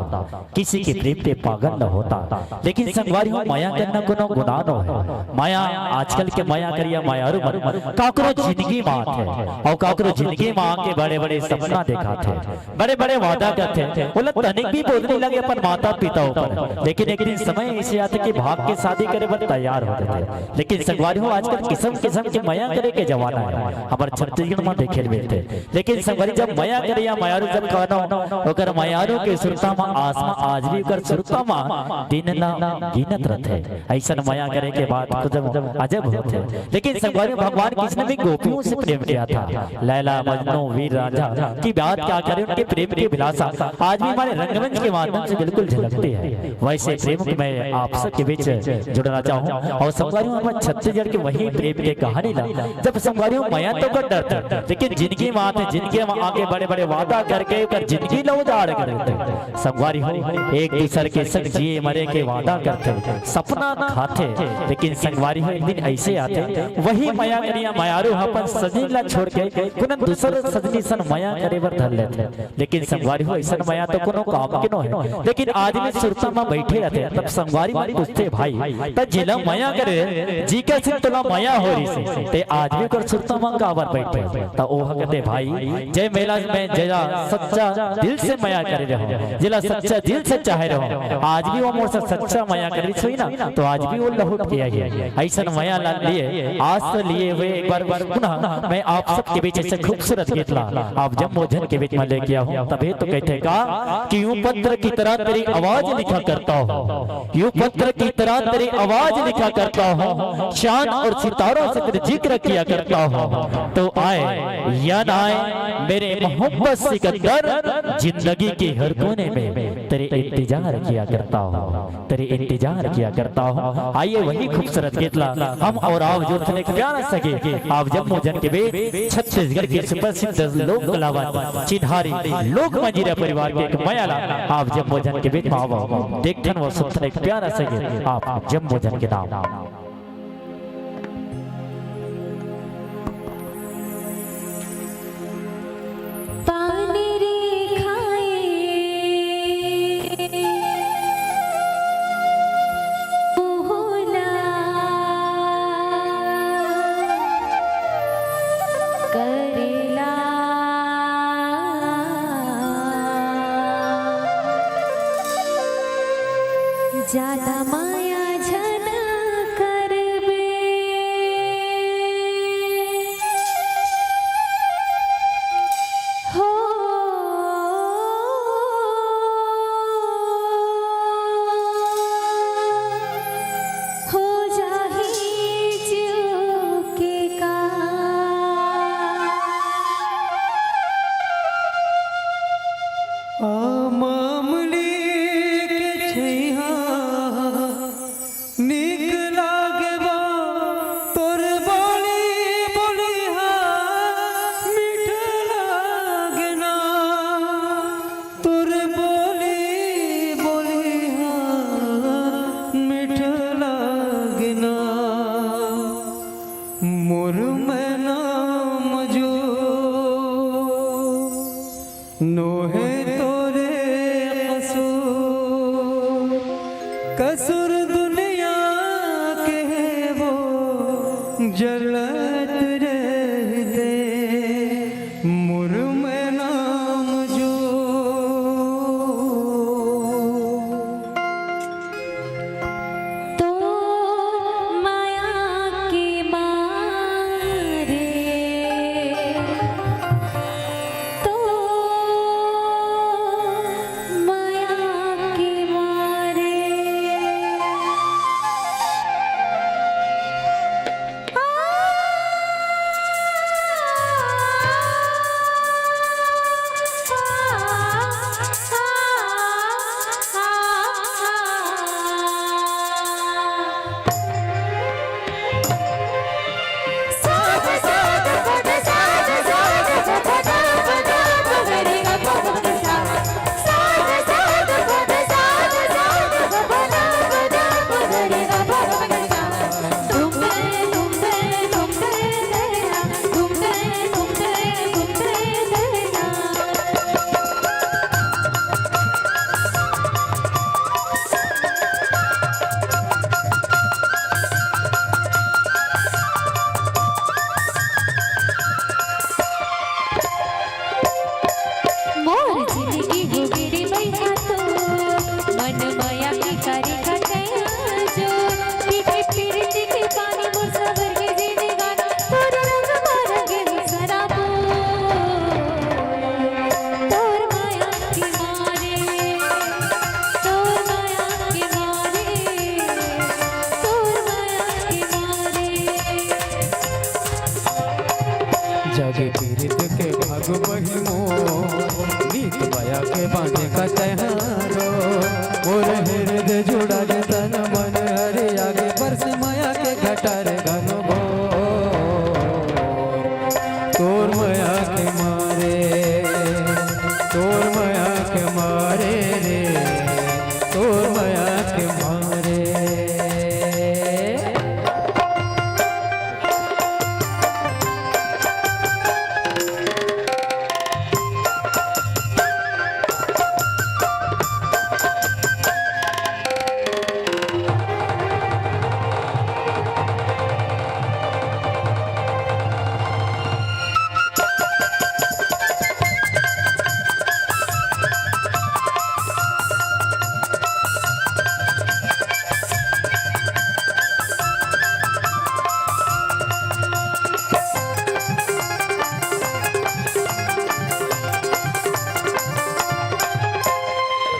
किसी की प्रेम पे पागल न होता। लेकिन संगवारी हो माया करना कोनो गुनाह न है। माया आजकल के माया करिया मायारू मर काकरो जिंदगी माँ थे और काकरो जिंदगी माँ के बड़े बड़े सपना देखा थे, बड़े बड़े वादा करते थे। बोला तनिक भी बोलने लगे अपन माता पिता ऊपर। लेकिन एक दिन समय ऐसे आते कि भाग के शादी करे पर तैयार होते थे। लेकिन संगवारी हो आजकल किस्म किस्म के माया करे के जमाना है। हमारे छत्तीसगढ़ में देखे मिलते। लेकिन संगवारी जब माया करे या मायारू जब कहना ओकर मायारू के सुरता में आसमा आज भी कर सुरता में दिन ना गिनत रहते। ऐसा माया करे के बाद जब अजब होते। लेकिन संगवारी भगवान कृष्ण भी गोपियों से प्रेम किया था। लैला मजनू वीर रांझा की बात क्या करें, उनके प्रेम की विलासा आज भी हमारे रंगमंच के माध्यम से बिल्कुल झलकती है। वैसे प्रेम की मैं आप सबके बीच जुड़ना चाहूँ और संगवारियों हमारे छत्तीसगढ़ के वही प्रेम के कहानी ला। जब संगवारियों माया तो कर डरते लेकिन जिंदगी माँ थे, जिनके माँ आगे बड़े बड़े वादा करके जिंदगी लो उजाड़ कर देते। संगवारी हो एक दूसरे के संग जिए मरे के वादा करते, सपना खाते। लेकिन संगवारी हो एक दिन ऐसे आते वही माया करिया मायारू अपन सजनी ला छोड़ के कुन दूसर सजनी सन माया करे बर धर लेते। लेकिन संगवारी हो ऐसा माया तो कोनो काम के नो है। लेकिन आदमी सुरता में बैठे रहते तब संगवारी में पूछते भाई त जिला माया करे जी के सिर्फ तुला माया हो रही से ते आज भी कर सुरता में काबर बैठे त ओ कहते भाई जय मेला में जया सच्चा दिल से माया करे रहो, जिला सच्चा दिल से चाहे रहो। आज भी वो मोर से सच्चा माया कर रही सोई ना तो आज भी वो लहुट किया गया। ऐसा माया ला लिए आज तो लिए हुए एक बार पुनः मैं आप सबके बीच ऐसे खूबसूरत गीत ला आप जब मोजन के बीच में लेके आऊं तभी तो कहते का कि यूं पत्र की तरह तेरी आवाज लिखा करता हूं, यूं पत्र की तरह तेरी आवाज लिखा करता हूं, चांद और सितारों से तेरे जिक्र किया करता हूं। तो आए या ना आए मेरे मोहब्बत सिकंदर जिंदगी के हर कोने में तेरे इंतजार किया करता हूं, तेरे इंतजार किया करता हूं। आइए वही खूबसूरत गीत ला हम और आप जो सुने प्यारा सके आप जब मोजन के बीच छत्तीसगढ़ के सुप्रसिद्ध लोक कलावंत चिन्हारी लोक मंजीरा परिवार के एक माया ला आप जब मोजन के बीच में देखते वो सुनते एक प्यारा सके आप जब मोजन के नाम पानी रे खाए मोहला करेला ज्यादा माया झन करबे हो जाही जीव के का मामली के छैया कसुर दुनिया के वो जलत रहते मुर में नाम जो तो माया के मारे तो माया के मारे मोर जिंदगी हो गिरी मैया तो मन माया की करे खटया जो पीके पीरती के पानी मोर सबर के जीने गाना तोर रंग मारगे सराबो तोर माया की मारे तोर माया की मारे तोर माया की मारे जागे पीरित के भाग महिमो नीत माया के बांधे का तहारो मोर हृदय जुड़ा के तन मन हरे आगे बरस माया के घटार घन घोर तोर माया के मारे तोर माया के मारे रे तोर माया के मारे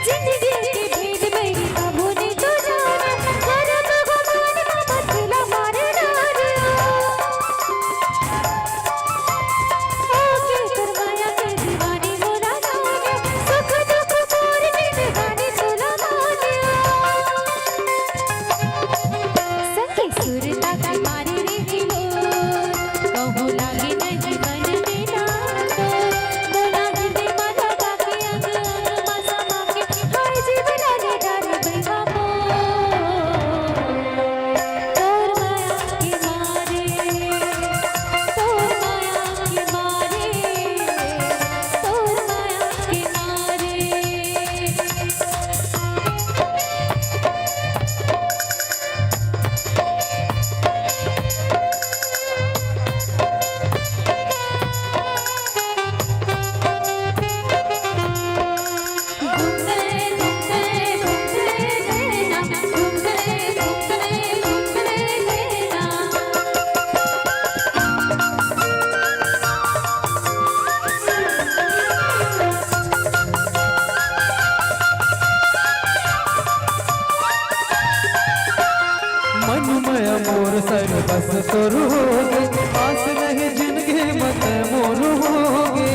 जिंदगी के भेद मेरी आँखों ने तो जाना करम गुमान का मसला मारे डारिया ओके तेर माया के दीवानी मोरा जाने सुख दुख मोर जिंदगानी सुला मानिया सखी सुरता की मारे रे हिलो कहूँ लागे नहीं मन में नातो बोला हिंदे माता काके अंग अंग मासा माके हाय जीवन आने डारे बैठा मो तोर माया के मारे तोर माया के मारे तोर माया के मारे मन मया मोर सर बस तोरू होगे आस नहीं जिनके मत मोर होगे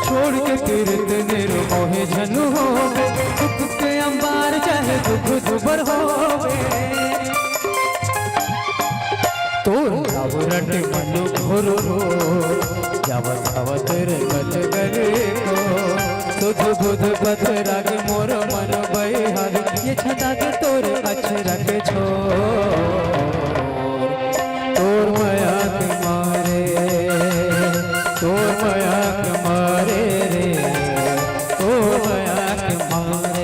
छोड़ के तीर्थ निर्मोहे झनु होगे दुख के अंबार चाहे दुख दुबर होगे तोर आवरट मन घोर रो जावत आवत रंगत गले को सुध बुध पथ राग मोर मन बहार ये छता के तोर अक्षर के छो तोर माया के मारे तोर माया के मारे रे तोर माया के मारे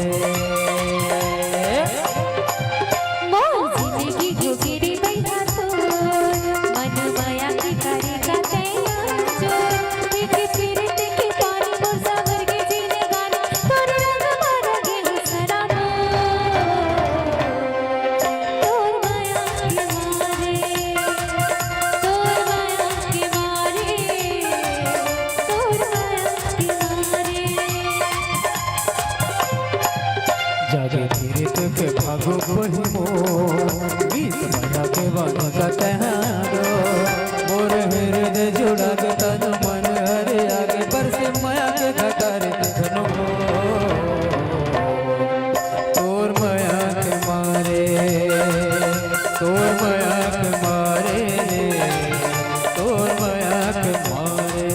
जागे तीर्थ के भागो बहिमो गीत माया के बन का तहारो मोर हृदय जुड़ा के तन मन हरे आगे बरसे माया के घटारे धनो तोर माया के मारे तोर माया के मारे तोर माया के मारे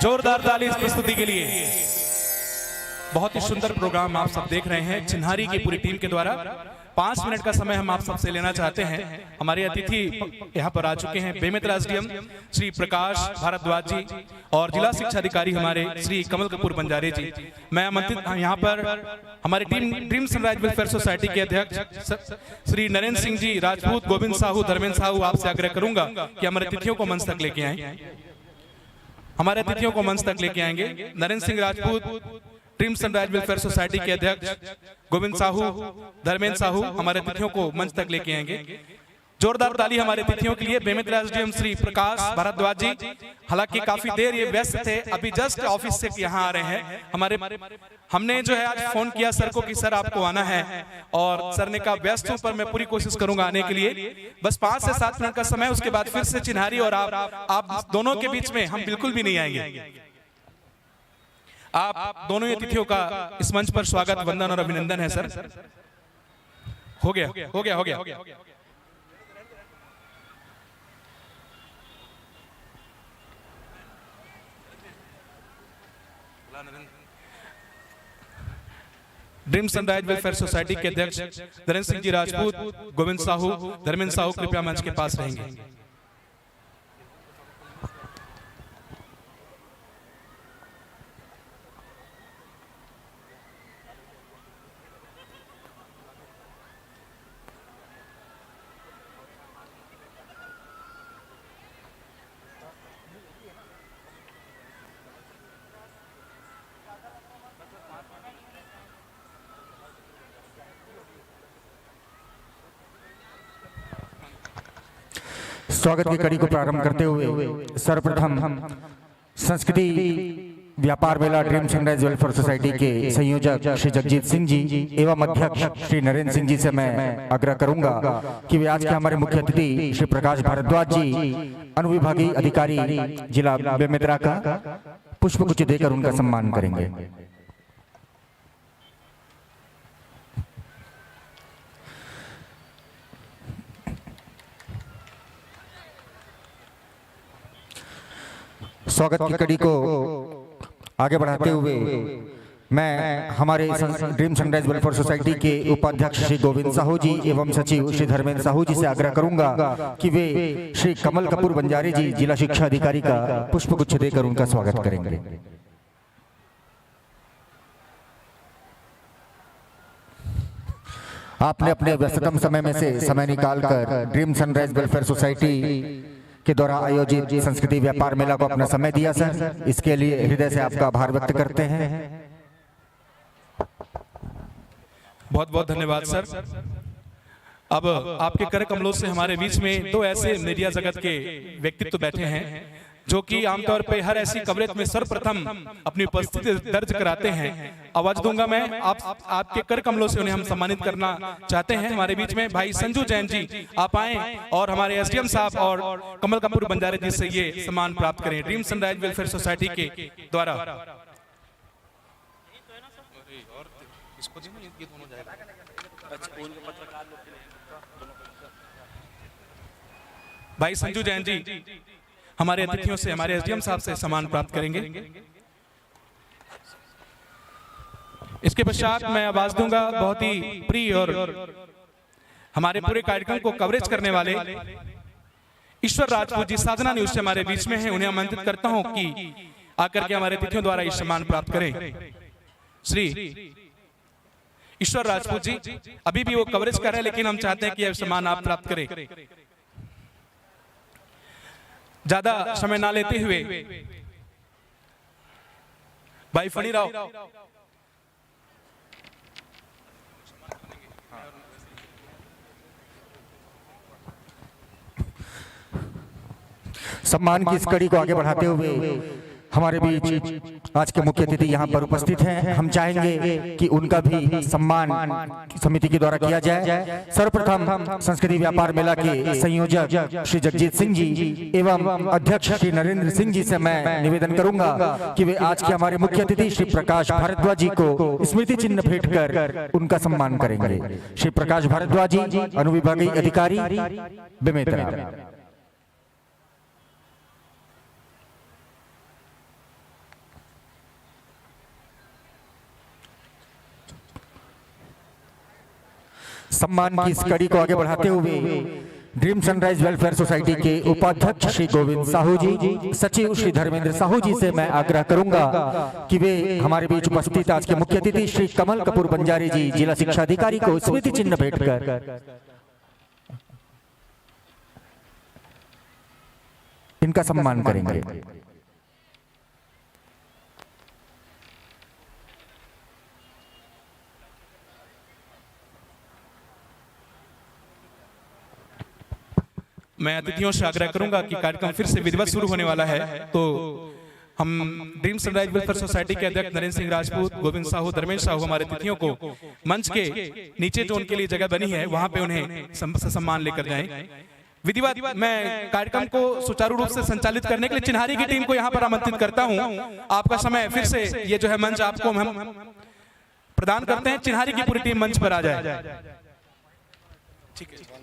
जोरदार ताली इस प्रस्तुति के लिए। बहुत ही सुंदर प्रोग्राम आप सब देख रहे हैं चिन्हारी की पूरी टीम के द्वारा। 5 मिनट का समय हम आप सबसे लेना चाहते हैं। हमारे अतिथि यहाँ पर आ चुके हैं बेमेतरा एसडीएम श्री प्रकाश भारद्वाज जी और जिला शिक्षा अधिकारी हमारे श्री कमल कपूर बंजारे जी। मैं आमंत्रित यहाँ पर हमारे ड्रीम सनराइज वेलफेयर सोसाइटी के अध्यक्ष श्री नरेंद्र सिंह जी राजपूत, गोविंद साहू, धर्मेंद्र साहू, आपसे आग्रह करूंगा कि हमारे अतिथियों को मंच तक लेके आए। हमारे अतिथियों को मंच तक लेके आएंगे। Narendra Singh Rajput, dream sunrise welfare society के अध्यक्ष गोविंद साहू, धर्मेंद्र साहू हमारे अतिथियों को मंच तक लेके आएंगे। जोरदार ताली हमारे अतिथियों के लिए। बेमेतरा एसडीएम श्री प्रकाश भारद्वाज जी, हालांकि काफी देर ये व्यस्त थे, अभी जस्ट ऑफिस से यहाँ आ रहे हैं। हमने जो है आज फोन किया सर को कि सर आपको आना है, और सर ने कहा व्यस्त हूं पर मैं पूरी कोशिश करूंगा आने के लिए। बस 5 से 7 मिनट का समय, उसके बाद फिर से चिन्हारी और आप दोनों के बीच में हम बिल्कुल भी नहीं आएंगे। आप दोनों ही अतिथियों का इस मंच पर स्वागत, वंदन और अभिनंदन है सर। हो गया। ड्रीम सनराइज वेलफेयर सोसाइटी के अध्यक्ष नरेंद्र सिंह जी राजपूत, गोविंद साहू, धर्मेंद्र साहू कृपया मंच के पास रहेंगे। स्वागत की कड़ी को प्रारंभ करते हुए सर्वप्रथम संस्कृति व्यापार मेला ड्रीम सनराइज वेलफेयर सोसाइटी के संयोजक श्री जगजीत सिंह जी एवं अध्यक्ष श्री नरेंद्र सिंह जी से मैं आग्रह करूंगा कि वे आज के हमारे मुख्य अतिथि श्री प्रकाश भारद्वाज जी, अनुविभागीय अधिकारी जिला बेमेतरा का पुष्पगुच्छ देकर उनका सम्मान करेंगे। स्वागत की कड़ी को आगे बढ़ाते हुए मैं हमारे ड्रीम सनराइज वेलफेयर सोसाइटी के उपाध्यक्ष श्री गोविंद साहू जी एवं सचिव श्री धर्मेंद्र साहू जी से आग्रह करूंगा कि वे श्री कमल कपूर बंजारे जी, जिला शिक्षा अधिकारी का पुष्पगुच्छ देकर उनका स्वागत करेंगे। आपने अपने व्यस्ततम समय में से समय निकालकर ड्रीम सनराइज वेलफेयर सोसाइटी के द्वारा आयोजित संस्कृति व्यापार मेला को अपना समय दिया सर, इसके लिए हृदय से आपका आभार व्यक्त करते हैं। बहुत बहुत धन्यवाद सर। अब आपके कर कमलों से हमारे बीच में 2 ऐसे मीडिया जगत के व्यक्तित्व बैठे हैं जो कि आमतौर पे हर ऐसी कवरेज में सर्वप्रथम अपनी उपस्थिति दर्ज कराते हैं। आवाज दूंगा मैं, आपके कर कमलों से उन्हें हम सम्मानित करना चाहते हैं। हमारे बीच में भाई संजू जैन जी आप आए और हमारे एसडीएम साहब और कमल कपूर बंजारे जी से ये सम्मान प्राप्त करें ड्रीम सनराइज वेलफेयर सोसाइटी के द्वारा। भाई संजू जैन जी हमारे अतिथियों से, हमारे एसडीएम साहब से सम्मान प्राप्त करेंगे। इसके पश्चात मैं आवाज दूंगा बहुत ही प्रिय और हमारे पूरे कार्यक्रम को कवरेज करने वाले ईश्वर राजपूत जी, साधना न्यूज से हमारे बीच में हैं। उन्हें आमंत्रित करता हूं कि आकर के हमारे अतिथियों द्वारा इस सम्मान प्राप्त करें। श्री ईश्वर राजपूत जी अभी भी वो कवरेज कर रहे हैं, लेकिन हम चाहते हैं कि यह सम्मान आप प्राप्त करें। ज्यादा समय ना लेते हुए भाई फणी राव सम्मान की इस कड़ी को आगे बढ़ाते हुए हमारे बीच आज के मुख्य अतिथि यहाँ पर उपस्थित हैं। हम चाहेंगे कि उनका भी सम्मान समिति के द्वारा किया जाए। सर्वप्रथम संस्कृति व्यापार मेला के संयोजक श्री जगजीत सिंह जी एवं अध्यक्ष श्री नरेंद्र सिंह जी से मैं निवेदन करूंगा कि वे आज के हमारे मुख्य अतिथि श्री प्रकाश भारद्वाज जी को स्मृति चिन्ह भेंट कर उनका सम्मान करेंगे। श्री प्रकाश भारद्वाज जी, अनुविभागीय अधिकारी, बेमेतरा। सम्मान की इस कड़ी को आगे बढ़ाते हुए ड्रीम सनराइज वेलफेयर सोसाइटी के उपाध्यक्ष श्री गोविंद साहू जी, सचिव श्री धर्मेंद्र साहू जी से मैं आग्रह करूंगा कि वे हमारे बीच उपस्थित आज के मुख्य अतिथि श्री कमल कपूर बंजारी जी, जिला शिक्षा अधिकारी को स्मृति चिन्ह भेंट कर इनका सम्मान करेंगे। मैं अतिथियों से आग्रह करूंगा कि कार्यक्रम फिर से विधिवत शुरू होने वाला है, तो हम ड्रीम सनराइज वेलफेयर सोसाइटी के अध्यक्ष नरेंद्र सिंह राजपूत, गोविंद साहू, धर्मेंद्र साहू हमारे अतिथियों को मंच के नीचे जो उनके लिए जगह बनी है वहां पे उन्हें सम्मान लेकर जाएं। विधिवत मैं कार्यक्रम को सुचारू रूप से संचालित करने के लिए चिन्हारी की टीम को यहाँ पर आमंत्रित करता हूँ। आपका समय फिर से ये जो है मंच आपको हम प्रदान करते हैं। चिन्हारी की पूरी टीम मंच पर आ जाए। ठीक है।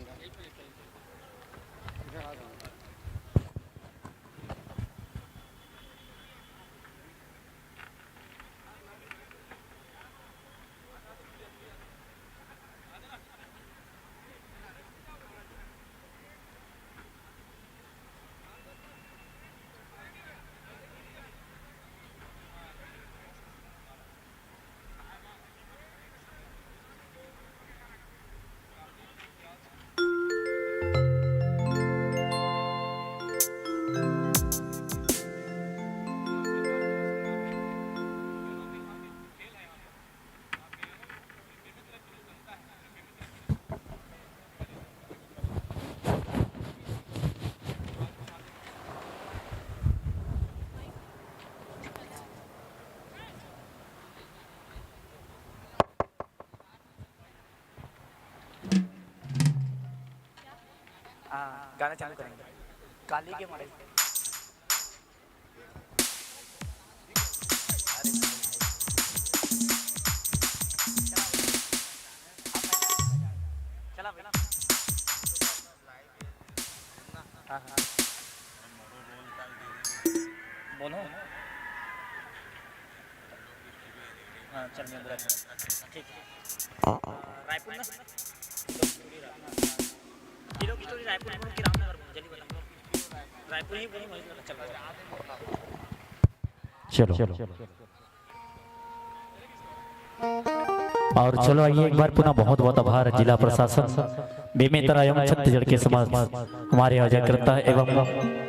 गाना चालू करेंगे काली के मॉडल। चला भाई हाँ हाँ बोलो हाँ चल मैं बुला ठीक है। रायपुर ना किलो की स्टोरी रायपुर की रामनगर जल्दी बता रायपुर ही बोली चलो और चलो आइए एक बार पुनः बहुत बहुत आभार जिला प्रशासन, बेमेतरा एवं छत्तीसगढ़ के समाज हमारे आयोजकर्ता एवं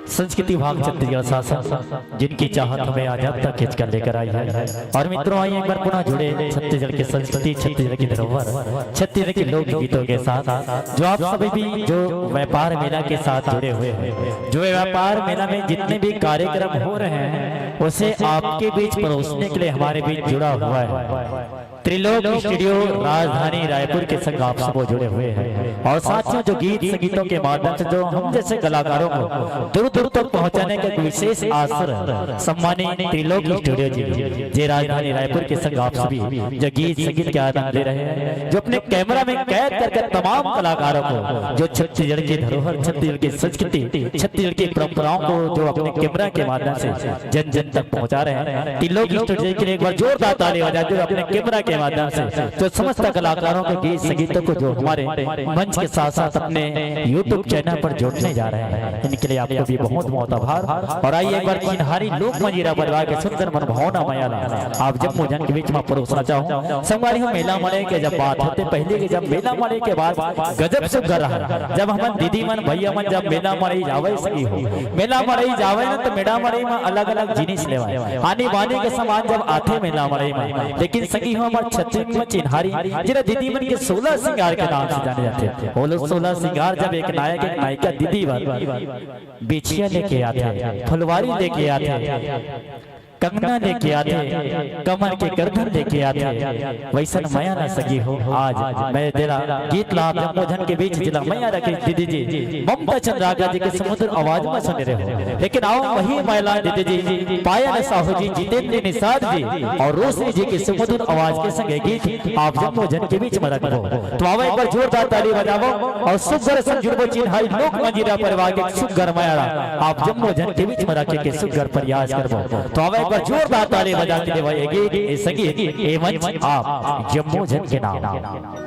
संस्कृति विभाग छत्तीसगढ़ शासन जिनकी चाहत हमें आज अब तक खींच कर लेकर आई है। और मित्रों आइए एक बार पुनः जुड़े छत्तीसगढ़ की संस्कृति, छत्तीसगढ़ की धरोहर, छत्तीसगढ़ के लोक गीतों के साथ जो आप सभी भी जो व्यापार मेला के साथ जुड़े हुए हैं, जो व्यापार मेला में जितने भी कार्यक्रम हो रहे हैं उसे आपके बीच परोसने के लिए हमारे बीच जुड़ा हुआ है त्रिलोक स्टूडियो राजधानी रायपुर के संग आप सब जुड़े हुए हैं। और साथियों जो गीत संगीतों के माध्यम से जो हम जैसे कलाकारों को दूर दूर तक पहुंचाने का विशेष आसर सम्मानित त्रिलोक स्टूडियो जी राजधानी रायपुर के संग आप सभी जो गीत संगीत के आनंद ले रहे हैं, जो अपने कैमरा में कैद करके तमाम कलाकारों को जो छत्तीसगढ़ की धरोहर, छत्तीसगढ़ की संस्कृति, छत्तीसगढ़ की परंपराओं को जो अपने कैमरा के माध्यम से जन जन तक पहुंचा रहे हैं। त्रिलोक स्टूडियो के लिए एक बार जोरदार ताली बजा दो अपने कैमरा के के माध्यम से जो समस्त कलाकारों के गीत संगीतों को जो हमारे मंच के साथ साथ अपने YouTube चैनल पर जोड़ने जा रहे हैं, इनके लिए आपको भी बहुत बहुत आभार। और आइए एक बार चिन्हारी लोक मंजीरा परिवार के सुंदर मनभावना मायाला आप जम्मू जन के बीच में परोसना चाहूँ। संगवारी हो मेला मड़े के जब बात होते पहले के जब मेला मड़े के बाद गजब से कर रहा जब हम दीदी मन भैया मन जब मेला मड़े जावे सही हो मेला मड़े जावे ना तो मेला मड़े में अलग अलग जिनिस लेवाए आने बाने के सामान जब आते मेला मड़े में। लेकिन सगी हो हमारे छत्तीसगढ़ में चिन्हारी जिन्हें दीदी मन के 16 श्रृंगार के नाम से जाने जाते हैं। वो लोग 16 श्रृंगार जब एक नायक एक नायिका दीदी बिछिया लेके आते, फुलवारी लेके आते, कंगना लेके आते, कमर के गर्दन लेके आते, वैसन माया ना सगी हो। आज मैं तेरा गीत लाभ जम्मू जन के बीच जिला मैया रखी दीदी जी ममता चंद्रागा जी के समुद्र आवाज में सुन रहे हो। लेकिन आओ वही महिला दीदी जी पायल साहू जी जितेंद्र निषाद जी और रोशनी जी के समुद्र आवाज के संगे गीत आप जम्मू जन के बीच में रखो। तो आओ एक बार जोरदार ताली बजाओ और सुगर संजुर्बो चिन्हारी लोक मंजीरा परिवार के सुगर माया आप जम्मू जन के बीच में रखे के सुगर प्रयास करबो। तो आओ जोरदार ताली बजा के भाई गीत संगीत ए मंच आप जम्मू जन के नाम।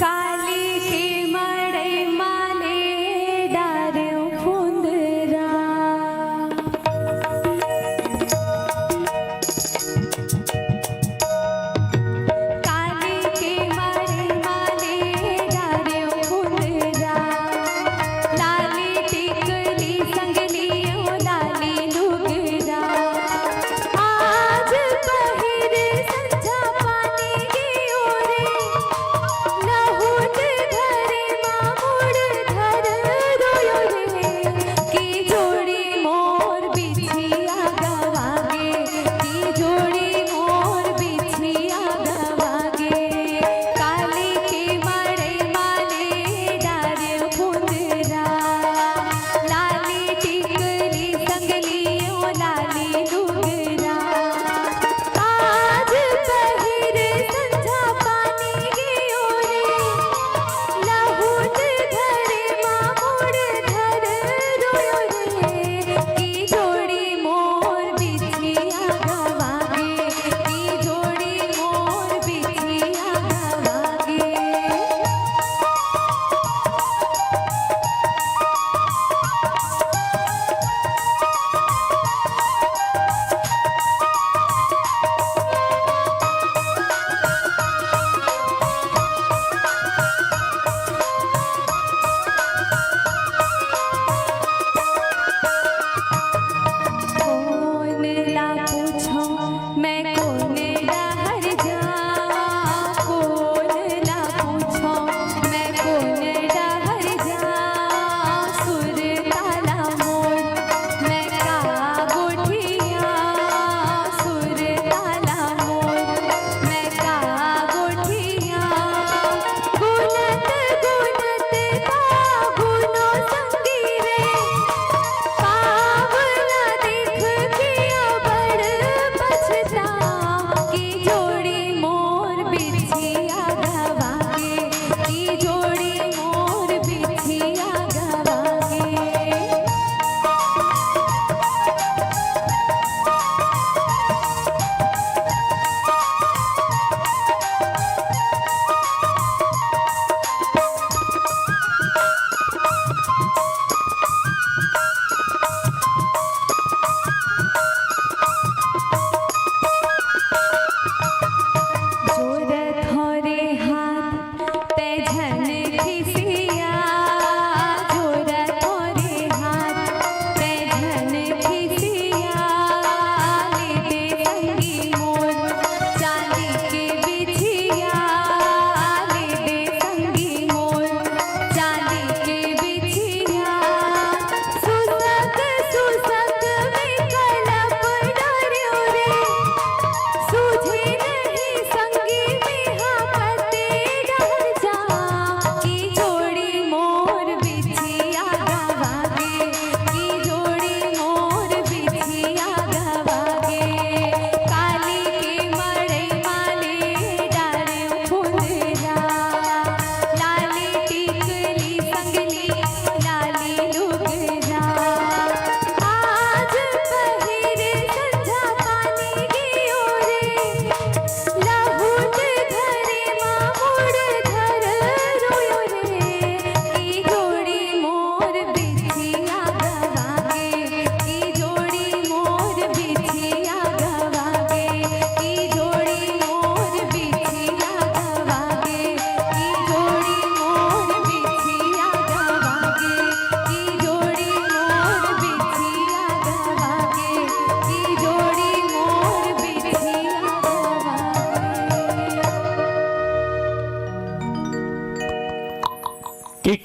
का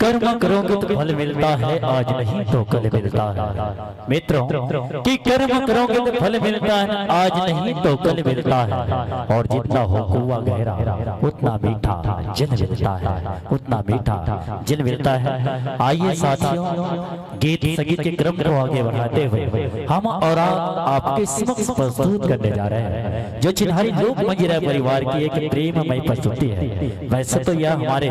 कर्म करोगे तो फल मिलता है, आज नहीं तो कल मिलता है। मित्रों कि कर्म करोगे तो फल मिलता है, आज नहीं तो कल मिलता है। और जितना हो कुआं गहरा उतना मीठा जल मिलता है, उतना मीठा जल मिलता है। आइए साथियों, गीत संगीत के क्रम को आगे बढ़ाते हुए हम और आपके समक्ष प्रस्तुत करने जा रहे हैं जो चिन्हारी लोक मंजीरा परिवार की एक प्रेममय प्रस्तुति है। वैसे तो यह हमारे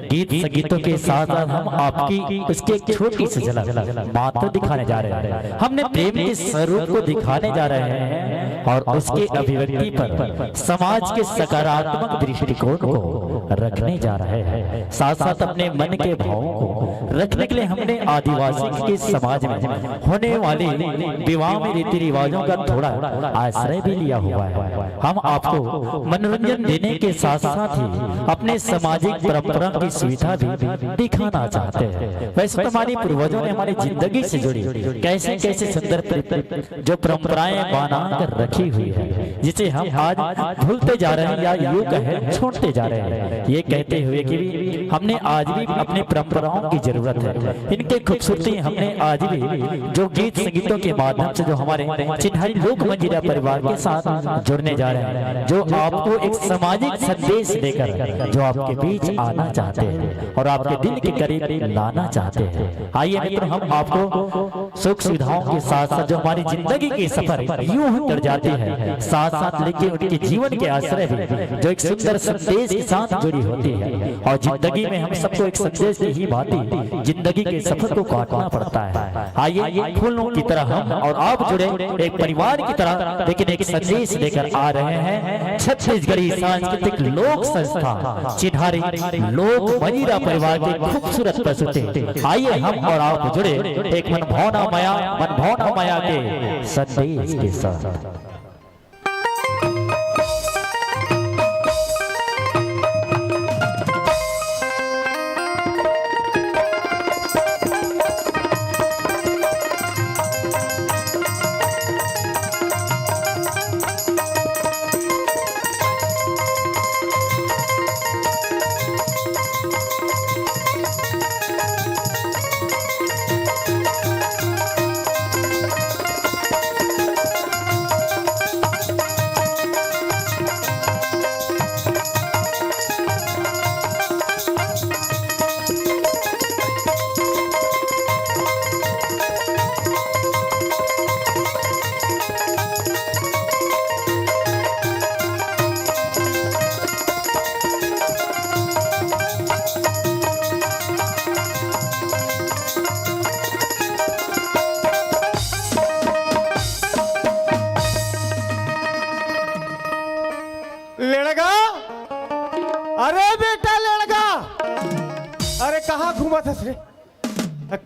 गीत संगीतों के साथ साथ हम आपकी उसकी एक छोटी सी झलक मात्र दिखाने जा रहे हैं। हमने प्रेम के स्वरूप को दिखाने जा रहे हैं और उसके अभिव्यक्ति पर समाज के सकारात्मक दृष्टिकोण को रखने जा रहे हैं। साथ साथ अपने मन के भावों को रखने के लिए हमने आदिवासी के समाज में होने वाले विवाह में रीति रिवाजों का थोड़ा आश्रय भी लिया हुआ है। हम आपको मनोरंजन देने के साथ साथ ही अपने सामाजिक परंपरा की सुविधा भी दिखाना चाहते हैं। वैसे तो हमारे पूर्वजों ने हमारी जिंदगी से जुड़ी कैसे कैसे सुंदर जो परंपराएं बना कर रखी हुई है, जिसे हम आज भूलते जा रहे हैं या यूं कहें छोड़ते जा रहे हैं। ये कहते हुए कि हमने आज भी अपने परंपराओं की जरूरत है, इनके खूबसूरती हमने आज भी जो गीत संगीतों के माध्यम से जो हमारे चिन्हारी लोक मंजीरा परिवार के साथ जुड़ने जा रहे हैं, जो आपको एक सामाजिक संदेश देकर जो आपके बीच आना चाहते हैं और आपके दिल के करीब लाना चाहते हैं। आइए मित्रों, हम आपको सुख सुविधाओं के साथ साथ जो हमारी जिंदगी के सफर यूं ही कर जाते हैं, साथ साथ लेकिन उनके जीवन के आश्रय भी जो एक सुंदर संदेश के साथ जुड़ी होती है। और जिंदगी में हम सबको एक संदेश की ही भांति जिंदगी के सफर को काटना पड़ता है। आइए फूलों की तरह हम और आप जुड़े एक परिवार की तरह, लेकिन एक संदेश लेकर आ रहे हैं छत्तीसगढ़ी सांस्कृतिक लोक संस्था चिन्हारी लोक मंजीरा परिवार की खूबसूरत प्रस्तुति। आइए हम और आप जुड़े एक मनभावना माया के संदेश के साथ।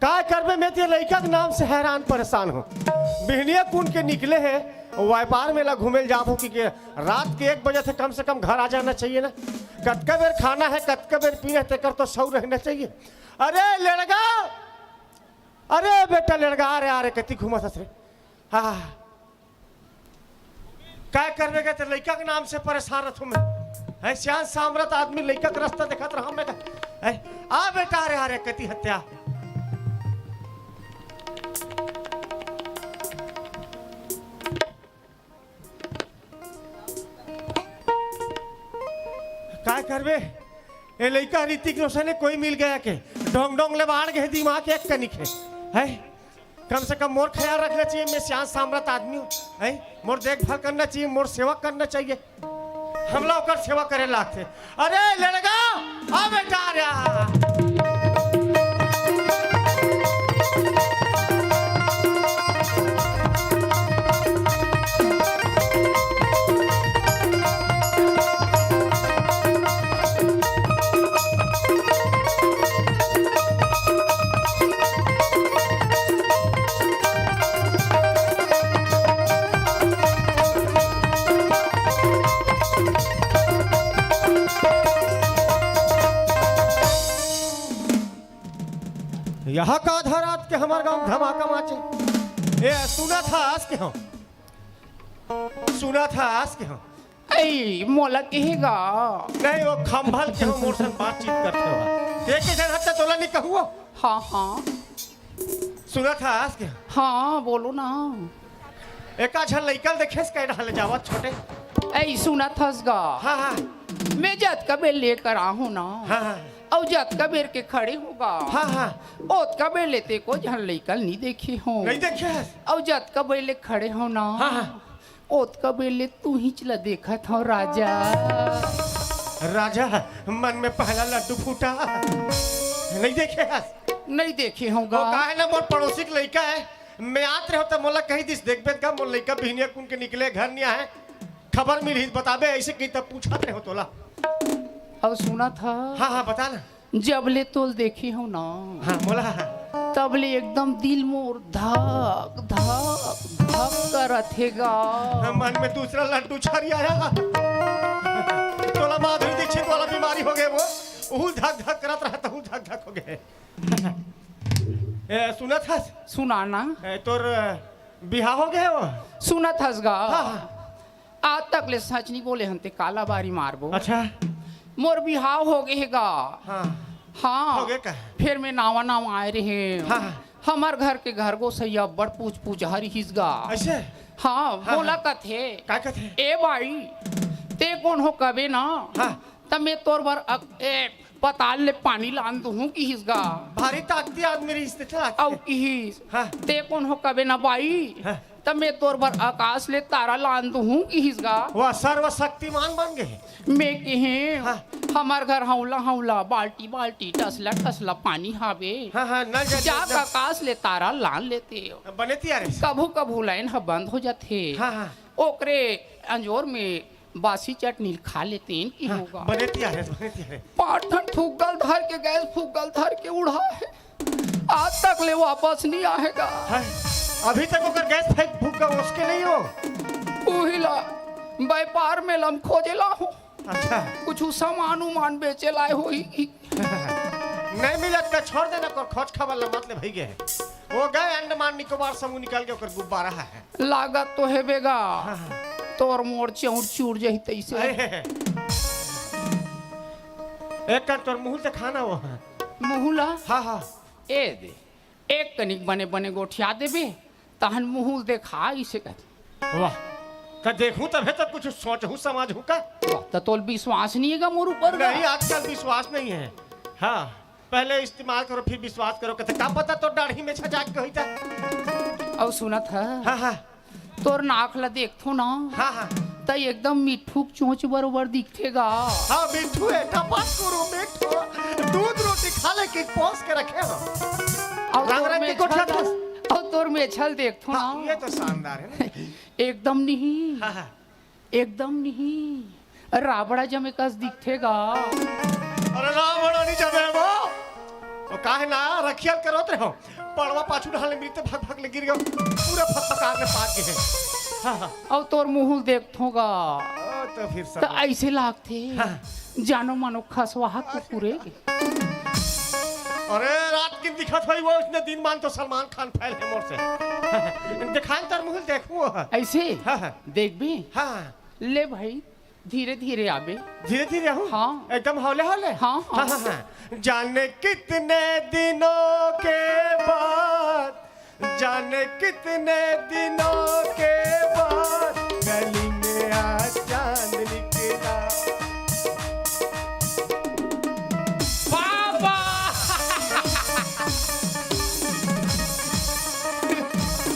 काय करबे मैं ते लड़का के नाम से हैरान परेशान हूँ। बिहनिया कुन के निकले हैं व्यापार मेला घूमे जाबो कि रात के 1 बजे से कम घर आ जाना चाहिए ना। कतका बेर खाना है, कतका बेर पीना तेकर तो सौ रहना चाहिए। अरे लड़का, अरे बेटा लड़का, अरे कति घूमत हस रे। हाँ काय करबे के लड़का के नाम से परेशान रहूँ मैं। है श्यान सामरत आदमी लड़का के रास्ता देखत रहा मैं। आ बेटा, अरे कति हत्या। काय करबे ए लड़का ऋतिक रोशन कोई मिल गया के ढोंग ढोंग ले बाढ़ गए दिमाग एक कनिक है। कम से कम मोर ख्याल रखना चाहिए। मैं श्याम सामरत आदमी हूँ, है मोर देखभाल करना चाहिए, मोर सेवा करना चाहिए। हम लोग कर सेवा करे लागते। अरे लड़का, आ बेटा रे। यहाँ का आधा रात के हमारे गांव धमाका माचे। ए सुना था आज के हम, सुना था आज के हम। ऐ मोला कहेगा नहीं, वो खंभल के हम मोर संग बातचीत करते हो। एक ही जन हत्या तोला नहीं कहूँ। हाँ हाँ सुना था आज के हाँ बोलो ना। एक आझल लइकल देखे कह रहा जावत छोटे। ऐ सुना थसगा। हाँ हाँ मैं जत का बेल लेकर आहूँ ना। हाँ हाँ और जत का बेर के खड़े होगा। हाँ हाँ ओत का बेल लेते को जहाँ लइकल नहीं देखे हो। नहीं देखे। और जत का बेल खड़े हो ना। हाँ हाँ ओत का बेल तू ही चला देखा था राजा। राजा मन में पहला लड्डू फूटा। नहीं देखे नहीं देखे होगा। वो काहे ना मोर पड़ोसी के लड़का है। मैं आत रहे होता मोला कही दिस देखबे का मोर लड़का बिहनिया कुन के निकले घर नहीं है। खबर मिली बताबे ऐसे कही तब पूछा रहे हो तोला। और सुना था। हाँ हाँ बता ना। जब ले तोल देखे हो ना। हाँ मोला। तब ले एकदम दिल मोर धक धक धक करथेगा। मन में दूसरा लड्डू छरी आया। तोला माधुरी दीक्षित वाला बीमारी हो गए वो धक धक करत रहता हूँ धक धक हो गए। सुना था सुना ना। तोर बिहा हो गए वो। सुना थसगा। हाँ। आज तक ले सच नहीं बोले हंते काला बारी मारबो। अच्छा मोर बिहाव हो गएगा। हाँ हाँ हो गए का। फिर मैं नावा नावा आए रहे। हाँ हमार घर के घर गो सैया बड़ पूछ पूछ हरी हिसगा। ऐसे हाँ बोला कथे। का कथे। ए भाई ते कौन हो कबे ना। हाँ तब मैं तोर बार पताल ले पानी लान दूँ की हिसगा। भारी ताकती आदमी रिश्ते औ की हाँ ते कौन हो कबे ना बाई। हाँ तब मैं तोर बार आकाश ले तारा लान दूँ की हिसगा। वह सर्वशक्तिमान बन गए। मैं कहे हाँ। हमार घर हौला हौला बाल्टी बाल्टी टसला टसला पानी हावे। हाँ हाँ न जा आकाश ले तारा लान लेते बने तैयार। कभू कभू लाइन ह बंद हो जाते। हाँ हाँ ओकरे अंजोर में बासी चटनी खा लेते हैं की होगा। बने तैयार बने तैयार। पाठन फूगल धर के गैस फूगल धर के उड़ा है। आज तक ले वापस नहीं आएगा। अभी तक ओकर गैस फेंक फूक का उसके नहीं हो। उहिला व्यापार में लम खोजेला हो। अच्छा कुछ सामान उमान बेचे लाए हो ही। नहीं मिलत का छोड़ देना को खोज खबर मत ले भई गए। वो गए अंडमान निकोबार समूह निकाल के ओकर गुब्बारा है। लागत तो है बेगा। तोर मोर चौड़ चूड़ जही तैसे। एक कर तोर मुंह से खाना वो। मुहुला। हाँ हाँ ए दे एक कनिक बने बने गोठिया देबे तहन मुहुल देखा इसे कहते। वाह का देखूं तब है तो कुछ सोचूं समझूं का। तो तोल विश्वास नहीं है मोर ऊपर। नहीं आजकल विश्वास नहीं है। हाँ पहले इस्तेमाल करो फिर विश्वास करो। कहते क्या पता तो दाढ़ी में छजा के कही था। और सुना था। हाँ हाँ तोर नाक ला देखथो ना। हाँ हाँ तो एकदम मिठूक चोंच बरोबर दिखेगा। हाँ मिठू है टपास करो मिठू दूध रोटी खा ले के पोस के रखे हो। और तोर में छल देखथो ना। ये तो शानदार है ना। एकदम नहीं। हाँ हाँ एकदम नहीं राबड़ा जमे कस दिखेगा। अरे रावण नहीं जमे वो काहे ना रखियल करो ते हो। पड़वा पाछू ढाले मिलते भाग भाग ले गिर गयो पूरा फटकार में पाक गए। हाँ हाँ और तोर मुंह देखथोगा तो फिर सब तो ऐसे लागथे। हाँ। जानो मानो खसवाहा कुकुरे। अरे रात की दिखत भाई वो उसने दिन मान तो सलमान खान फैल है मोर से। दिखाई तर मुंह देखो ऐसे। हाँ देख भी। हाँ ले भाई धीरे धीरे आबे। धीरे धीरे हूँ। हाँ एकदम हौले हौले। हाँ हाँ हाँ हाँ जाने कितने दिनों के बाद जाने कितने दिनों के बाद गली में आज चांद निकला। बाबा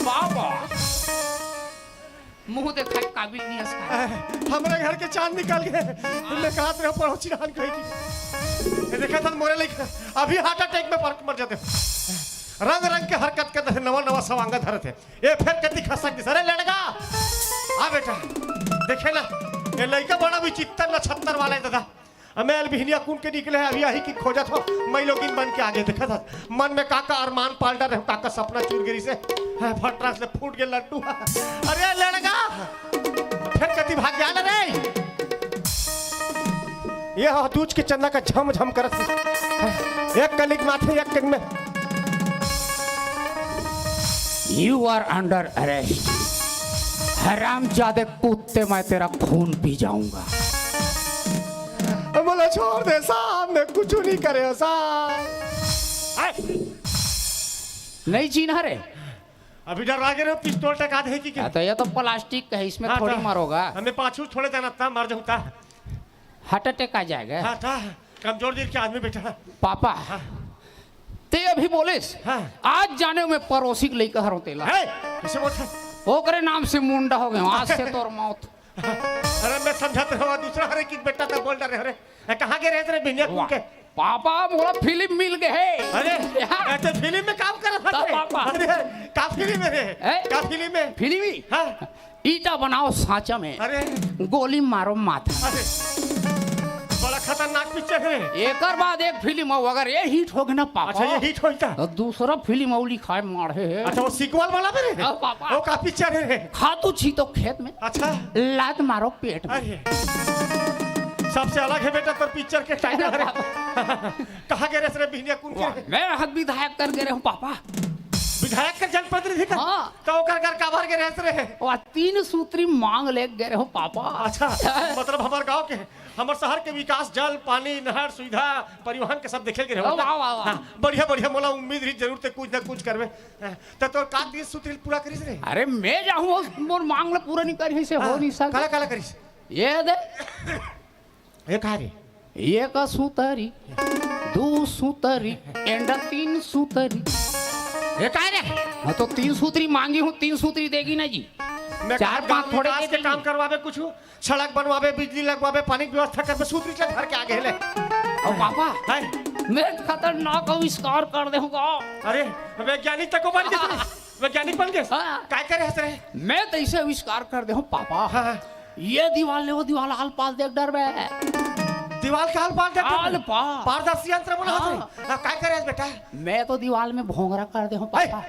बाबा मुंह देखा काबिल नहीं है। हमारे घर के चांद निकल गए। तुमने कहा तेरे पड़ोसी डाल गई थी। देखा था मोरे लेके अभी हार्ट अटैक में मर जाते हो। रंग रंग के हरकत करते थे नवा नवा सवांगा धरे थे। ये फिर कति खा सकती सरे लड़का आ बेटा देखे ना ये लड़का बड़ा विचित्र नक्षत्र वाला है दादा। अमेल बिहनिया कून के निकले है अभी यही की खोजा था। मैं लोगिन बन के आगे देखा था मन में काका अरमान पाल्टा रहे काका सपना चूरगिरी से फटरा से फूट गए लड्डू। अरे लड़का फिर कति भाग गया रे। ये दूज के चन्ना का झम झम करत एक कलिक माथे एक कन में। You are under arrest. हरामजादे कुत्ते मैं तेरा खून पी जाऊंगा। बोला हमें छोड़ दे साहब, मैं कुछ नहीं करे साहब। नहीं चिन्ह रे, अभी डर लागे ना, पिस्तौल टका दे की क्या? तो ये तो प्लास्टिक का है, इसमें हाँ, थोड़ी हाँ। मारोगा। हमें पाछू थोड़े जाना था, मर जाऊंगा। हार्ट अटैक आ जाएगा। हाँ था, कमजोर दिल के आदमी बैठा। पापा ते अभी बोलेस आज जाने में पड़ोसी के लेकर हरो तेला कैसे बोलता? ओकरे नाम से मुंडा हो गया, आज से तोर मौत। अरे मैं समझाते हुआ दूसरा हरे की बेटा था बोल रहे अरे कहाँ के रहते रहे बिनिया कुल के? पापा मोला फिल्म मिल गए। अरे ऐसे फिल्म में काम कर रहा था पापा। अरे का फिल्म में रे? का फिल्म में? फिल्मी हाँ ईटा बनाओ सांचा में, अरे गोली मारो माथा। अरे बड़ा खतरनाक पिक्चर है। एक बाद एक फिल्म हो, अगर ये हिट हो गया ना पापा, अच्छा ये हिट होता तो दूसरा फिल्म औली खाए मारे है। अच्छा वो सीक्वल वाला भी रे? पापा वो का पिक्चर है? खातू छी तो खेत में, अच्छा लात मारो पेट में। अरे सबसे अलग है बेटा तो पिक्चर के टाइम है। कहाँ गए रे बिनिया कुल के? मैं हक विधायक कर गए हूँ पापा। विधायक का जनप्रतिनिधि का? हाँ। तो ओकर घर का भर के रहते रहे? और 3 सूत्री मांग ले गए हूँ पापा। अच्छा मतलब हमारे गांव के, हमारे शहर के विकास, जल पानी नहर सुविधा परिवहन के सब देखे के रहो। वाह, वाह, वाह। बढ़िया बढ़िया, मोला उम्मीद रही जरूर ते कुछ ना कुछ करवे। तो का 30 सूत्री पूरा करिस रे? अरे मैं जाऊँ मोर मांग ले पूरा नहीं करी से हो नहीं सकता। काला काला करिस? ये दे ये कहा रे? एक सूतरी 2 सूतरी एंड 3 सूतरी। ये कहा रे? हाँ तो 3 सूत्री मांगी हूँ, 3 सूत्री देगी ना जी। मैं 4-5 थोड़े के काम करवावे, कुछ सड़क बनवावे, बिजली लगवावे, पानी की व्यवस्था करवे, सूत्री चल घर के आगे ले। और पापा है मैं खतरनाक आविष्कार कर दे हूँ। अरे वैज्ञानिक तक को बन गए, वैज्ञानिक बन गए। हाँ। काय करे हंस रहे? मैं तो इसे आविष्कार कर दे हूँ पापा। हाँ। ये दीवार ले वो दीवार हाल पाल देख डर में, दीवार का हाल पाल देख हाल पाल। पारदर्शी यंत्र बोला हाँ। हंस रहे। काय करे बेटा? मैं तो दीवार में भोंगरा कर दे हूँ पापा।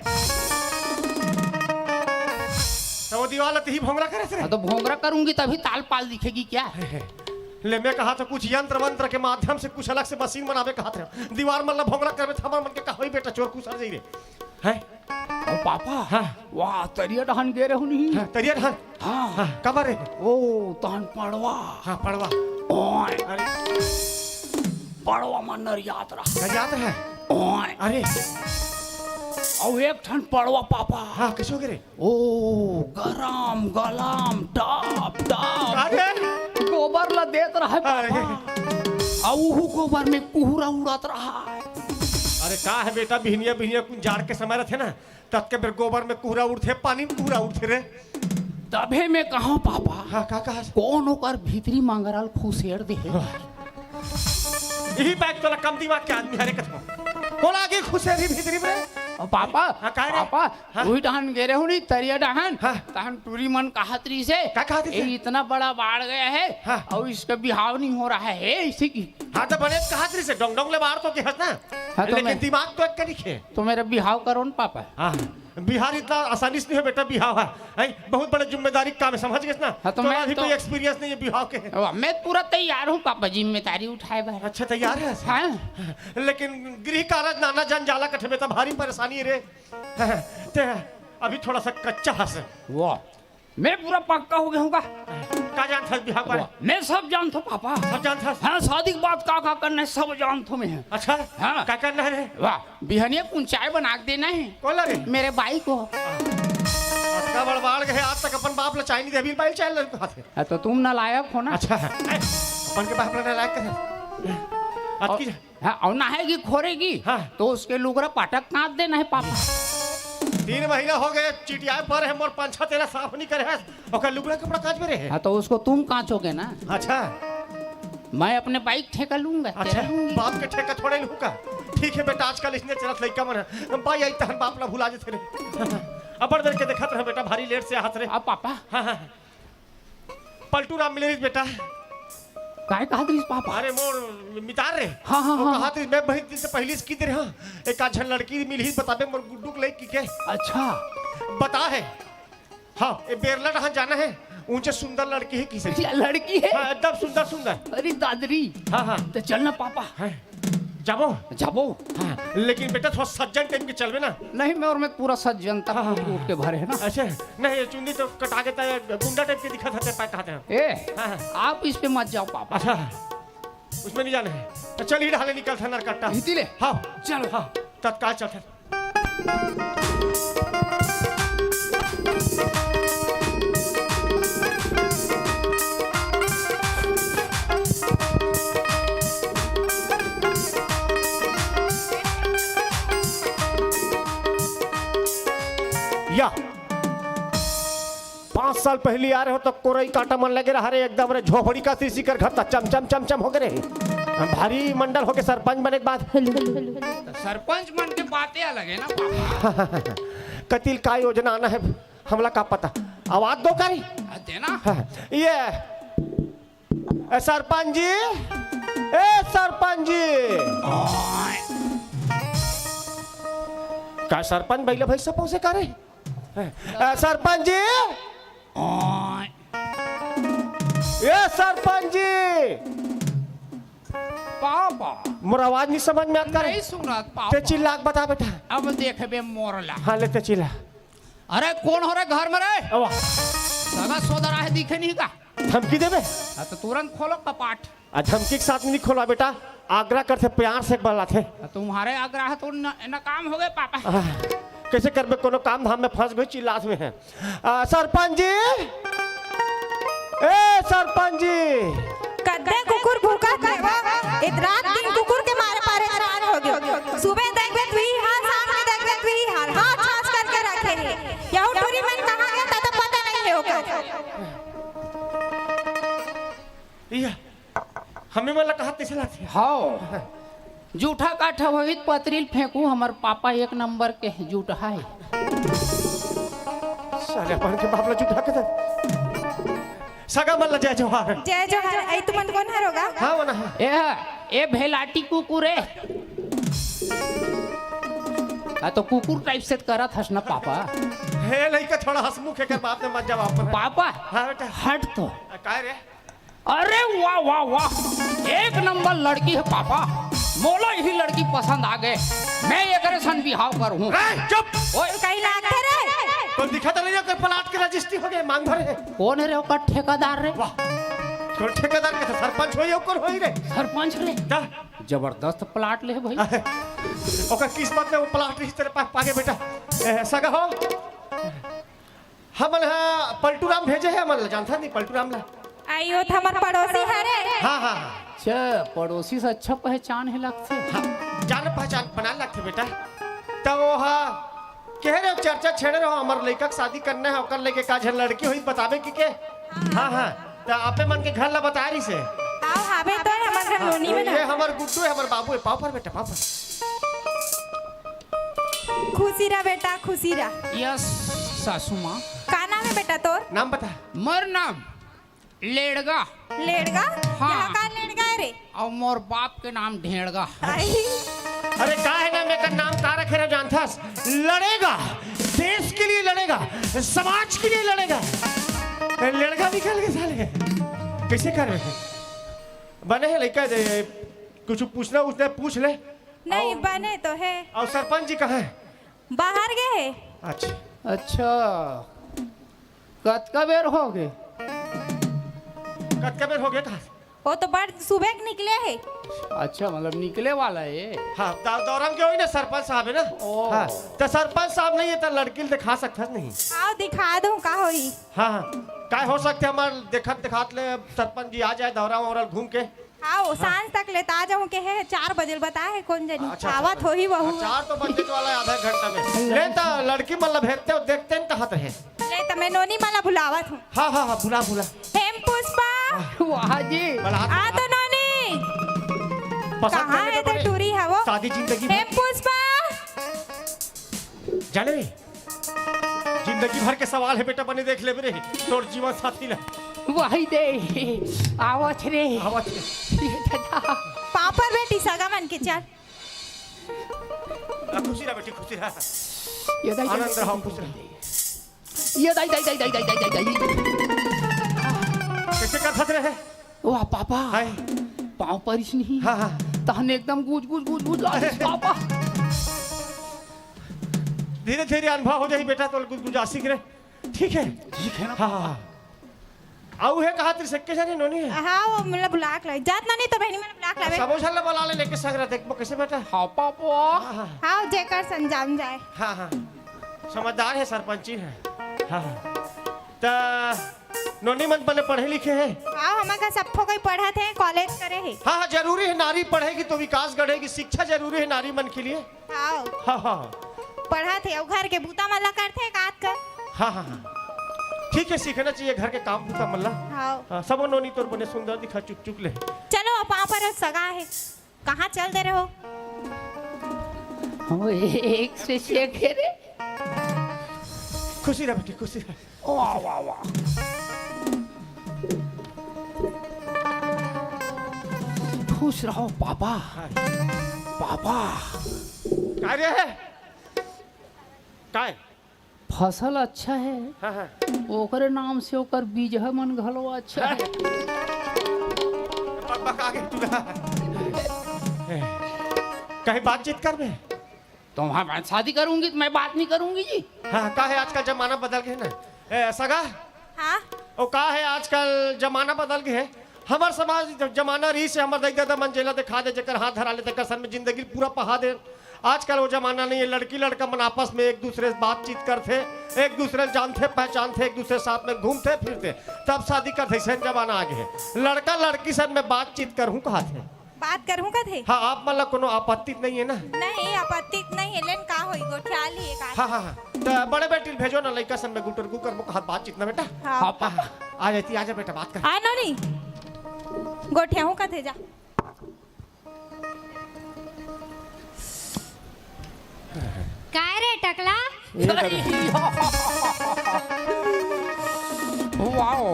तो वो दीवार ही भोंगरा करे थे? हाँ तो भोंगरा करूंगी तभी ताल पाल दिखेगी क्या? ले मैं कहा था कुछ यंत्र मंत्र के माध्यम से कुछ अलग से मशीन बनावे कहा था। दीवार मतलब भोंगरा करवे था, मन के कहा बेटा चोर कुसर जाई रे हैं? ओ पापा हाँ। वाह तरिया डहन गे रहे नहीं। हाँ, तरिया ढान। हाँ कब रे? ओ तहन पड़वा। हाँ पड़वा। ओए अरे पड़वा मन याद रहा। क्या याद है? ओए अरे और एक ठन पड़वा पापा। हाँ किसो गे रे? ओ गरम गलम टाप टाप अरे गोबर ला देत रहा पापा। और उहु गोबर में कुहरा उड़त रहा। अरे का है बेटा, बिहनिया बिहनिया कुछ जाड़ के समय रहते ना, तब के फिर गोबर में कुहरा उड़ते, पानी में कुहरा उड़ते रे। तभे में कहा पापा। हाँ का कहा? कौन ओकर भीतरी मंगराल खुसेर दे। यही बैग तो कम दिमाग के आदमी हरे कथो कोला आगे खुशे री भीतरी रे। और पापा हाँ, का रे? पापा हाँ? वही डहन गे रहे हो नहीं तरिया डहन। हाँ। तहन टूरी मन कहातरी से का कहत रही से? ये इतना बड़ा बाढ़ गया है। हाँ। और इसका बिहाव नहीं हो रहा है इसी की। हाँ तो बने कहा तरी से डोंग डोंग ले बाहर तो के हंस ना। हाँ, तो लेकिन मैं- दिमाग तो एक करी खे। तो मेरा बिहाव करो न पापा। हाँ बिहार इतना आसानी से नहीं है बेटा, बिहाव है बहुत बड़े जिम्मेदारी का काम है, समझ गए ना? हाँ, तो मैं अभी तो- कोई एक्सपीरियंस नहीं है बिहाव के। मैं पूरा तैयार हूँ पापा, जिम्मेदारी उठाए बार। अच्छा तैयार है? हाँ लेकिन गृह कार्य नाना जंजाला कठे में तो भारी परेशानी रे। ते अभी थोड़ा सा कच्चा हंस। वाह मैं पूरा पक्का हो गया हूँ का। का जानता है बिहाव का? मैं सब जानता हूँ पापा। सब जानता है? हाँ शादी के बाद का करना है सब जानता हूँ मैं। अच्छा हाँ। क्या करना है रे? वाह बिहनिया कुछ चाय बना के देना है कौन रे? मेरे भाई को। का बड़बाड़ गए आज तक अपन बाप ला चाय नहीं दे, अभी पाइल चाय लड़के हाथ में। तो तुम नालायक हो ना। अच्छा अपन के बाप ला लायक कर आज की हाँ और नहाएगी खोरेगी। हाँ। तो उसके लुगरा पाटक काट देना है पापा। 3 महीना हो गए चिटिया पर है, मोर 5-6 तेरा साफ नहीं करे है, ओकर लुगड़ा कपड़ा काज में रहे। हाँ तो उसको तुम कांचोगे ना। अच्छा मैं अपने बाइक ठेका लूंगा। अच्छा तेरा लूंगी। बाप के ठेका थोड़े लू का। ठीक है बेटा, आजकल इसने चलत लइका मन है बाई आई तहन बाप ला भुला जेथे रे। अबर देर के देखत रहे बेटा, भारी लेट से हाथ रे। अब पापा हाँ पलटू राम मिले बेटा। काय कहा थी पापा। अरे मोर मितार रे। हाँ, हाँ, वो हाँ। कहा थी मैं बहुत दिन से पहले इसकी दे रहा एक आझन लड़की मिली बताबे मोर गुड्डू के लइकी के अच्छा बता है। हाँ ये बेरला रहा जाना है, ऊंचे सुंदर लड़की है किसे? ये लड़की है। हाँ एकदम सुंदर सुंदर। अरे दादरी। हाँ हाँ तो चलना पापा। जाबो। जाबो। हाँ लेकिन बेटा थोड़ा सज्जन टाइम के चलवे ना। नहीं मैं और मैं पूरा सज्जनता उठ के भरे है ना। अच्छा नहीं चुन्नी तो कटा के गुंडा टाइप के दिखा था पैक कहते हैं। ए हाँ। आप इस पे मत जाओ पापा। अच्छा उसमें नहीं जाना है। चल ही ढाले निकल था नरकट्टा। ले हाँ चलो। हाँ तत्काल चल। या 5 साल पहले आ रहे हो तो कोरई कांटा मन लगे रहा रे एकदम रे झोपड़ी का तीसी कर घर तक चम चम चम चम हो गए भारी मंडल हो के सरपंच बने के बाद सरपंच मन के बातें अलग है ना पापा। कतिल का योजना आना है हमला का पता। आवाज दो करी देना ये सरपंच जी ए सरपंच जी का सरपंच बैले भाई सब से करे सरपंच जी ये सरपंच जी पापा मोर आवाज नहीं समझ में आता नहीं सुनत ते पापा। चिल्ला के बता बेटा। अब देखबे मोरला। हाँ लेते चिल्ला। अरे कौन हो रे घर में रे? अवा सगा सोदरा है दिखे नहीं का? धमकी देवे तो तुरंत खोलो कपाट। धमकी के साथ नहीं खोला बेटा आग्रह करते प्यार से बोला थे। तुम्हारे आग्रह तो न काम हो गए पापा। कैसे करबे कोनो काम धाम में फंस गए चिल्लास में है। सरपंच जी ए सरपंच जी कद्दे कुकुर भूखा खाएगा रात दिन कुकुर के मारे परेशान हो गयो। सुबह देखबे तू ही हाल शाम में देखबे तू ही हाल हाथ छाछ करके रखे है। यहू टूरी मन कहां गया तो पता नहीं है ओकर। ये हमें वाला कहा तिसला थी। हाँ जूठा काठा वही पतरील फेंकू हमार पापा एक नंबर के जूठा है। साले अपन के बाप ला जूठा के दे सगा मन ला जय जोहार आई तुमन कौन हरोगा? हाँ वना ए भेलाटी कुकुर है। तो कुकुर टाइप से करत हस ना पापा। हे लइका थोड़ा हंसमुख है कर बाप ने मत जवाब पर पापा हाँ बेटा हट तो काय रे अरे वाह वाह वाह एक नंबर लड़की है पापा। मोला यही लड़की पसंद आ गए मैं एकरे सन बिहाव करूं। चुप ओए कहीं लागते रे तो दिखाता नहीं कर पलाट के रजिस्ट्री हो गए मांग भरे है। कौन है रे ओकर ठेकेदार रे? वाह तो ठेकेदार के सरपंच होई ओकर होई रे सरपंच रे दा जबरदस्त प्लाट ले भाई। ओकर किस्मत में वो प्लाट इस तरह पागे बेटा सगा हो हमन पलटूराम भेजे है हमन जानता नहीं पलटूराम ला आइयो तो हमार पड़ोसी है रे। हाँ हाँ अच्छा पड़ोसी से अच्छा पहचान है लगते। हाँ जान पहचान बना लगते बेटा तो वो हाँ कह रहे हो चर्चा छेड़े रहो हमारे लड़का की शादी करना है ओकर लेके का झन लड़की हुई बतावे की के। हाँ हाँ तो आपे मन के घर ला बता रही से आओ हाबे तो हमार घर लोनी में ये हमार गुड्डू है हमार बाबू है पाव पर बेटा पाव पर। खुशी रहा बेटा खुशी रहा। यस सासू माँ का नाम है बेटा तोर? नाम बता मर नाम लेड़गा। लेड़गा? हाँ। यहाँ का लेड़गा है रे? और मोर बाप के नाम ढेड़गा। अरे का है ना मेरा नाम का रखे ना जानता लड़ेगा देश के लिए लड़ेगा समाज के लिए लड़ेगा लड़का निकल के साले कैसे कर रहे हैं बने हैं लड़का कुछ पूछना उसने पूछ ले। नहीं बने तो है। और सरपंच जी कहाँ है? बाहर गए है। अच्छा अच्छा कत का बेर हो गए? कत का बेर हो गया कहाँ? वो तो बड़ सुबह निकले है। अच्छा मतलब निकले वाला है। हाँ दौरान के हो ना सरपंच साहब है ना। हाँ तो सरपंच साहब नहीं है तो लड़की दिखा सकता नहीं। आओ दिखा दूं का होई। हाँ हाँ काय हो सकते हमारे दिखात ले सरपंच जी आ जाए दौरा वौरा घूम के। आओ सांझ तक लेता आ जाऊं के है 4 बजे बता है कौन जनी अच्छा, आवत हो ही बहू। 4 तो बजने वाला है आधा घंटा में ले तो लड़की मतलब भेजते हो देखते हैं कहाँ तो है। ले तो मैं नोनी माला बुलावत हूँ। हाँ हाँ हाँ बुला बुला हेम पुष्पा वाह जी आ तो नोनी कहाँ है तो टूरी है वो शादी जिंदगी हेम पुष्पा जाने रे जिंदगी भर के सवाल है बेटा बने देख ले रे तोर जीवन साथी ला वही दे आवत रे आवत पापा बेटी सगा मन के चल खुशी रहा बेटी खुशी रहा ये दाई आनंद रहा खुश रहा ये दाई कैसे कर सकते रहे वाह पापा हाय पाँव परिस नहीं। हाँ हाँ तहन एकदम गुज पापा धीरे धीरे अनुभव हो जाए बेटा तो गुजगुजा सीख रहे ठीक है ठीक है ना। हाँ हाँ आऊ है कहा तेरे सक्के जाने नोनी है हाँ वो मतलब ब्लैक लाइट जात ना नहीं तो बहनी मैंने ब्लैक लावे समोसा ला बोला ले लेके संग रहा देखबो कैसे बेटा हाँ पापा हाँ जेकर संजाम जाए हाँ हाँ समझदार है सरपंची है हाँ ता नोनी मन बने पढ़े लिखे हैं हाँ हमारे सबको कोई पढ़ा थे कॉलेज करे है हाँ हाँ जरूरी है नारी पढ़ेगी तो विकास गढ़ेगी शिक्षा जरूरी है नारी मन के लिए हाँ हाँ हाँ पढ़ा थे और घर के बूता मला करते काट कर हाँ हाँ हाँ ठीक है सीखना चाहिए घर के काम बूता मल्ला हाँ सब नोनी तोर बने सुंदर दिखा चुक चुक ले चलो अब वहाँ पर सगा है कहाँ चल दे रहे हो एक से शेख है रे खुशी रह बेटी खुशी रह वाह वाह वाह खुश रहो पापा पापा कार्य है काय फसल अच्छा है हाँ हाँ ओकरे नाम से ओकर बीज है मन घलो अच्छा है बका के तू कहीं बातचीत कर बे तो मैं शादी करूंगी तो मैं बात नहीं करूंगी जी हाँ का है आजकल जमाना बदल गया ना सगा हाँ ओ का है आजकल जमाना बदल गया है हमार समाज जमाना रही से हमार देख दादा मंजेला दिखा दे जकर हाथ धरा ले तकर सर में जिंदगी पूरा पहा दे आजकल वो जमाना नहीं है लड़की लड़का मन आपस में एक दूसरे से बातचीत करते एक दूसरे जानते पहचानते एक दूसरे साथ में घूमते फिरते तब शादी करते ऐसा जमाना आगे है लड़का लड़की सर में बातचीत करूँ कहा थे बात करूँ का थे हाँ आप मतलब कोनो आपत्ति नहीं है ना नहीं आपत्ति नहीं है लेकिन का होई गो ख्याल ही है हाँ हाँ हाँ तो बड़े बेटी भेजो ना लड़का सब में गुटर गुकर मुख हाथ बातचीत ना बेटा हाँ पापा आ जाती आजा बेटा बात कर आ नो नहीं गोठिया हूँ का थे जा काय रे टकला वाओ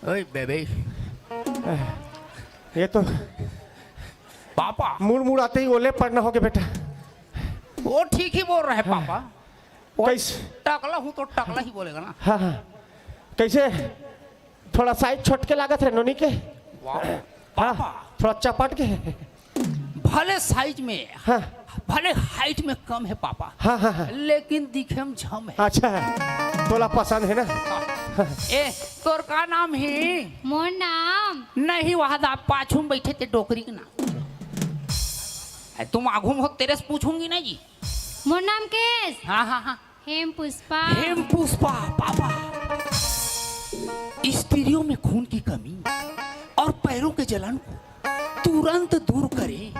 ओए बेबी ये तो पापा मुड़ मुड़ आते ही ओले पड़ना होगे बेटा वो ठीक ही बोल रहे हैं पापा कैसे टकला हूँ तो टकला ही बोलेगा ना हाँ हाँ कैसे थोड़ा साइज छोट के लागत है नोनी के हाँ थोड़ा चपट के भले साइज में हाँ भले हाइट में कम है पापा हाँ हाँ हाँ लेकिन दिखे में झम है अच्छा है तोला पसंद है ना ए तोर का नाम है मोर नाम नहीं वहां आप पाछू में बैठे थे डोकरी के नाम तुम आगू में हो तेरे से पूछूंगी ना जी मोर नाम केस हाँ हाँ हाँ हेम पुष्पा हेम पुष्पा पापा स्त्रियों में खून की कमी और पैरों के जलन को तुरंत दूर करे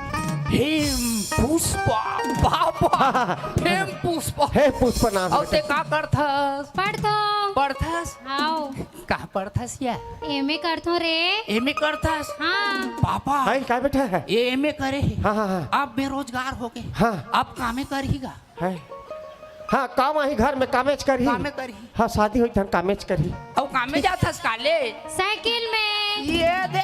हेम पुष्पा पापा हेम पुष्पा हे पुष्पा नाम और ते का करथस पढ़तो पढ़थस आओ का पढ़थस या एमे करतो रे एमए करथस हाँ पापा हाय क्या बेटा है ये एमए करे हाँ हाँ हाँ आप बेरोजगार हो गए हाँ आप कामे करेगा है हाँ काम आई घर में कामेज करी कामे करी हाँ शादी हुई धन कामेज करी और कामे जाथस काले साइकिल में ये दे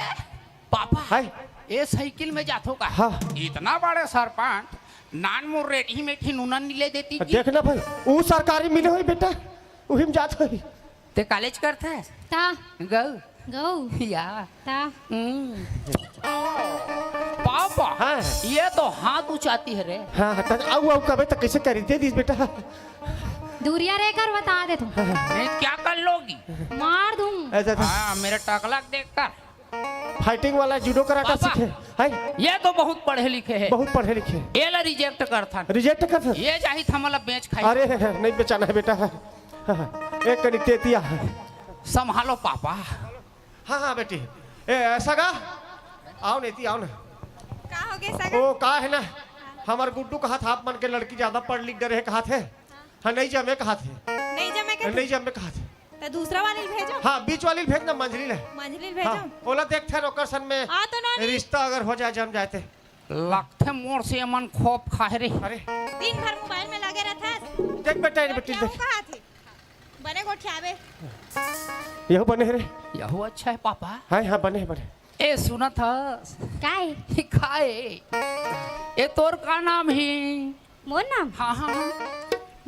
पापा हाय ये साइकिल में जाथो का हाँ इतना बड़े सरपंच नान मुर रेडी में खिनूना नहीं ले देती जी। देखना भाई वो सरकारी मिले हुई बेटा वही में जात हुई ते कॉलेज करता है ता गौ गौ या ता पापा हाँ ये तो हाथ उचाती है रे हाँ हाँ आऊ आऊ कबे तक कैसे करी दे दीस बेटा दूरिया रहकर बता दे तू नहीं क्या कर लोगी मार दूं ऐसा हाँ मेरे टकला देख कर फाइटिंग वाला जूडो कराटा पापा। सीखे हाय ये तो बहुत पढ़े लिखे है बहुत पढ़े लिखे ये ला रिजेक्ट करता रिजेक्ट कर ये जाही था मतलब बेच खाई अरे नहीं बेचाना है बेटा एक कड़ी तेतिया संभालो पापा हाँ हाँ बेटी ए सगा आओ नेती आओ ना का हो गया सगा ओ का है ना हमार गुड्डू कहा था आप मन के लड़की ज्यादा पढ़ लिख डरे कहा थे हाँ नहीं जमे कहा थे नहीं जमे कहा थे तो दूसरा वाली भेजो हाँ बीच वाली भेजना मंझली ले मंझली भेजो हाँ ओला देखते हैं रोकर सन में हाँ तो ना रिश्ता अगर हो जाए जम जाते लगते मोर से मन खोप खाए रे अरे दिन भर मोबाइल में लगे रहता देख बेटा बेटी देख कहा थे बने गोठियावे यह बने रे यह अच्छा है पापा हाँ हाँ बने बने ए सुना था काय खाए ये तोर का नाम है मोर नाम हाँ हाँ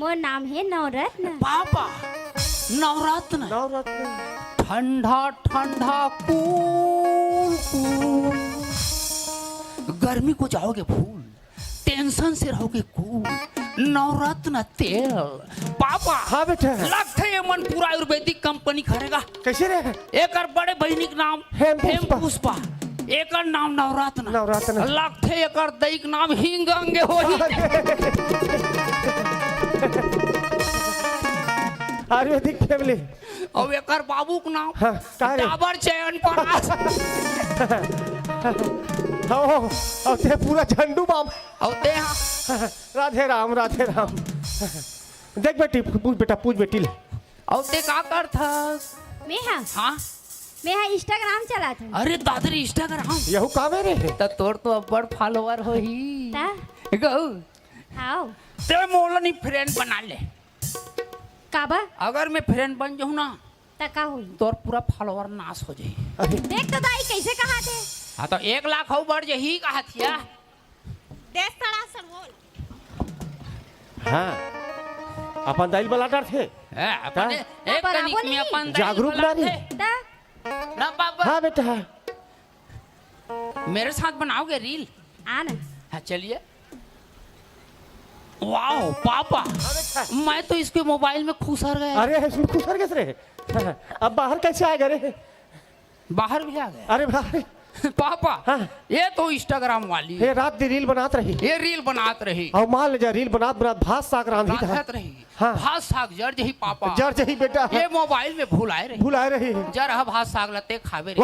मोर नाम है नवरत्न पापा नवरत्न नवरत्न ठंडा ठंडा कूल कूल गर्मी को जाओगे फूल टेंशन से रहोगे कूल नवरत्न तेल पापा। हाँ बेटा। लगते ये मन पूरा आयुर्वेदिक कंपनी करेगा। कैसे रे? एक बड़े बहनी के नाम हेम पुष्पा, एक नाम नवरत्न। नवरत्न। लगते एक दैक नाम हिंगंगे होई। आयुर्वेदिक फैमिली। और एक बाबू के नाम हाँ, डाबर च्यवनप्राश। और ते पूरा झंडू बाम। और ते राधे राम राधे राम। देख बेटी, पूछ बेटा, पूछ बेटी ले। और ते का कर था? मैं हाँ इंस्टाग्राम चला था। अरे दादरी इंस्टाग्राम यहू काम है रे। तो तोर तो बड़ फॉलोवर हो ही। गौ आओ ते मोला नहीं फ्रेंड बना ले। काबा अगर मैं फ्रेंड बन जाऊँ ना तका हुई तोर पूरा फॉलोवर नाश हो जाए। देख तो दाई कैसे कहा थे। हाँ तो 1 लाख हो बढ़ यही कहा थिया। देख तड़ा सर बोल। हाँ अपन दाइल वाला डर थे। अपने एक कनिक में अपन जागरूक ना रे। ना पापा। हाँ बेटा। मेरे साथ बनाओगे रील? आना। हाँ चलिए। वाओ पापा, मैं तो इसके मोबाइल में खुसर गया। अरे इसमें खुसर कैसे रहे? अब बाहर कैसे आएगा रे? बाहर भी आ गए। अरे बाहर पापा। हाँ। ये तो इंस्टाग्राम वाली ये रात दी रील बनात रही। ये रील बनात रही और मान ले जा रील बनात बनात भात साग रांधी था। रही। हाँ। भात साग जर जही पापा। जर जही बेटा। ये मोबाइल में भुलाए रही। भुलाए रही। जर हा भात साग लते खावे रही।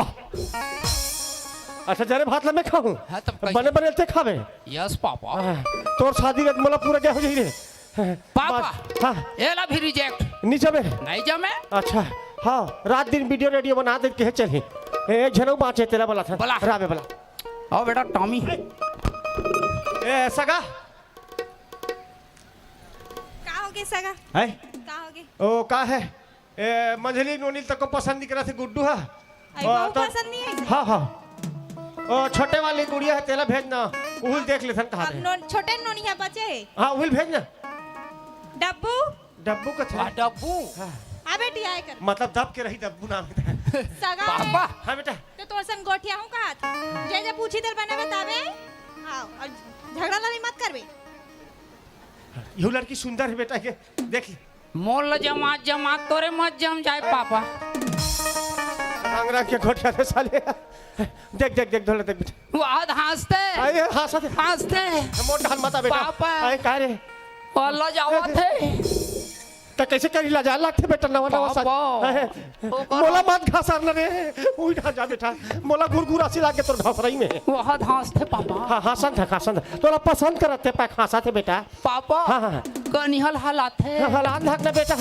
अच्छा जरे भात ला मैं खाऊं। हाँ, तब बने बने ते खावे। Yes papa. तोर शादी का मला पूरा क्या हो जाई रे? पापा। हाँ। एला भी रिजेक्ट नहीं जमे। नहीं जमे। अच्छा हाँ, रात दिन वीडियो रेडियो बना दे के चली। एक जनऊ बाँचे तेरा बोला था। बोला। रावे बोला। आओ बेटा टॉमी। ए सगा। का होगे सगा? है? का होगे? ओ का है? ए मंझली नोनी तक को पसंद नहीं करा थे गुड्डू है। आई बहुत पसंद नहीं है। हाँ हाँ। ओ छोटे वाली गुड़िया है तेला भेजना। उहुल देख ले थन कहा अब छोटे नोनिया बचे है। हाँ उहुल भेजना। डब्बू। डब्बू का था। डब्बू। आ बेटी आए कर। मतलब दब के रही डब्बू नाम है। सगा। पापा। हाँ बेटा। तो तोरसन गोठिया हूँ कहा। जे जे पूछी तर बने बतावे। आओ और झगड़ा लड़ी मत करबे। यू लड़की सुंदर है बेटा के देख ले। मोल जमात जमात तोरे मत जम जाए पापा। रंग रंग के गोठिया थे साले। देख देख देख धोले देख बेटा। वाद हंसते। अरे हंसते। हंसते। मोट ढाल मता बेटा। पापा। अरे का रे? अल्लाह जावा थे। तो कैसे करी ला जा लगते बेटा नवा नवा सा। मोला मत घासर न रे। उई ढा जा बेटा। मोला गुरगुर आसी लागे तोर घास रही में। वाद हंसते पापा। हाँ हंसन था हंसन था। तोरा पसंद करते पैक हंसा थे बेटा। पापा। हाँ हाँ। कनिहल हालात है। हलान भागना बेटा।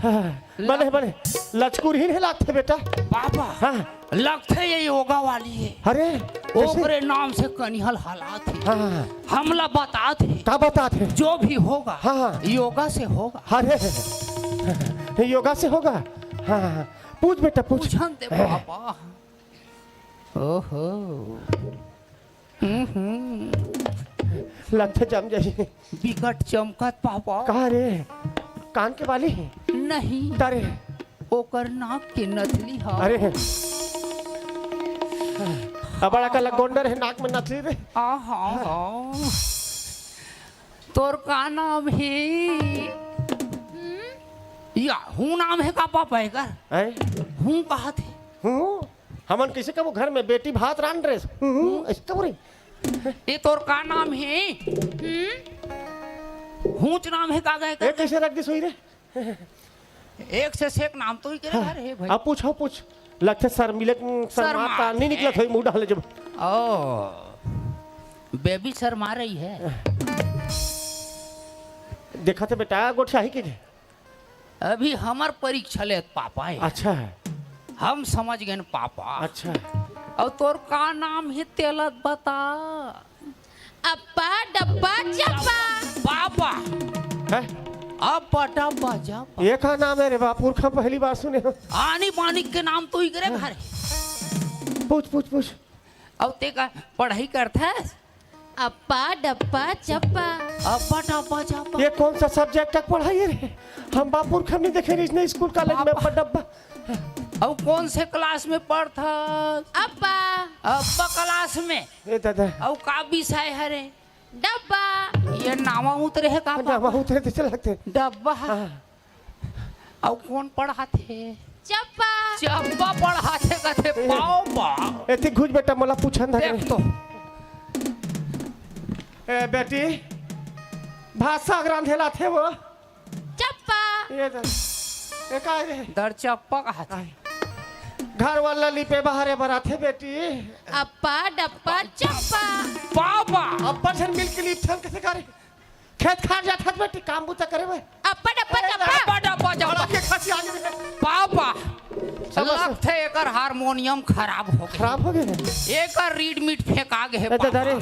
बने बने लचकुर ही नहीं लगते बेटा। पापा। हाँ। लगते ये योगा वाली है। अरे ओकरे नाम से कनिहल हालात है। हाँ। हमला बताते। क्या बताते? जो भी होगा। हाँ। योगा से होगा। अरे योगा से होगा। हाँ पूछ बेटा पूछ। पूछते पापा। ओहो। लगते जम जाइए। बिकट चमकत पापा। कहा रे? कान के वाली नहीं। तारे ओकर नाक के नथली है। अरे अब बड़ा का लगोंडर है नाक में नथली रे। तोर का नाम है? या हूँ नाम है का पापा कर? हूँ कहा थे? हूँ हमन कैसे कबो घर में बेटी भात रान रे। ऐसे कबो रे। ये तोर का नाम है? हूँ नाम है का गए कर? कैसे रख दी सोई रे? एक से एक नाम तो ही करे है भाई। अब पूछ पूछ। लगते सर मिले सर माता नहीं निकला था मुंह डाले जब। ओ बेबी सर मार रही है। देखा थे बेटा गोठिया ही के। अभी हमार परीक्षा ले पापा है। अच्छा हम समझ गए पापा। अच्छा और तोर का नाम है तेलत बता। अप्पा डब्बा चप्पा। पापा है? अप्पा डब्बा चप्पा। ये का नाम है रे बापुर का पहली बार सुने। आनी पानी के नाम तो ही करे घर। पूछ पूछ पूछ। अब ते का पढ़ाई करता है? अप्पा डब्बा चप्पा। अप्पा डब्बा चप्पा। ये कौन सा सब्जेक्ट तक पढ़ाई रे? हम बापुर खम नहीं देखे रे स्कूल कॉलेज में अप्पा डब्बा। अब कौन से क्लास में पढ़ता? अप्पा क्लास में। ए दादा अब का विषय है रे? डब्बा। ये नावा उतरे है का नावा उतरे तो लगते डब्बा और कौन पढ़ाते चप्पा चप्पा पढ़ाते कहते पापा एती घुस बेटा मला पूछन था देख तो ए बेटी भाषा ग्रांधेला थे वो चप्पा ये का रे दर चप्पा कहते घर वाला लिपे बाहर बराथे बेटी अप्पा डप्पा चप्पा पापा अब्बा से मिल के लिप थन कैसे करे खेत खार जात बेटी काम बुता करे वे अप्पा डप्पा चप्पा डब्बा डब्बा बड़ा डब्बा के खासी आगे में पापा लगते एकर हारमोनियम खराब हो गए खराब हो गए एकर रीड मीट फेंका गए अच्छा धरे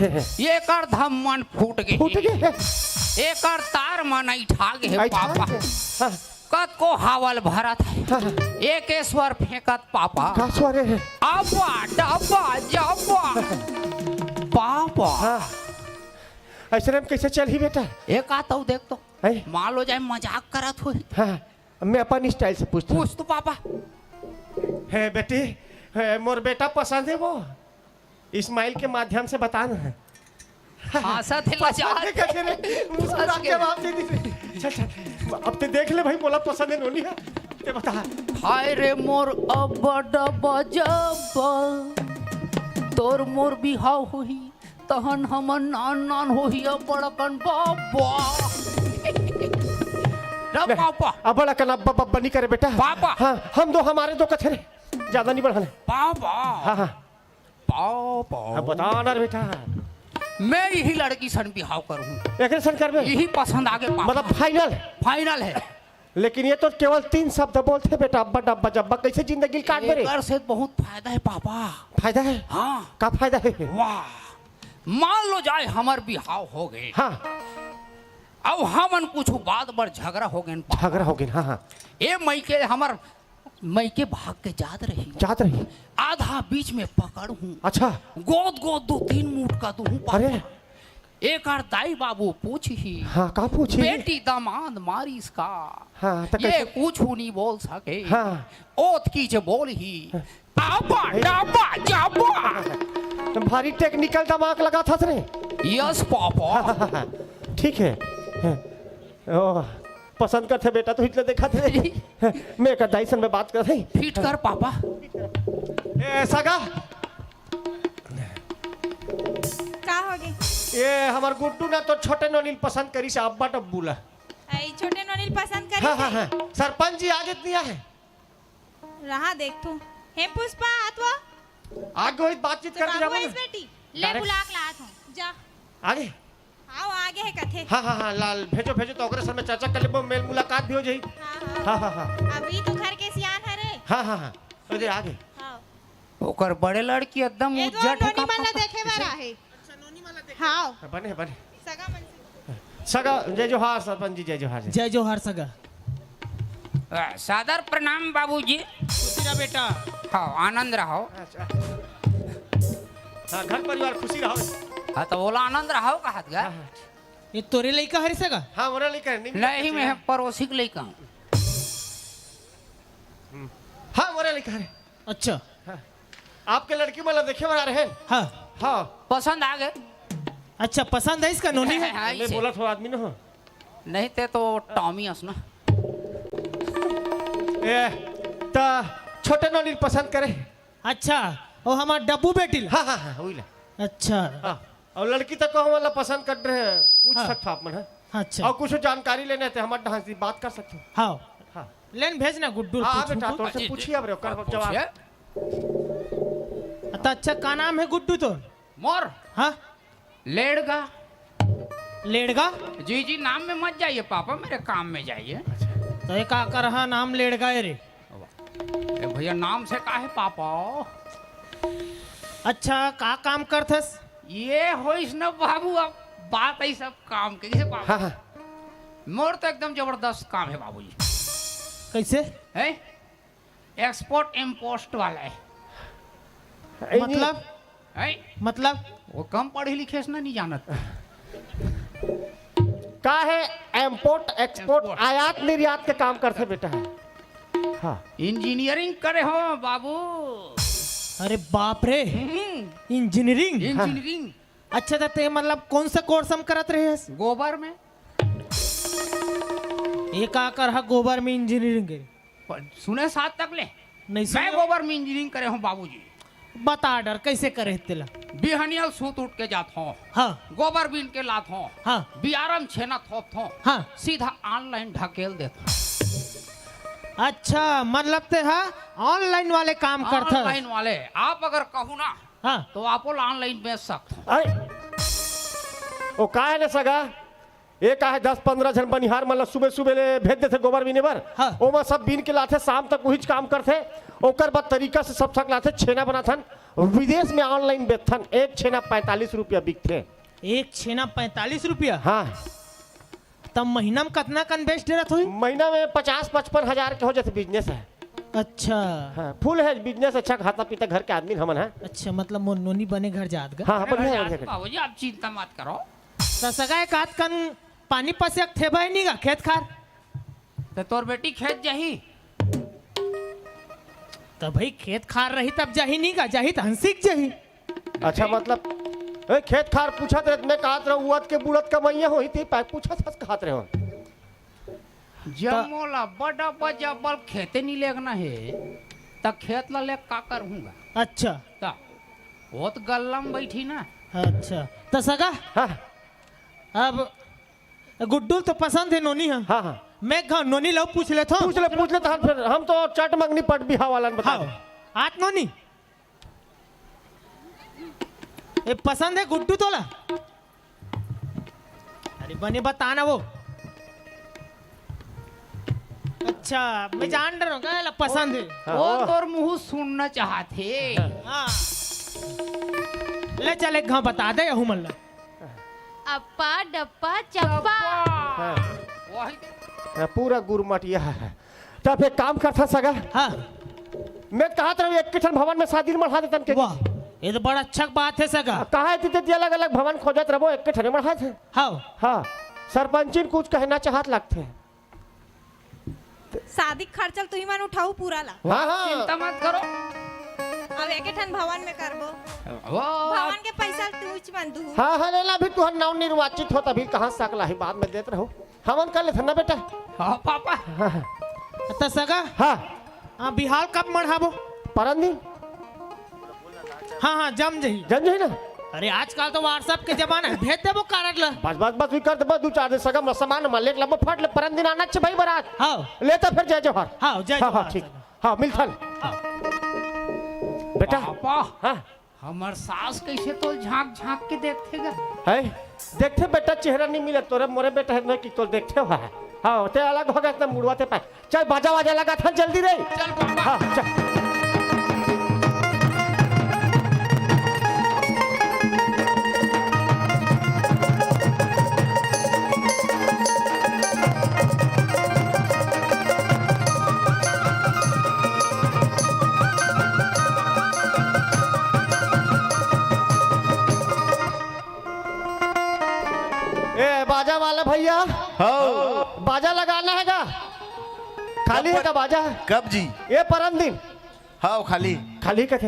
एकर धम्मन फूट फूट गए गए एकर तार मन ऐठा गए पापा कत को हावल भरत है एक स्वर फेंकत पापा का स्वरे है अब्बा डब्बा जब्बा पापा ऐसे में कैसे चल ही बेटा एक आता हूँ देख तो है मान लो जाए मजाक करत हो हाँ मैं अपन स्टाइल से पूछता हूँ पूछ तो पापा है बेटी है मोर बेटा पसंद है वो इस्माइल के माध्यम से बताना है हंसत है मजाक कैसे रे मुस्कुरा के जवाब दे दी चल चल अब ते देख ले भाई बोला पसंद है नोनी है ते बता हाय रे मोर अब्बा डब्बा जब्बा तोर मोर बिहाव होही तहन हमन नान नान होही बड़कन बाबा रे पापा अब बड़ा कना बब्बा नहीं करे बेटा पापा हाँ हम दो हमारे दो कथे रे ज्यादा नहीं बढ़ाने पापा हाँ हाँ पापा बता ना रे बेटा मैं यही लड़की सन बिहाव करूँ एक सन कर यही पसंद आगे मतलब फाइनल फाइनल है लेकिन ये तो केवल 3 शब्द बोलते बेटा अब्बा डब्बा जब्बा कैसे जिंदगी काट मेरे एकर से बहुत फायदा है पापा फायदा है हाँ का फायदा है वाह मान लो जाए हमार बिहाव हो गए हाँ अब हमन कुछ बात पर झगड़ा हो गए झगड़ा हो गया हाँ हाँ ए मई के हमार मई के भाग के जात रही आधा बीच में पकड़ हूँ अच्छा गोद गोद 2-3 मूठ का दूँ अरे एक और दाई बाबू पूछ ही हाँ का पूछी बेटी दामाद मारी इसका हाँ तो ये कुछ नहीं बोल सके हाँ ओत की जो बोल ही आबा डाबा जाबा भारी टेक्निकल दिमाग लगा था रे यस पापा ठीक है ओ पसंद करते बेटा तो इतने देखा थे मैं का दाइसन में बात कर रही फिट कर पापा ऐसा का होगी ये हमार गुड्डू ना तो छोटे नोनील पसंद करी से अब्बा डब्बूला छोटे नोनील पसंद करी हाँ हाँ हाँ सरपंच जी आगे दिया है रहा देख तू हे पुष्पा आतवा आगे वही बातचीत कर दिया बेटी ले बुलाक लात हूं जा आगे आओ आगे है कथे हाँ हाँ हाँ लाल भेजो भेजो तो अगले सर में चर्चा कर ले मेल मुलाकात भी हो जाई हाँ हाँ हाँ अभी तो घर के सियान है रे हाँ हाँ हाँ इधर आगे ओकर बड़े लड़की एकदम उज्जट है नोनी मन देखे बार आहे हाँ बने बने सगा मन सगा जय जोहार सरपंच जी जय जोहार जय जोहार सगा सादर प्रणाम बाबूजी बेटा हाँ आनंद रहो हाँ घर परिवार खुशी रहो हाँ तो बोला आनंद रहो कहा गा ये तोरे लइका हरी सगा हाँ मोरा लइका नहीं मैं पड़ोसी के लइका हूँ हाँ मोरा लइका है अच्छा आपके लड़की वाला देखे बना रहे हैं हाँ हाँ पसंद आ गए अच्छा पसंद है इसका नोनी है मैं बोला थोड़ा आदमी ना हो नहीं ते तो टॉमी हंस ना तो छोटे नोनी पसंद करे अच्छा और हमार डब्बू बेटी हाँ हाँ हाँ वही अच्छा और लड़की तक को हमारा पसंद कर रहे हैं पूछ सकते आप मन है अच्छा और कुछ जानकारी लेने थे हमारे ढंग से बात कर सकते हो हाँ हाँ लेन भेजना गुड्डू हाँ बेटा तो से पूछिए अब कर जवाब अच्छा का नाम है गुड्डू तो मोर हाँ लेड़गा लेड़गा जी जी नाम में मत जाइए पापा मेरे काम में जाइए तो एक आकर रहा नाम लेड़गा रे भैया नाम से का है पापा अच्छा का काम करथस ये होइस न बाबू अब बात है सब काम के कैसे पापा हाँ हाँ मोर तो एकदम जबरदस्त काम है बाबूजी कैसे है एक्सपोर्ट इम्पोर्ट वाला है मतलब है मतलब वो कम पढ़े लिखे से नहीं जानत का है इम्पोर्ट एक्सपोर्ट आयात निर्यात के काम करते बेटा है हाँ इंजीनियरिंग करे हो बाबू अरे बाप रे इंजीनियरिंग इंजीनियरिंग अच्छा तो ते मतलब कौन सा कोर्स हम करत रहे हैं? गोबर में। एक आकर हा गोबर में इंजीनियरिंग के सुने साथ तक ले नहीं मैं गोबर में इंजीनियरिंग करे हूँ बाबूजी। बता डर कैसे करे तेला? बिहनियल सूत उठ के जात हूँ, हाँ गोबर बीन के लात हूँ, हाँ बियारम छेना थोप हूँ, हाँ सीधा ऑनलाइन ढकेल देता। अच्छा मतलब ते हा ऑनलाइन वाले काम करता? ऑनलाइन वाले आप अगर कहूँ ना हाँ तो आप ऑनलाइन बेच सकते हो। अरे ओ का है ना सगा, ये का है 10-15 जन बनिहार मतलब सुबह सुबह ले भेज देते गोबर बीने बर। हाँ। ओमा सब बीन के लाते, शाम तक वही काम करते, ओकर बाद तरीका से सब थक लाते, छेना बनाथन, विदेश में ऑनलाइन बेचथन। एक छेना 45 रुपया बिकते। एक छेना 45 रुपया? हाँ तब महीना में कितना कन्वेस्ट देरत हुई? महीना में 50-55 हजार के हो जाते बिजनेस है। अच्छा हाँ, फुल है बिजनेस, अच्छा खाता पीता घर के आदमी हमन है। अच्छा मतलब मोनोनी बने घर जात गा? हाँ बढ़िया बढ़िया। बाबूजी आप चिंता मत करो। तो सगा एक आध कन पानी पसियक थे भाई नहीं गा खेत खार? तो तोर बेटी खेत जाही। तो भाई खेत खार रही तब जाही नहीं गा, जाही तो हंसिक जाही। अच्छा मतलब ए, खेत खार पूछत रहे, मैं कहत रहा उवत के बुढ़त कमैया होई थी, पूछत हस कहत रहे हो। जब मोला बड़ा बजबल खेते नहीं लेगना है तब खेत ला ले का करूँगा। अच्छा ता बहुत गल्ला में बैठी ना। अच्छा तो सगा हाँ अब गुड्डू तो पसंद है नोनी है। हाँ हाँ मैं नोनी लो पूछ ले तो फिर हम तो चट मंगनी पट बिहा वाला बता। हाँ आत नोनी ये पसंद है गुड्डू तोला? अरे बने बताना वो। अच्छा मैं जान रहा हूँ क्या पसंद है। वो तोर मुँह सुनना चाहते। हाँ ले चल एक घाव बता दे यहू मन ला। अप्पा डप्पा चप्पा। हाँ, पूरा गुरमटिया है। तब एक काम करता सगा। हाँ मैं कहा था एक किचन भवन में शादी में बढ़ा देता। वाह ये तो बड़ा अच्छा बात है सगा। कहा है अलग अलग भवन खोजत रहो, एक किचन बढ़ा थे। हाँ हाँ सरपंचिन कुछ कहना चाहत लगते हैं। शादी खर्चल तू ही मन उठाऊ पूरा ला। हाँ हाँ चिंता मत करो। अब एक ठन भवन में करबो, वो भवन के पैसा तू ही मन दू। हाँ हाँ लेला भी तुहर नाव निर्वाचित हो तभी कहाँ सकला है, बाद में देते रहो। हमन कर लेते ना बेटा। हाँ पापा। हाँ तो सगा हाँ बिहार कब मढ़ाबो? परंदी हाँ हाँ जम जही जम ना। अरे आजकल तो व्हाट्सएप के जमाना है, भेज देबो कार्ड ला। बस बस बस कर दे, 2-4 दिन सगम सामान में लेक लम्बा फट ले, परन दिन आना छ भाई बारात। हाँ लेता फिर जय जोहर। हाँ जय हाँ जोहर। ठीक। हाँ मिलथन बेटा। पापा हाँ हमार सास कैसे तो झांक झांक के देखते गा। है देखते बेटा, चेहरा नहीं मिले तोरे मोरे बेटा है मैं कि तो देखते हो। हाँ ते अलग हो गया इतना मुड़वाते पाए। चल बाजा वाजा लगा था जल्दी रे। चल पापा। हाँ चल। बाजा वाला भैया हाँ बाजा लगाना है का? खाली है का बाजा? कब जी? ये परम दिन। हाँ खाली खाली कहते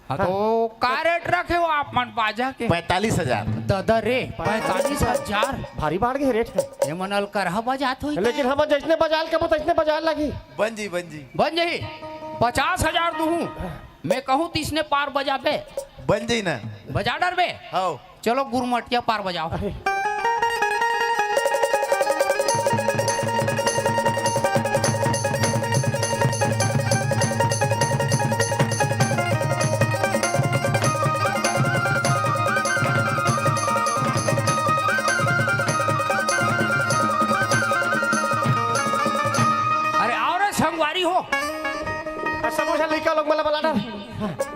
हाँ तो का रेट रखे हो आप मन बाजा के? 45,000। दादा रे 45,000 भारी बाढ़ के रेट है। ये मनल कर बजात हो। लेकिन हम जैसने बजाल के तैसने बजाल लगी। बन जी बन जाही। 50,000 दूँ मैं कहूँ तीसने पार बजा पे बन जी ना बजा डर बे। हाँ चलो गुरमटिया पार बजाओ। अरे आओ रे संगवारी हो। समोसा लिखा लोग मला बोला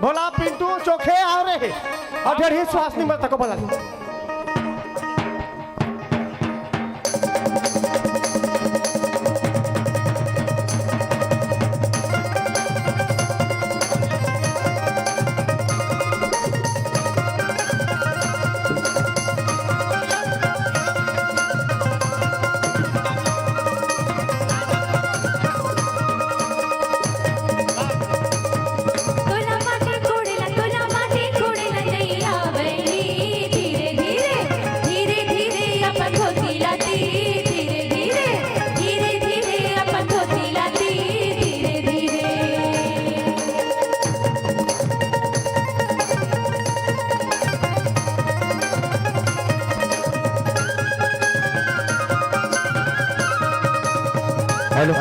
भोला पिंटू चोखे आ रहे और डेढ़ ही श्वास नहीं मरता को बोला। तोला माटी कोड़ेला जइया बैली हेलो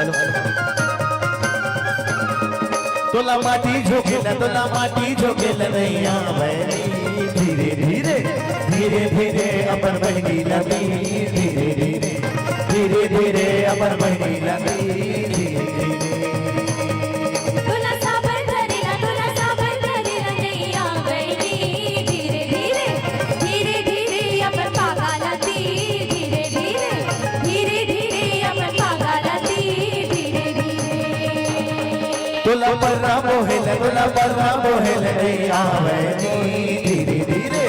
तोला माटी झोंकेला नैया बहनी धीरे धीरे धीरे धीरे अपन बहनी लगी धीरे धीरे धीरे धीरे अपन बहनी लगी धीरे धीरे तुला साबर धरेला नैया बहनी धीरे धीरे धीरे धीरे अपन पागाला ती धीरे धीरे धीरे धीरे अपन पागाला ती धीरे धीरे तोला पर्रा मोहेल नैया बहनी धीरे धीरे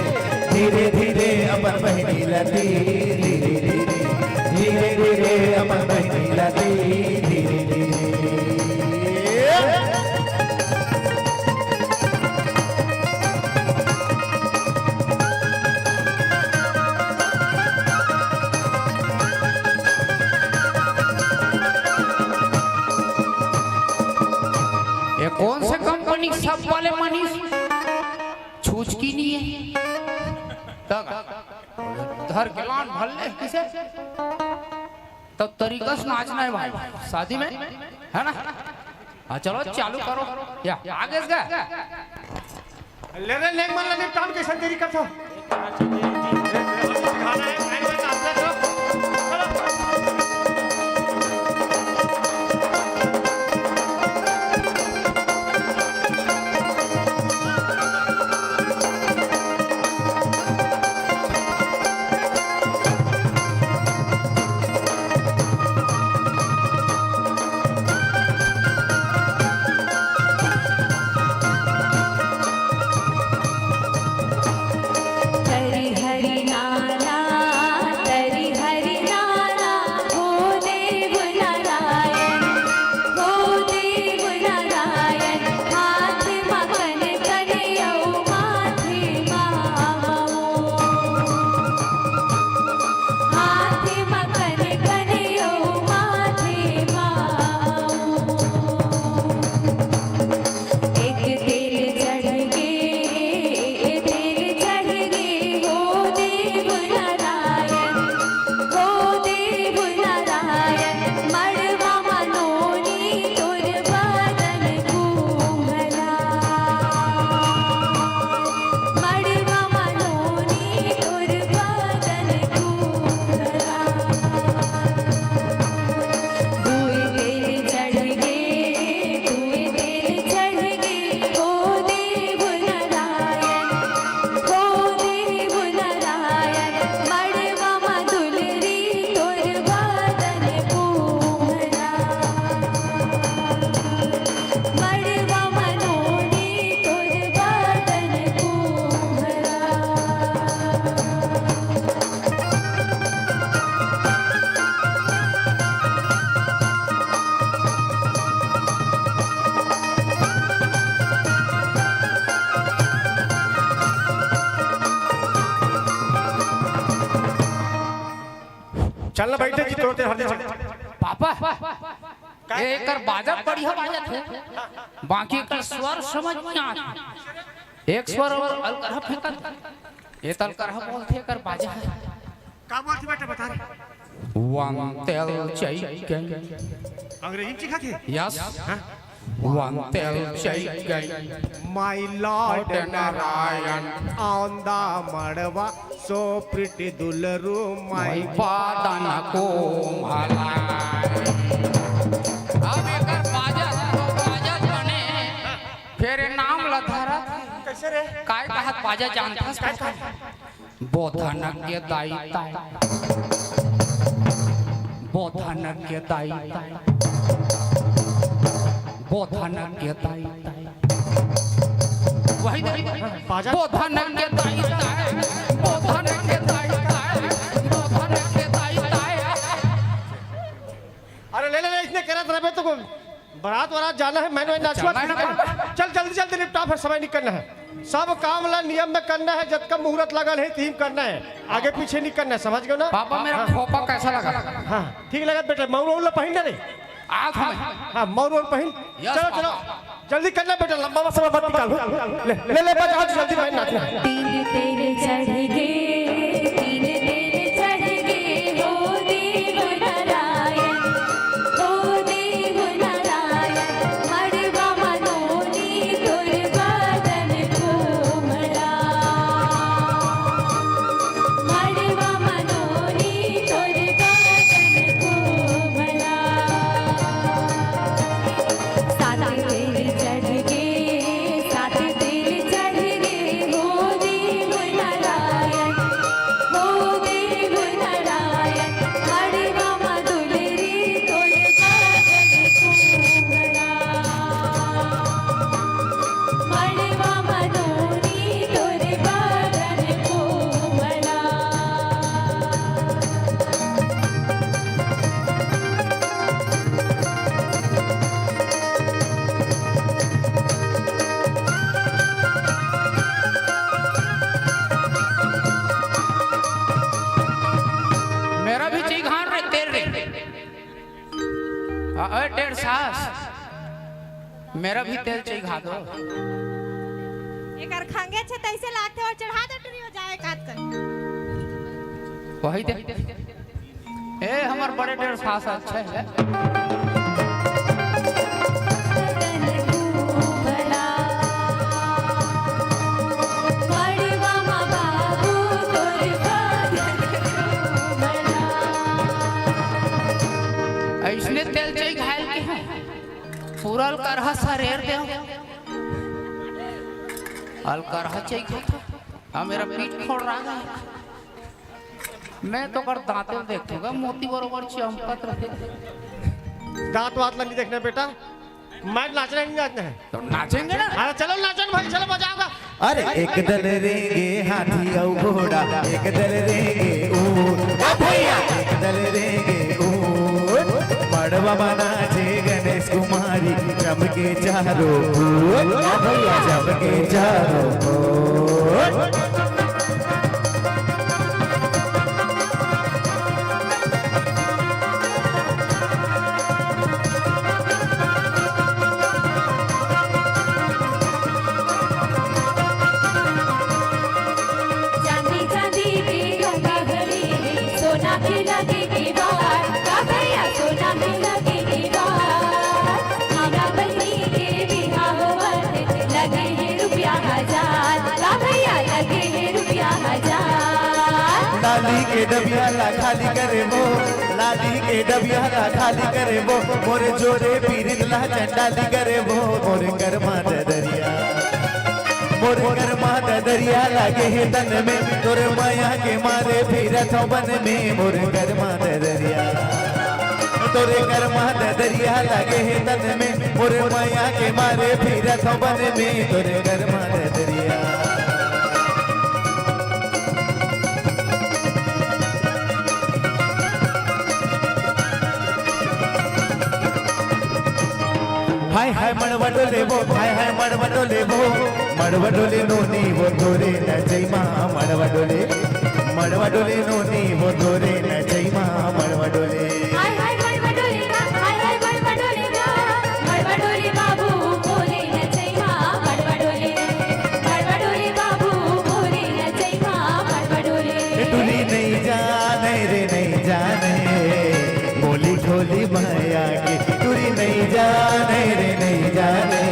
धीरे धीरे अपन बहनी लगी धीरे धीरे धीरे धीरे अपन बहनी लगी धीरे धीरे ये कौन से कंपनी सब वाले मनीष छूछ की नहीं है धर के लान भल्ले किसे तो तरीका से नाचना है भाई शादी में है ना। हाँ चलो चालू करो या आगे से ले रे लेग मन लगे काम कैसे देरी करता खाना है खाने में नाश्ता करो चलना बैठे जी तोड़ते हर पापा ये कर बाजा बढ़िया बाजा थे बाकी का स्वर समझ में आता एक स्वर और अलकरहा फेंकत ये तलकरहा बोलते कर बाजा है का बोलते बेटा बता रहे वन टेल चई अंग्रेजी सीखा थे यस वन टेल चई My Lord Narayan on the Madhava, so pretty Dularu, my पादन को भला अब एकर बाजा बने फिर नाम लधारा कैसे रे काय कहत बाजा जानता बोधन के दाई बोधन के दाई बोधन के दाई वही बाजा बोधन के दाई बोधन के दाई बोधन के दाई अरे ले इसने कह रहा था तो बारात जाना है मैंने नाचवा चल जल्दी जल्दी निपटा फिर समय निकलना है सब काम ला नियम में करना है जब का मुहूर्त लगल है थीम करना है आगे पीछे नहीं करना है समझ गए ना पापा मेरा खोपा कैसा लगा हाँ ठीक लगा बेटा मौर पहन ना रे हाँ मौर पहन चलो चलो जल्दी करना बेटा लंबा समय मत निकालो ले बजाओ जल्दी मैं नाचना तीन तेरे चढ़ गए तीन तेरे चढ़ गए हो देव नारायण हो रे तेल रे अरे डेढ़ सास मेरा भी तेल चाहिए खा दो एक और खांगे छे तैसे लाते और चढ़ा दे टुरी हो जाए काट कर वही दे ए हमार बड़े डेढ़ सास अच्छा है ऐसने तेल चाहिए घायल के हैं पूरा अलकरहा सरेर दे अलकरहा चाहिए खाता हाँ मेरा पीठ फोड़ रहा है मैं तो कर दांते देखूंगा मोती बरोबर चमकत रहे दांत वात नहीं देखना बेटा मैं नाचना नहीं नाचना है तो नाचेंगे ना अरे चलो नाचन भाई चलो बजाओगा अरे एक दल रेंगे हाथी और घोड़ा एक दल रेंगे ऊंट भैया एक दल रेंगे ऊंट मड़वा बना जे गणेश कुमारी चमके चारों ओर भैया चमके चारों ओर चांदी चांदी के गंगाधरी सोना के लगे के बार का भैया सोना के लगे के बार हमरा बहनी के बिहाव होवत लगे हैं रुपया 1000 का भैया लगे हैं रुपया 1000 लाली के डबिया ला खाली करे वो लाली के डबिया ला खाली करे वो मोरे जोरे पीरित ला चंडाली करे वो मोरे कर्मा दरिया मोरे कर्मा दरिया लागे है तन में तोरे माया के मारे फिरत बन में मोरे कर्मा दरिया तोरे कर्मा दरिया लागे है तन में मोरे माया के मारे फिरत बन में तोरे कर्मा दरिया हाय हाय मड़वडोले वो हाय हाय मड़वडोले वो मड़वडोले नोनी वो तोरे न जैमा मड़वडोले नोनी वो तोरे न जैमा मड़वडोले हाय हाय मड़वडोले गा हाय हाय मड़वडोले गा मड़वडोले बाबू बोले न जैमा मड़वडोले बाबू बोले न जैमा मड़वडोले टुली नहीं जाने रे नहीं जाने बोली ढोली माया के टुली नहीं जाने रे नहीं जाने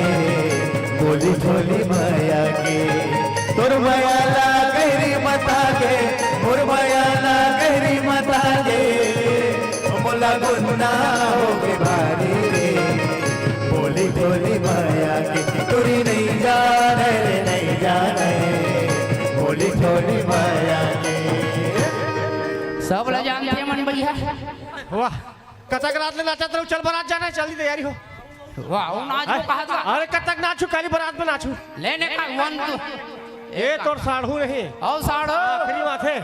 बोली ढोली माया के तोर माया ला गहरी मता के मोर माया ला गहरी मता के मोला गुन्ना हो के भारी रे बोली ढोली माया के टुली नहीं जाने रे नहीं जाने बोली ढोली माया के सब ल जानते हैं मन भैया वाह कथक रात में नाचा तो चल बारात जाना है जल्दी तैयारी हो वाह वो नाच को कहा था अरे कथक नाचू काली बारात में नाचू लेने का वन तू ए तोर साढ़ू नहीं औ साढ़ो आखिरी माथे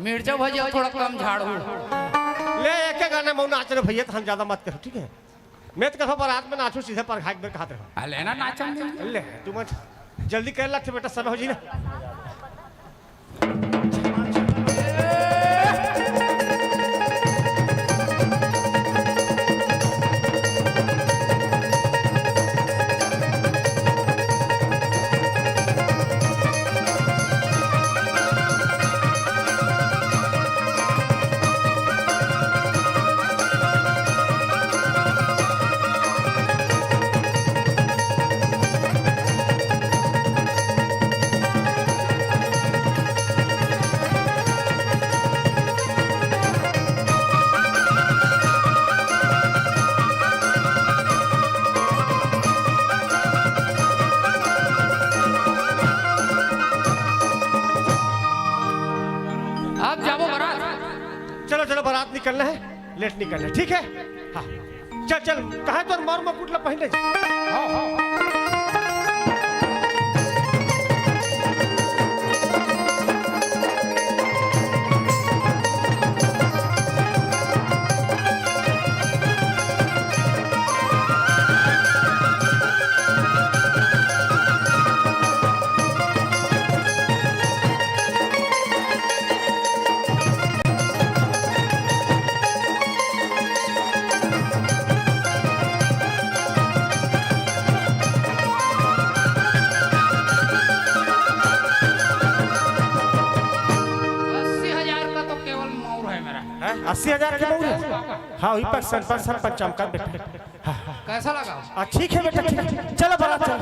मिर्चा भजिया थोड़ा कम झाड़ू ले एक एक गाने में नाच रहे भैया हम ज्यादा मत करो ठीक है मैं तो कहो बारात में नाचू सीधे पर खाक में खाते रहो लेना नाचन ले तू मत जल्दी कर लग बेटा समय हो जी ना चलो चलो बारात निकलना है लेट नहीं करना है ठीक है हाँ चल चल कहा तो मार मुकुटला पहले हाँ हाँ 80,000 के बहु हाँ वही पर सन चमका बेटा। कैसा लगा? ठीक है बेटा ठीक है, चलो बारात चलो।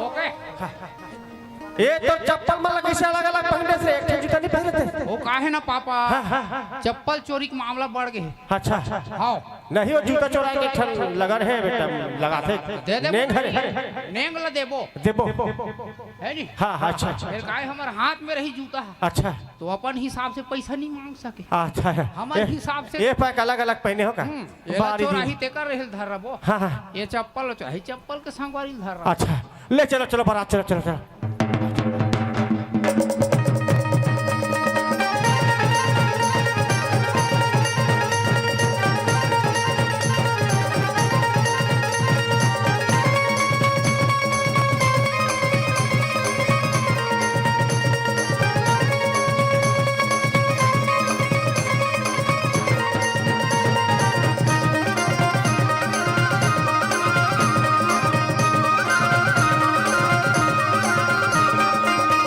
ओके। ये तो चप्पल में कैसे अलग अलग पहनने से एक जूता नहीं पहनते? वो काहे ना पापा, चप्पल चोरी का मामला बढ़ गए। अच्छा हाँ नहीं वो जूता चोरा के ठन लगा रहे बेटा लगाते दे दे नेंग है नेंग ला देबो देबो है जी। हाँ अच्छा अच्छा फिर काहे हमारे हाथ में रही जूता अच्छा तो अपन हिसाब से पैसा नहीं मांग सके। अच्छा है हमारे हिसाब से ये पैक अलग अलग पहने हो का ये चोरा ही ते कर रहे धर रबो। हाँ ये चप्पल चाहे चप्पल के संगवारी धर रहा। अच्छा ले चलो चलो बारात चलो चलो चलो।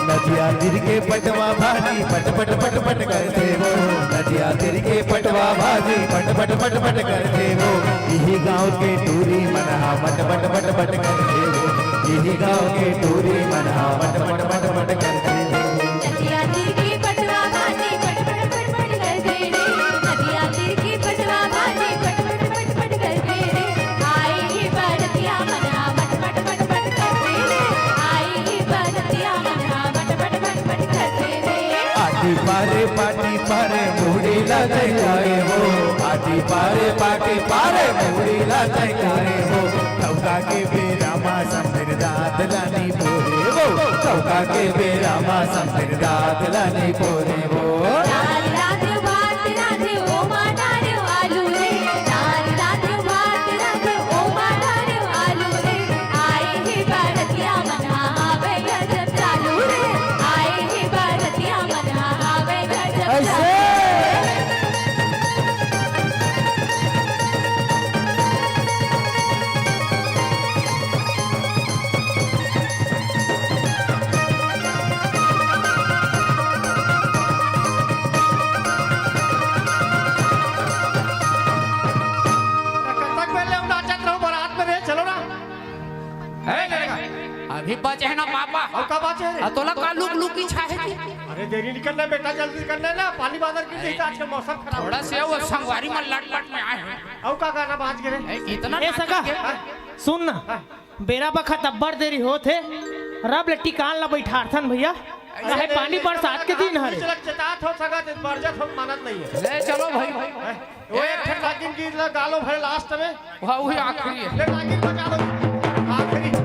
नदिया तिर के पटवा भाजी पट पट पट पट करते वो, नदिया तिर के पटवा भाजी पट पट पट पट करते वो, यही गांव के टूरी मनहा मट पट पट पट करते वो, यही गांव के टूरी मनहा मट पट पट पट करते वो। नदिया तिर के पटवा भाजी पट पट पट पट करते रे, नदिया तिर के पटवा भाजी पट पट पट पट करते रे, आई ही बरतिया मना मट पट पट पट करते रे, आई ही बरतिया मना मट पट पट पट करते रे। आटी पारे मुड़ी ला तैयारे हो, आटी पारे मुड़ी ला तैयारे हो, चौका के बेरा माँ संदिर दात लानी पोरे वो, चौका के बेरा माँ संदिर दात लानी पोरे वो। नारी राधे भात राधे ओ मातारे आलू रे, नारी राधे भात राधे ओ मातारे आलू रे, आई ही बरतिया मना आवे गजब चालू रे, आई ही बरतिया मना आवे गजब चालू। अभी बचे है ना पापा। का बचे है तो लगा लुक लुक की छाहे थी। अरे देरी निकलना बेटा जल्दी करना ना, पानी बादल की नहीं आज का मौसम खराब थोड़ा से वो संगवारी में लट लट में आए हैं। औ का गाना बाज गिरे इतना ए सका सुन ना, बेरा बखत अब्बड़ देरी होते रब ले टिकान ला बैठार्थन भैया, रहे पानी बरसात के दिन हरे चतात हो सका बरजत हो मानत नहीं है। ले चलो भाई वो एक ठन लागिन की गालो भरे लास्ट में वही आखिरी है। ले लागिन बजा दो आखिरी।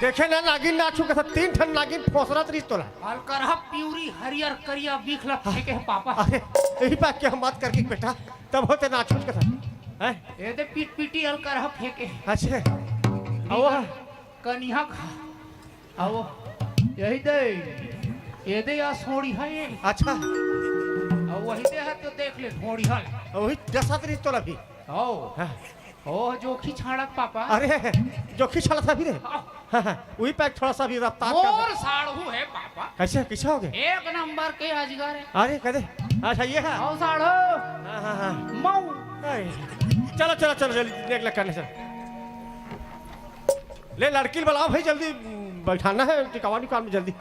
देखे ना नागिन नाचू के 3 ठन नागिन फोसरत रही तोला अलकरहा प्यूरी हरियर करिया बिखला फेंके है पापा। अरे यही बात क्या मत करके बेटा तब होते नाचू के हैं ये दे पीट पीटी अलकरहा फेंके। अच्छा आओ कनिया खा आओ यही दे ये दे या सोड़ी है ये। अच्छा और वही दे है तो देख ले थोड़ी है वही जसत रही तोला भी ओ ओ जोखी छाड़क पापा। अरे जोखी छाड़ा था भी रे वही पैक थोड़ा सा भी रफ्तार मोर साड़ू है पापा। कैसे कैसे हो गए? एक नंबर के अजगर है। अरे कदे अच्छा ये है आओ साड़ू हां मऊ चलो चलो चलो जल्दी एक लग करने से ले लड़की बुलाओ भाई जल्दी बैठाना है टिकावा निकाल में जल्दी।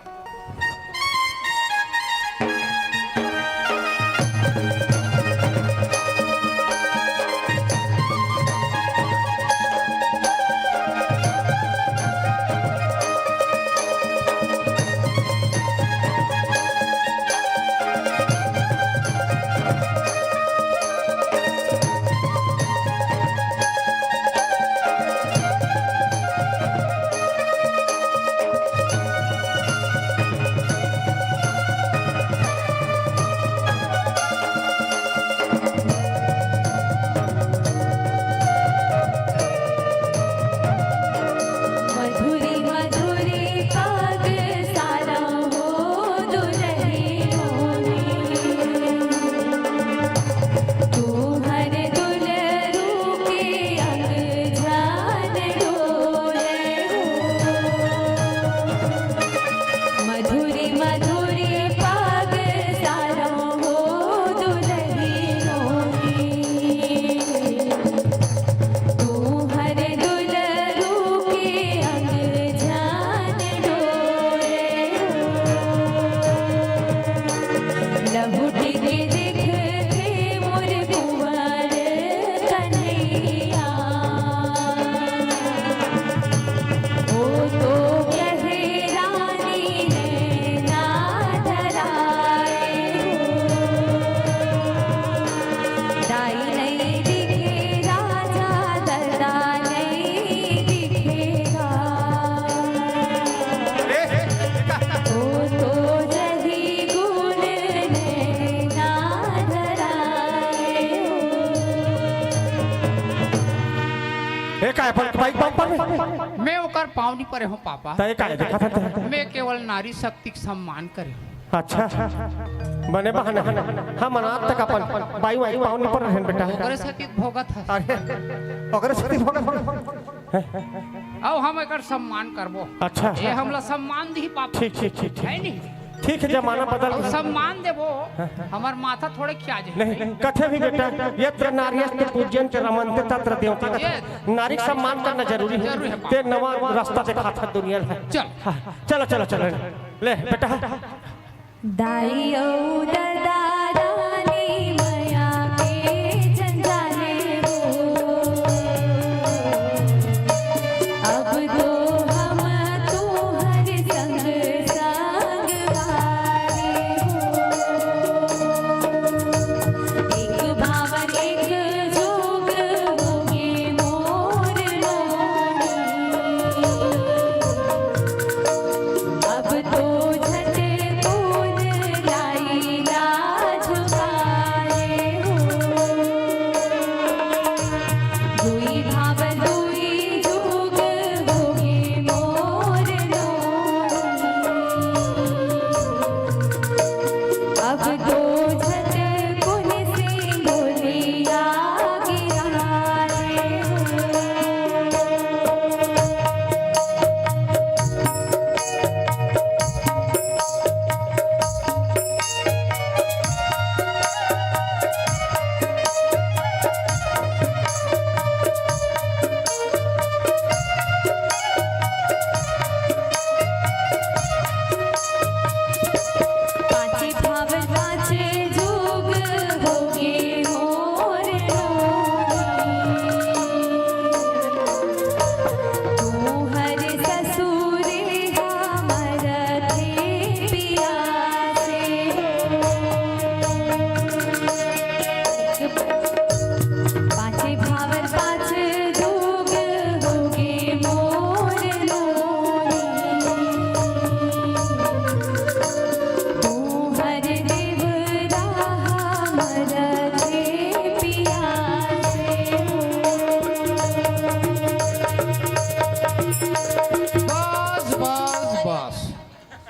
एक है पर बाइक पर में मैं ओकर पावनी पर हूँ पापा। तो एक है देखा था मैं केवल नारी शक्ति का सम्मान करे। अच्छा बने बहाने हम अनाथ तक अपन बाई वाई पावनी पर रहन बेटा। ओकरे सती भोगत है। अरे ओकरे सती भोगत आओ हम एकर सम्मान करबो। अच्छा ये हमला सम्मान दी पापा। ठीक ठीक ठीक है नहीं ठीक है जमाना बदल और सम्मान देबो हमार माथा थोड़े क्या जाए। नहीं कथे भी बेटा यत्र नार्यस्ते पूज्यं च रमन्ते तत्र देवता। नारी सम्मान करना जरूरी है। ते नवा रास्ता दिखाता दुनिया है। चलो चलो चलो ले बेटा दाइयो दादा रानी माया के जंजाले हो अब तो हम तुम्हारे संग संग वाले हो एक भावन एक जोग होगे मोर लोनी अब तो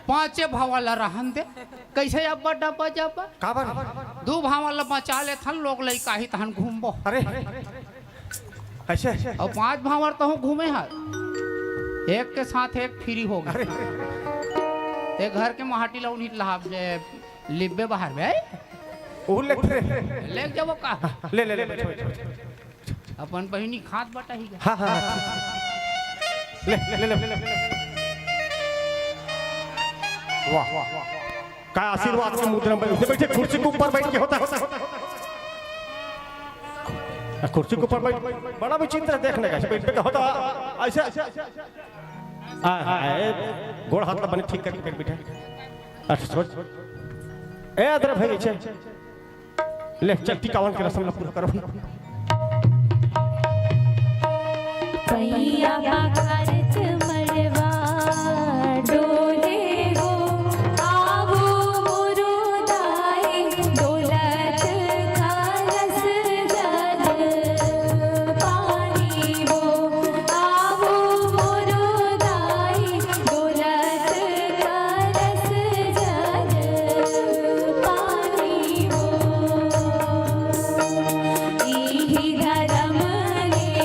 पांचे भावाला रहन दे कैसे अब डब्बा जब्बा काबर दो भावाला बचा ले थन लोग लई काही तहन घूमबो। अरे ऐसे और पांच भावर तो घूमे है एक के साथ एक फ्री हो गए। एक घर के महाटी ला उन्हीं लाभ लिब्बे बाहर में ले जाओ का ले ले ले अपन बहिनी खाद बटा ही गए। हाँ हाँ ले ले ले वाह का आशीर्वाद के मुद्रा में बैठे कुर्सी के ऊपर बैठ के होता कुर्सी के ऊपर बैठ बड़ा विचित्र देखने का बैठ के होता ऐसे गोड़ हाथ बने ठीक करके बैठे। अच्छा सोच ए अदर भाई छे ले चट्टी कावन के रस्म पूरा करो। पैया खर्च मरवा डोले हो आवो मुरुदाई दौलत का रस जल पानी हो आवो मुरुदाई दौलत का रस जल पानी हो इही धर्म हे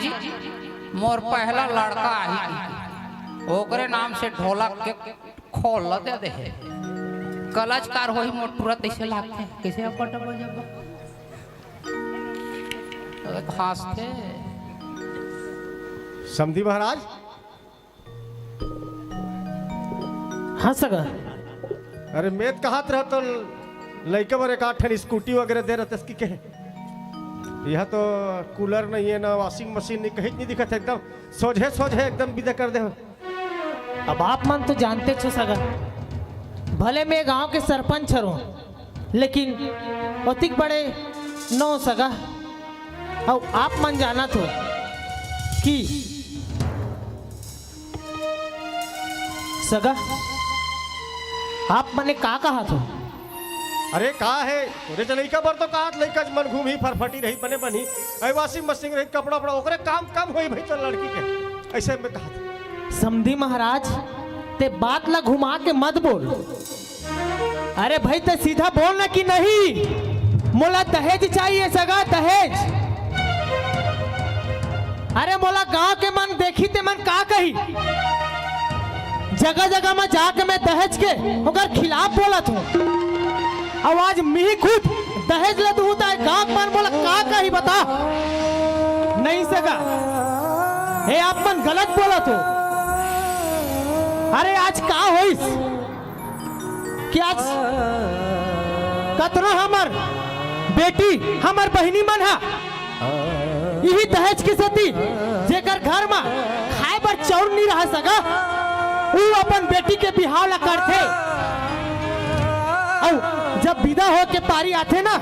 जी मोर पहला लड़का आई ओकरे नाम से ढोलक के खोल दे दे कलच कार होई मोर तुरंत ऐसे लागते कैसे अपट बजब खास थे समधी महाराज। हाँ सगा। अरे मेद कहा रहा तो लड़के बार एक आठ स्कूटी वगैरह दे रहे थे के यह तो कूलर नहीं है ना वॉशिंग मशीन नहीं कहीं नहीं दिखा था एकदम सोझे सोझे एकदम विदा कर दे। अब आप मन तो जानते छो सगा भले मैं गांव के सरपंच हूँ लेकिन अतिक बड़े नौ सगा और आप मन जाना तो कि सगा आप मने का कहा तो अरे कहा है तोरे चलैका बर तो कहा लइका मन घूमी फरफटी रही बने बनी ऐ वॉशिंग मशीन रही कपड़ा उपड़ा ओकरे काम कम होई भाई चल लड़की के ऐसे में कहा था। समधी महाराज ते बात ला घुमा के मत बोल। अरे भाई ते सीधा बोल ना कि नहीं मोला दहेज चाहिए सगा दहेज। अरे मोला गांव के मन देखी ते मन का कही जगह जगह में जाके मैं दहेज के ओकर खिलाफ बोला था आवाज मी खुद दहेज ले दूं तो गांव मन बोला का कही बता नहीं सका हे आप मन गलत बोला तो। अरे आज का होइस कि आज कतरो हमर बेटी हमर बहिनी मन है यही दहेज की सती जेकर घर में खाए पर चौर नहीं रह सका वो अपन बेटी के बिहाव ला करथे और जब विदा हो के पारी आथे ना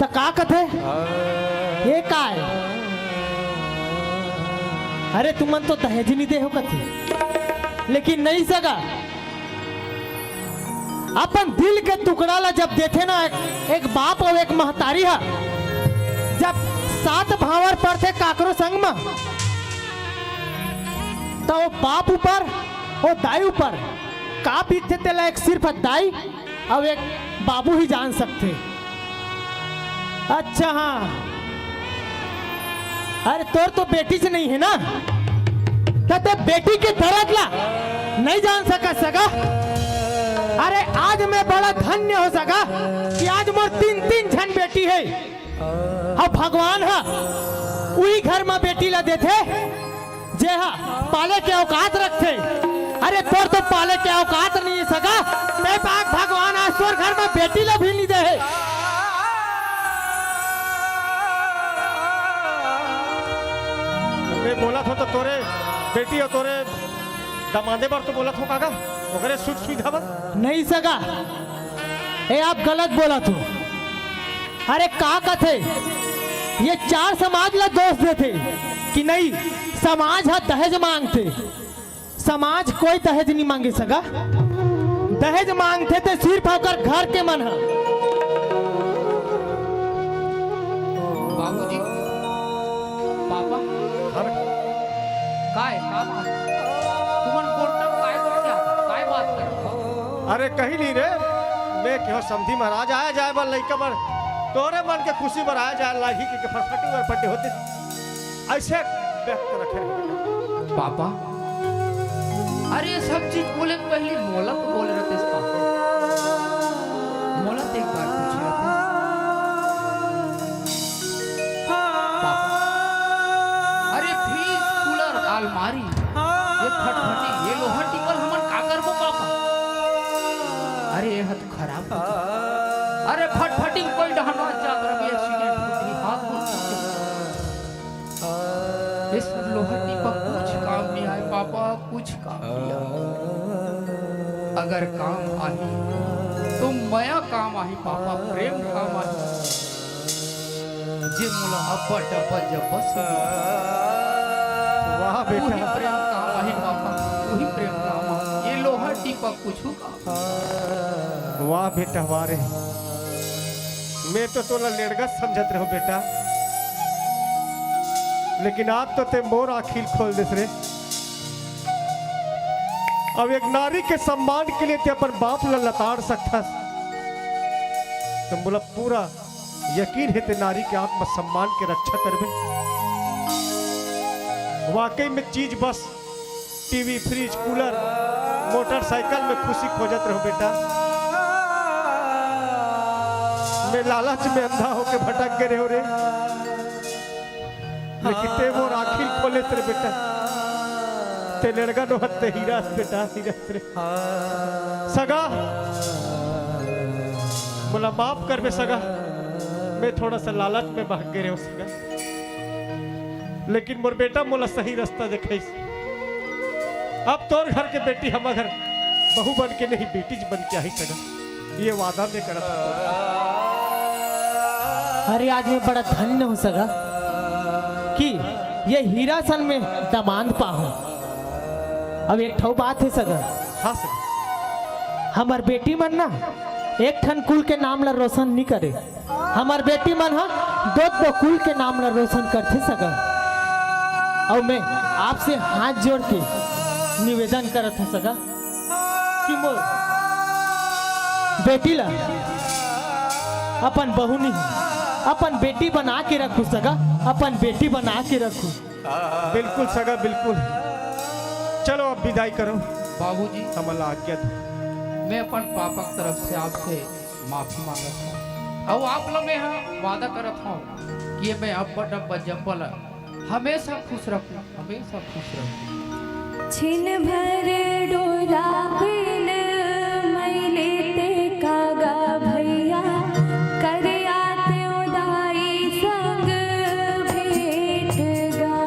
तो का कथे ये का है। अरे तुमन तो दहेज नहीं दे हो कथे लेकिन नहीं सका अपन दिल के टुकड़ा ला जब देखे ना एक बाप और एक महतारी है जब सात भावर पर थे काकरो संग में तो वो बाप ऊपर वो दाई ऊपर का बीतते तेला एक सिर्फ दाई और एक बाबू ही जान सकते। अच्छा हाँ अरे तोर तो बेटी से नहीं है ना तो बेटी के दर्द ला नहीं जान सका। अरे आज मैं बड़ा धन्य हो सका कि आज मोर तीन तीन जन बेटी है और भगवान है वही घर में बेटी ला देते जे हा पाले के औकात रखते। अरे तोर तो पाले के औकात नहीं सका मैं पाक भगवान आज तोर घर में बेटी ला भी नहीं दे है। मैं बोला था तो तोरे बेटी और तोरे दमादे पर तो बोला था काका ओकरे सुख सुविधा पर नहीं सका ए आप गलत बोला तो। अरे का कथे ये चार समाज ला दोष देते कि नहीं समाज है दहेज मांगते समाज कोई दहेज नहीं मांगे सका दहेज मांगते थे सिर्फ होकर घर के मन है। बाबूजी पापा काय का बात तुमन कोर्टम काय तो क्या काय बात कर। अरे कहीं नहीं रे मैं क्यों समधी महाराज आया जाए बल लइका बर तोरे मन के खुशी पर आया जाए लाही के फटफटी वरफटी होते ऐसे व्यक्त रखे पापा। अरे ये सब चीज बोले पहले मोला तो बोले रहते इस पापा मोला तो एक बार पूछ रहे थे पापा। अरे फ्रिज कूलर अलमारी ये फटफटी ये लोहा टिकल हमन का करबो पापा। अरे ये हद खराब अरे फटफटी कोई डहना जात रही एक्सीडेंट होती हाथ इस लोहा टिकल कुछ काम नहीं आए पापा कुछ काम नहीं आए। अगर काम आई तो मया काम आई पापा प्रेम काम आई जे मुला अपट अपज बस वाह बेटा प्रेम काम आई पापा वही प्रेम काम आई ये लोहा टिकल कुछ काम। वाह बेटा वारे मैं तो तोला लेड़गस समझत रहो बेटा लेकिन आप तो ते मोर आखिर खोल देस रे। अब एक नारी के सम्मान के लिए ते अपन बाप ला लताड़ सकता तो बोला पूरा यकीन है ते नारी के आत्म सम्मान के रक्षा करबे वाकई में चीज बस टीवी, फ्रिज, कूलर, मोटरसाइकिल में खुशी खोजत रहो बेटा। मैं लालच में अंधा होके भटक गए हो रे, लेकिन ते वो राखी खोले तेरे बेटा, ते लड़का नो हत्ते हीरा बेटा, हीरा तेरे सगा बोला माफ कर बे सगा, मैं थोड़ा सा लालच में भाग गए हो सगा, लेकिन मोर बेटा मोला सही रास्ता दिखाई। अब तोर घर के बेटी हम घर बहू बन के नहीं बेटी बन के आई सगा, ये वादा में कर। अरे आज मैं बड़ा धन्य हो सका कि ये हीरा सन में दमांद पाऊं। अब एक ठो बात है सगा, हाँ सगा, हमार बेटी मन ना एक ठन कुल के नाम ला रोशन नहीं करे, हमार बेटी मन हाँ दो कुल के नाम ला रोशन करते सगा। और मैं आपसे हाथ जोड़ के निवेदन करत है सगा कि मोर बेटी ला अपन बहू नहीं अपन बेटी बना के रखू सगा, अपन बेटी बना के रखू। बिल्कुल सगा बिल्कुल। चलो अब विदाई करो बाबूजी, हमारा आज्ञा दो। मैं अपन पापा की तरफ से आपसे माफी मांगता हूँ और आप लोग में वादा करता हूँ कि मैं अब जम्बल हमेशा खुश रखूँ, हमेशा खुश रखूँ। छिन भर डोरा बिन मैले ते कागा भैया, करे आते उदाई संग भेट गा।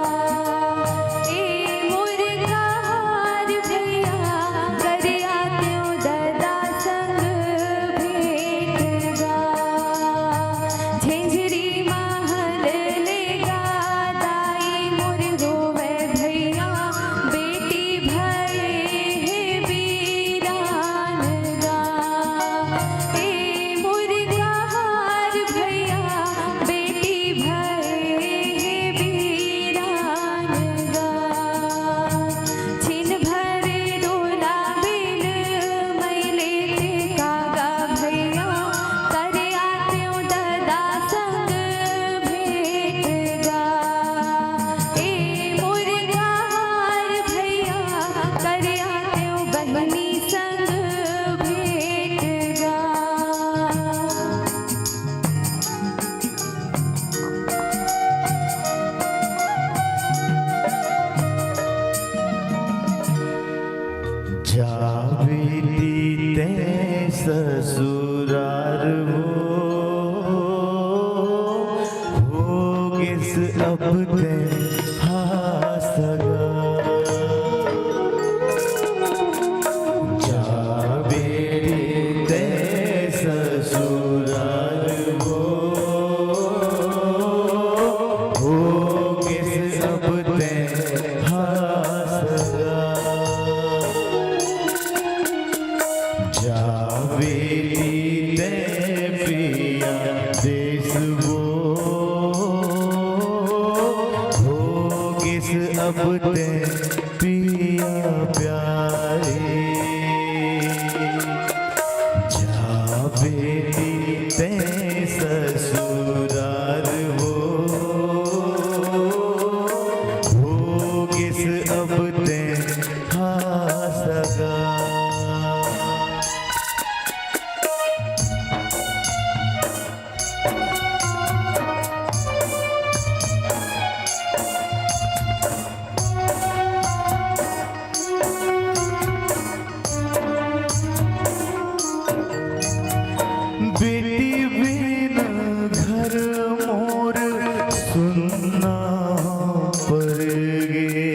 ए मुर्गा हार भैया, करे आते उदादा संग भेट गा। झेंझरी महल लेगा दाई मुर्गो वे भैया, बेटी भये है वीरान गा। ए मुर्गा हार भैया, बेटी भये है वीरान गा। छिन भर डोला बिन मैले ते कागा भैया, करे आते दादा संग भेट गा। ए मुर्गा हार भैया, करे आते बहनी संग भेट गा। जावेती ते ससुरार हो किस अब ते हासगा। जावेती ते ससुरार हो किस अब ते हासगा। जावेती ते प्रिया देश वो हो किस अब ते पिया प्यारे। जावेती ते ससुरार हो किस अब ते हासगा। बेटी बिन घर मोर सुनना पर गे।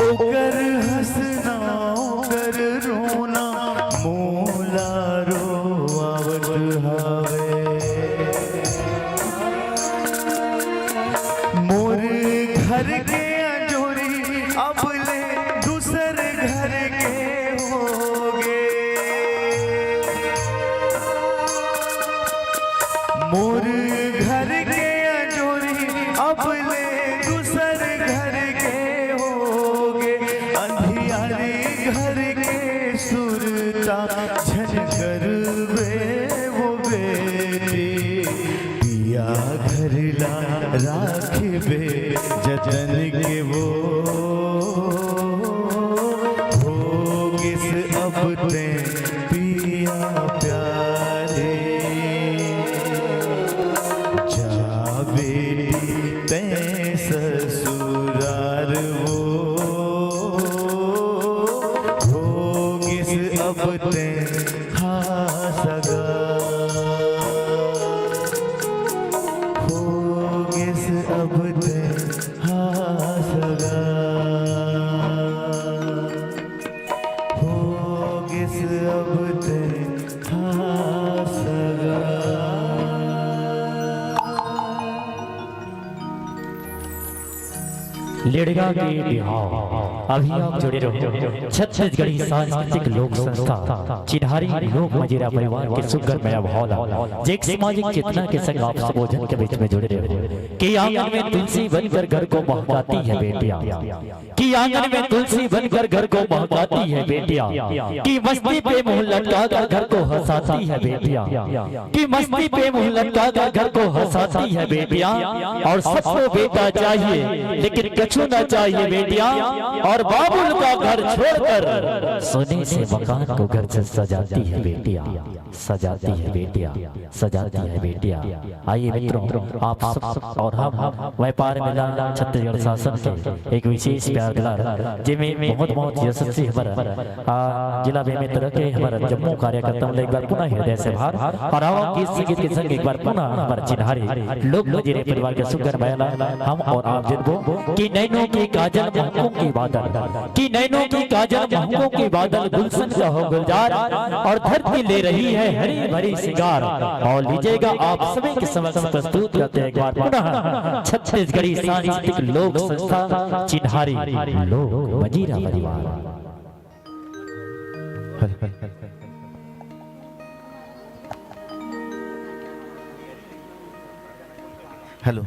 ओकर हंसना ओकर रोना मोला रोआवत हावे। मोर घर के अंजोरी अब ले दूसर घर के होगे। मोर घर के अंजोरी अब ले दूसर घर के होगे। अंधियारी घर के सुरता झनकर वे वो बेटी पिया घर ला राखबे जतन के वो होगिस अब ते पिया प्यारे जा बेटी ते ससुरार वो होगिस अब ते सगा होगिस अब ते सगा होगिस अब ते सगा। लेड़गा के बिहाव अभी आप जुड़े रहो छत्तीसगढ़ी सांस्कृतिक लोक संस्था चिन्हारी लोक मजीरा परिवार के सुगर में भावना जे सामाजिक चेतना के संग आप सबोजन के बीच में जुड़े रहो कि आंगन में तुलसी बनकर घर को महकाती है बेटियां कि आंगन में तुलसी बनकर घर को महकाती है बेटियां कि मस्ती पे मुंह लटकाकर घर को हंसाती है बेटियां कि मस्ती पे मुंह लटकाकर घर को हंसाती है बेटियां और सबको बेटा चाहिए लेकिन कछु ना चाहिए बेटियां और बाबुल का घर छोड़कर सोने से मकान को घर से सजाती है बेटियां सजाती है बेटियां सजाती है बेटियां। आइए मित्रों आप सब और हम व्यापार मेला छत्तीसगढ़ शासन के एक विशेष प्यार दुलार जिसमें बहुत बहुत यशस्वी हमारा जिला बेमेतरा के हमारा जम्मू कार्यकर्ता एक बार पुनः हृदय से भार और आओ गीत संगीत के संग एक बार पुनः हमारे चिन्हारी लोक मजीरे परिवार के सुगर मेला हम और आप जिनको कि नैनों की काजल महकों की बादल कि नैनों की काजल महकों की बादल गुलशन का हो गुलजार और धरती ले रही है हरी भरी सिगार और लीजिएगा आप सभी के समक्ष प्रस्तुत करते हैं एक बार पुनः छत्तीसगढ़ी सांस्कृतिक लोक संस्था चिन्हारी लोक मजीरा परिवार। हेलो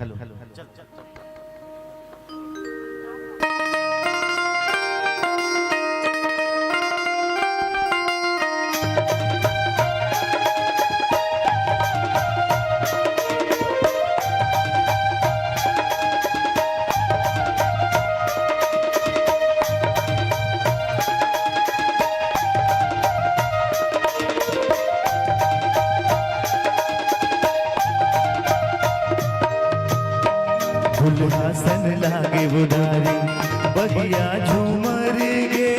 फुलहासन लागे बुधारी बगिया झूमर गे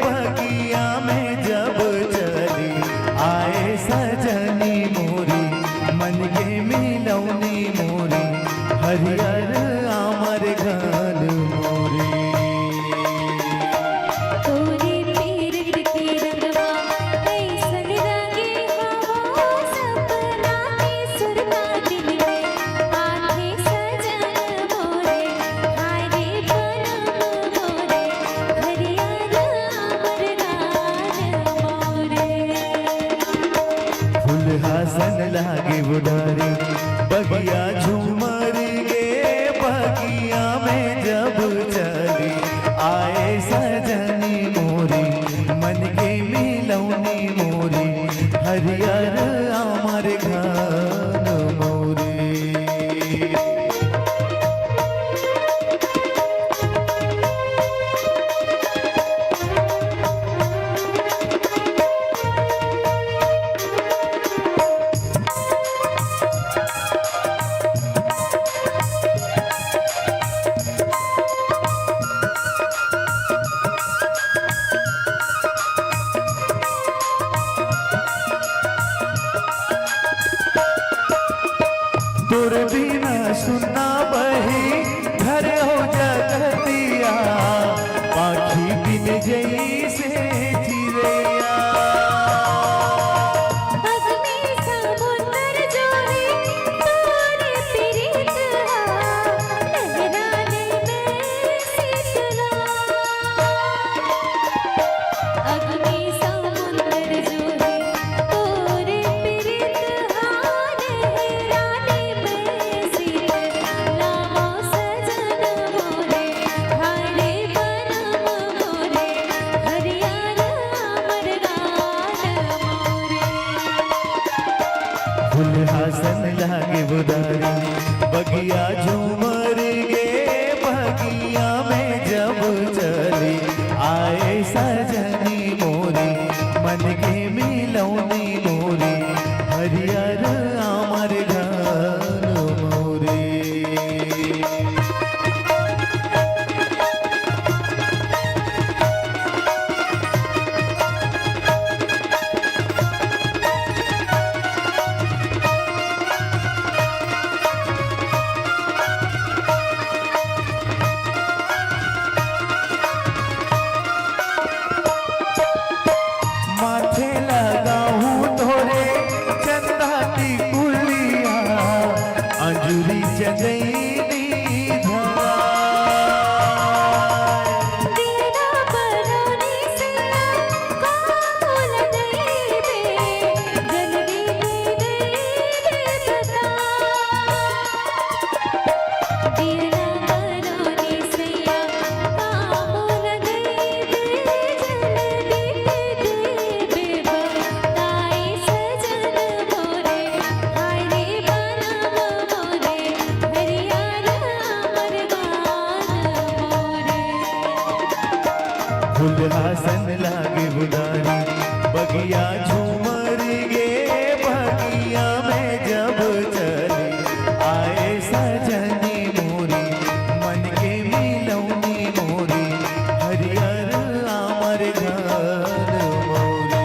बगिया में जब चली आए सजनी मोरी मन के मिलौनी मोरी हरियर आमर घन मोरी तोरे पीर के रंगवा कैसन रंगे हवा सपना के सुरता दिल में आंखें सजन मोरे हारे बनम मोरे हरियर अमर गान मोरे फुलहासन लागे बुधारी बगिया झूमर गे बगिया में जब चली आए सजनी मोरी मन के मिलौनी मोरी हरियर आमर घन मोरी। तुर बिना सुना बही घर हो जगतिया पाखी बिन जई से चिड़ैया अग्नि समुद्र जोरे तोरे प्रीत लहराने में शीतला अग्नि समुद्र जोरे तोरे प्रीत लहराने में हासन लागे बुदारी बगिया झूमर गे बगिया में जब चली आए सजनी मोरी मन के मिलौनी मोरी हरियर आमर घर मोरे माथे लगाऊं तोरे चंदा की कुलिया अंजुरी चंदैनी धरा दीना बरानी से काबुल नहीं बे जल्दी दे बता दीना बरानी से काबुल नहीं बे जल्दी दे बताई सजन मोरे हाय रे बनम मोरे हरियर अमर गान मोरे हासन लागे बुदारी बगिया झूमर गे बगिया में जब चली आए सजनी मोरी मन के मिलौनी मोरी हरियर आमर घर मोरे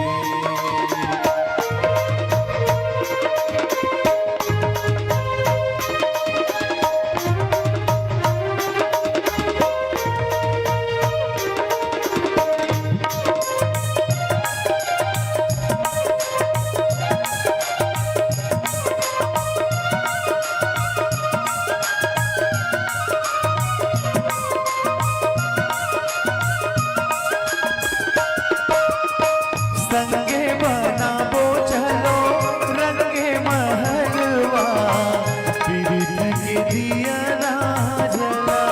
संगे बनाबो चलो रंगे महलवा पीरित के दिया ना जला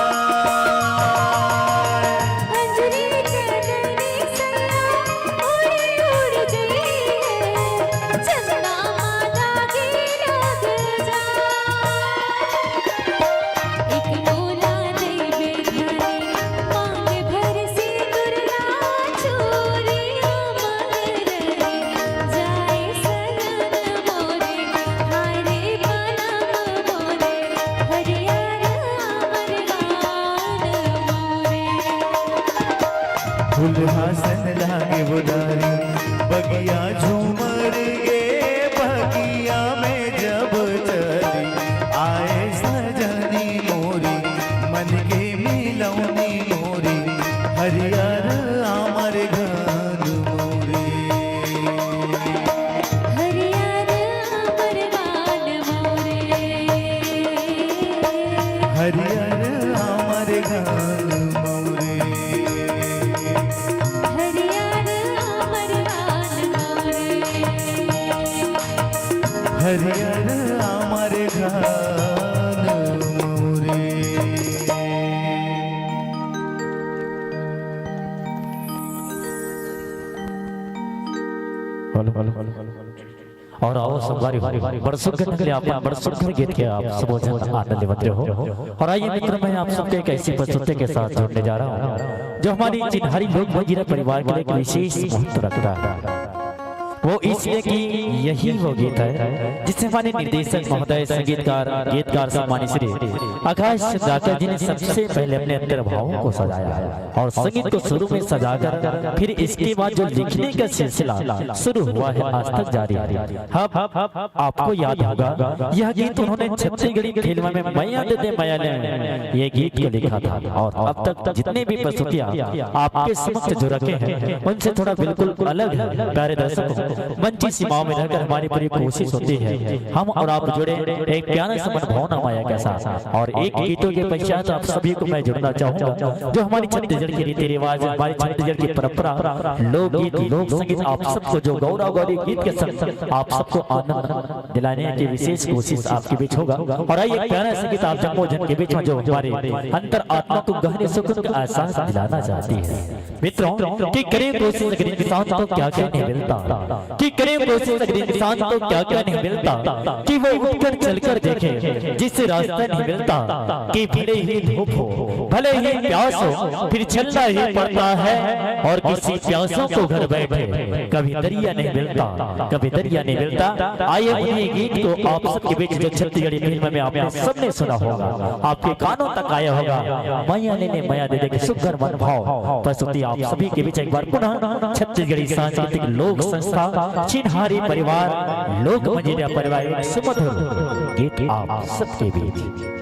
अंजलि चंदनी सैया उड़ी उड़ गई है चंदा माता की लग जा एक मोला नहीं बेघरी मांग भर से दुर्ला चोरी अमर जाए सजन मोरे हाय रे बनम मोरे हरियर अमर गान मोरे हासन लागे बुदारी बगिया झूमर गे बगिया में जब चली आए सजनी मोरी मन के मिलौनी मोरी हरियर आमर घर मोरे हरियर अमर गान मोरे हरियर आमर घर मोरे हरियर अमर गान मोरे हरियर आमर घर मोरे और आओ संगवारी बरसों के निकले आप बरसों के गीत के आप सब आनंद लेते हो। और आइए मित्र, मैं आप सबके एक ऐसी प्रस्तुति के साथ जोड़ने जा रहा हूँ जो हमारी चिन्हारी लोक मंजीरा परिवार के लिए एक विशेष महत्व रखता है। वो इसलिए कि यही वो गीत है जिससे हमारे निर्देशक महोदय गीतकार सम्मानित श्री आकाश चंद्राकर जी ने सबसे पहले अपने अंतर भावों को सजाया है। और संगीत को शुरू में सजाकर फिर इसके बाद जो लिखने का सिलसिला शुरू हुआ है आज तक जारी है। आपको याद होगा यह गीत उन्होंने छत्तीसगढ़ी फिल्म में मैया दे दे मैया ले ये गीत को लिखा था। और अब तक जितने भी प्रस्तुतियां आपके समक्ष जो रखे हैं उनसे थोड़ा बिल्कुल अलग है। प्यारे दर्शकों, मंच की सीमाओं में रहकर हमारी पूरी कोशिश होती है हम और आप जुड़े एक प्यारा सा मनभावना माया के साथ। और एक गीतों के पश्चात आप सभी को मैं जुड़ना चाहूंगा जो हमारी छत्तीसगढ़ की रीति रिवाज, हमारी छत्तीसगढ़ की परंपरा, लोकगीत, लोक संगीत, आप सबको जो गौरव गौरी गीत के संग आप सबको आनंद दिलाने की विशेष कोशिश आपके बीच होगा। और आइए प्यारा संगीत आप जम्मो जन के बीच में जो हमारे अंतर आत्मा को गहरे सुकून का एहसास दिलाना चाहती है। मित्रों की करें कोशिश, इंसान तो क्या क्या नहीं मिलता कि करे कोशिश अगर इंसान तो क्या क्या नहीं मिलता कि वो उठकर चलकर देखे जिससे रास्ता नहीं मिलता कि भले ही धूप हो भले ही प्यास हो फिर चलना ही पड़ता है और किसी प्यासों को घर बैठे कभी दरिया नहीं मिलता कभी दरिया नहीं मिलता। आइए उन्हीं गीत को आप सबके बीच जो छत्तीसगढ़ी फिल्म में आपने सबने सुना होगा आपके कानों तक आया होगा मैया ने माया दे के सुगर मन भाव प्रस्तुति आप सभी के बीच एक बार पुनः छत्तीसगढ़ी सांस्कृतिक लोक संस्था चिन्हारी परिवार लोक मंजिला परिवार सुमधुर गीत आप सबके बीच।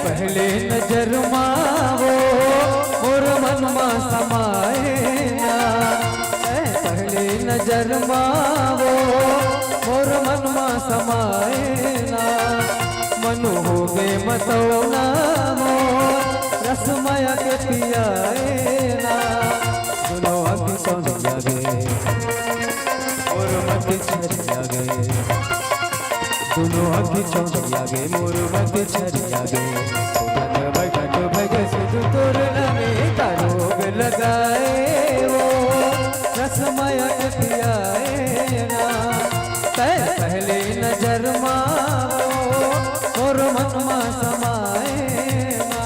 पहले नजर मावो मोर मन मा समाए ना पहले नजर मावो मोर मन मा समाए ना मनु हो गए मतौना मोर रसमय के पियाए ना दोनों अभी कौन जागे और मत छरिया गए दोनों अभी चौंधिया गे मोर मत छरिया गे बैठक भगे सुध तोर लगे तारोग लगाए वो रसमय पियाए ना तय पहले नजर मारो और मन मा समाए ना।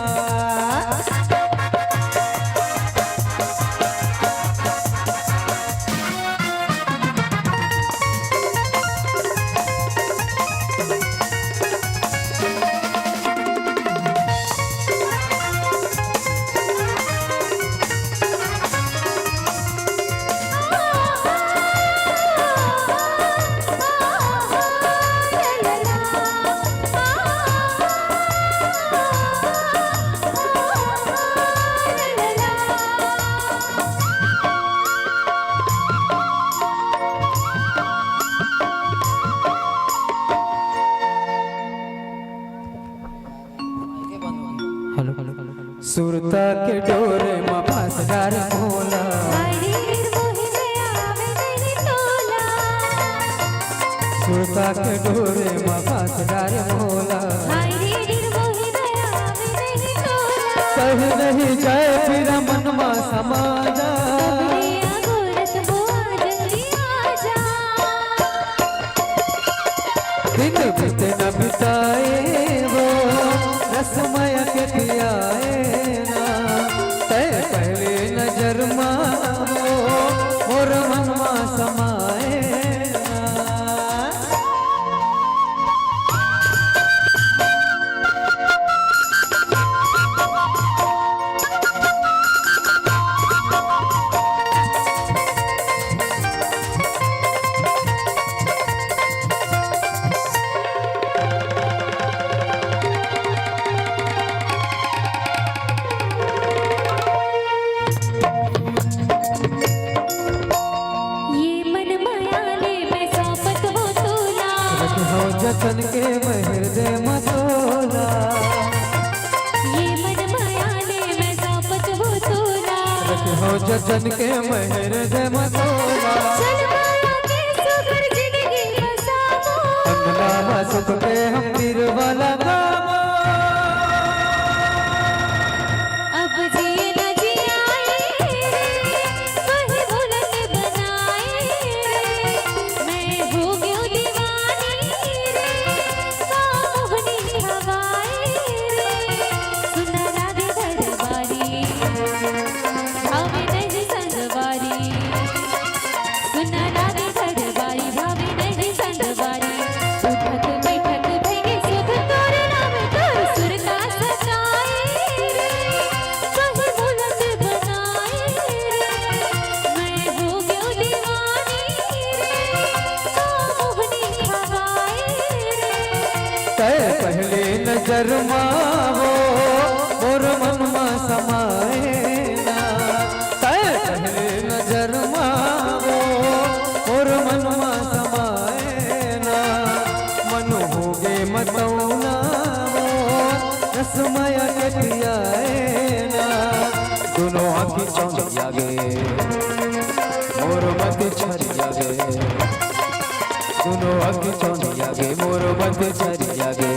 सुरता के डोरे में फंसदार भोला सुरता के डोरे में फंसदार भोला कहीं नहीं जाए फिर मन में समाजा दिन बीते न बिताए वो रसमय के पियाए ना तय पहले नजर मारो और मन मा समाए ये मन सजन के मेहर दे मतोला अंगना में सुख के हम पीर वाला गावो अब जिए न जियाए वही भुलत बनाए मैं हो गयो दीवानी रे मोहनी हवाए सुना राधे दरबारी भावे नहीं संगवारी सुना राधे दरबारी भावे नहीं संगवारी उठक बैठक भैगे सुख तोर नाम तोर सुर का सजाए रे कहीं बुलंद बनाए रे मैं हो गयो दीवानी रे मोहनी हवाए तय पहले नजर मावो मोर मन में समाए ना तय पहले नजर मावो मोर मन में समाए ना मन हो गे मतौना वो रसमय के पियाए ना दोनों आँखी चौंक जागे मोर मत छर जागे दोनों आँखी चौंक जागे मोर मत छर जागे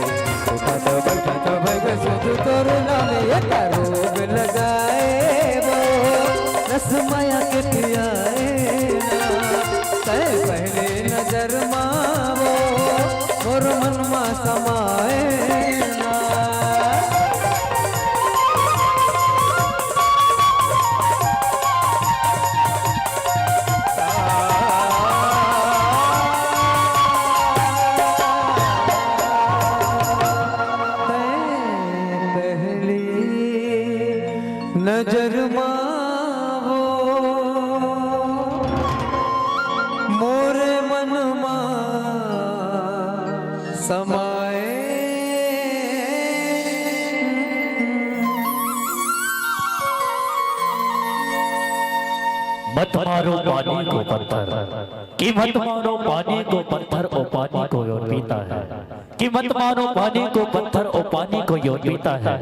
उठा तो बैठा तो भग सुध तोर नाम ये रोग लगाए वो रसमया के पियाए ना तय पहले नजर मावो मोर मन मा समाए ना पहली नजर मावो मोरे मन मा समाए मत मारो पानी को पत्थर कि मत मारो पानी को पत्थर ओ पानी को योर पीता है कि मत मारो पानी को पत्थर ओ पानी को योर पीता है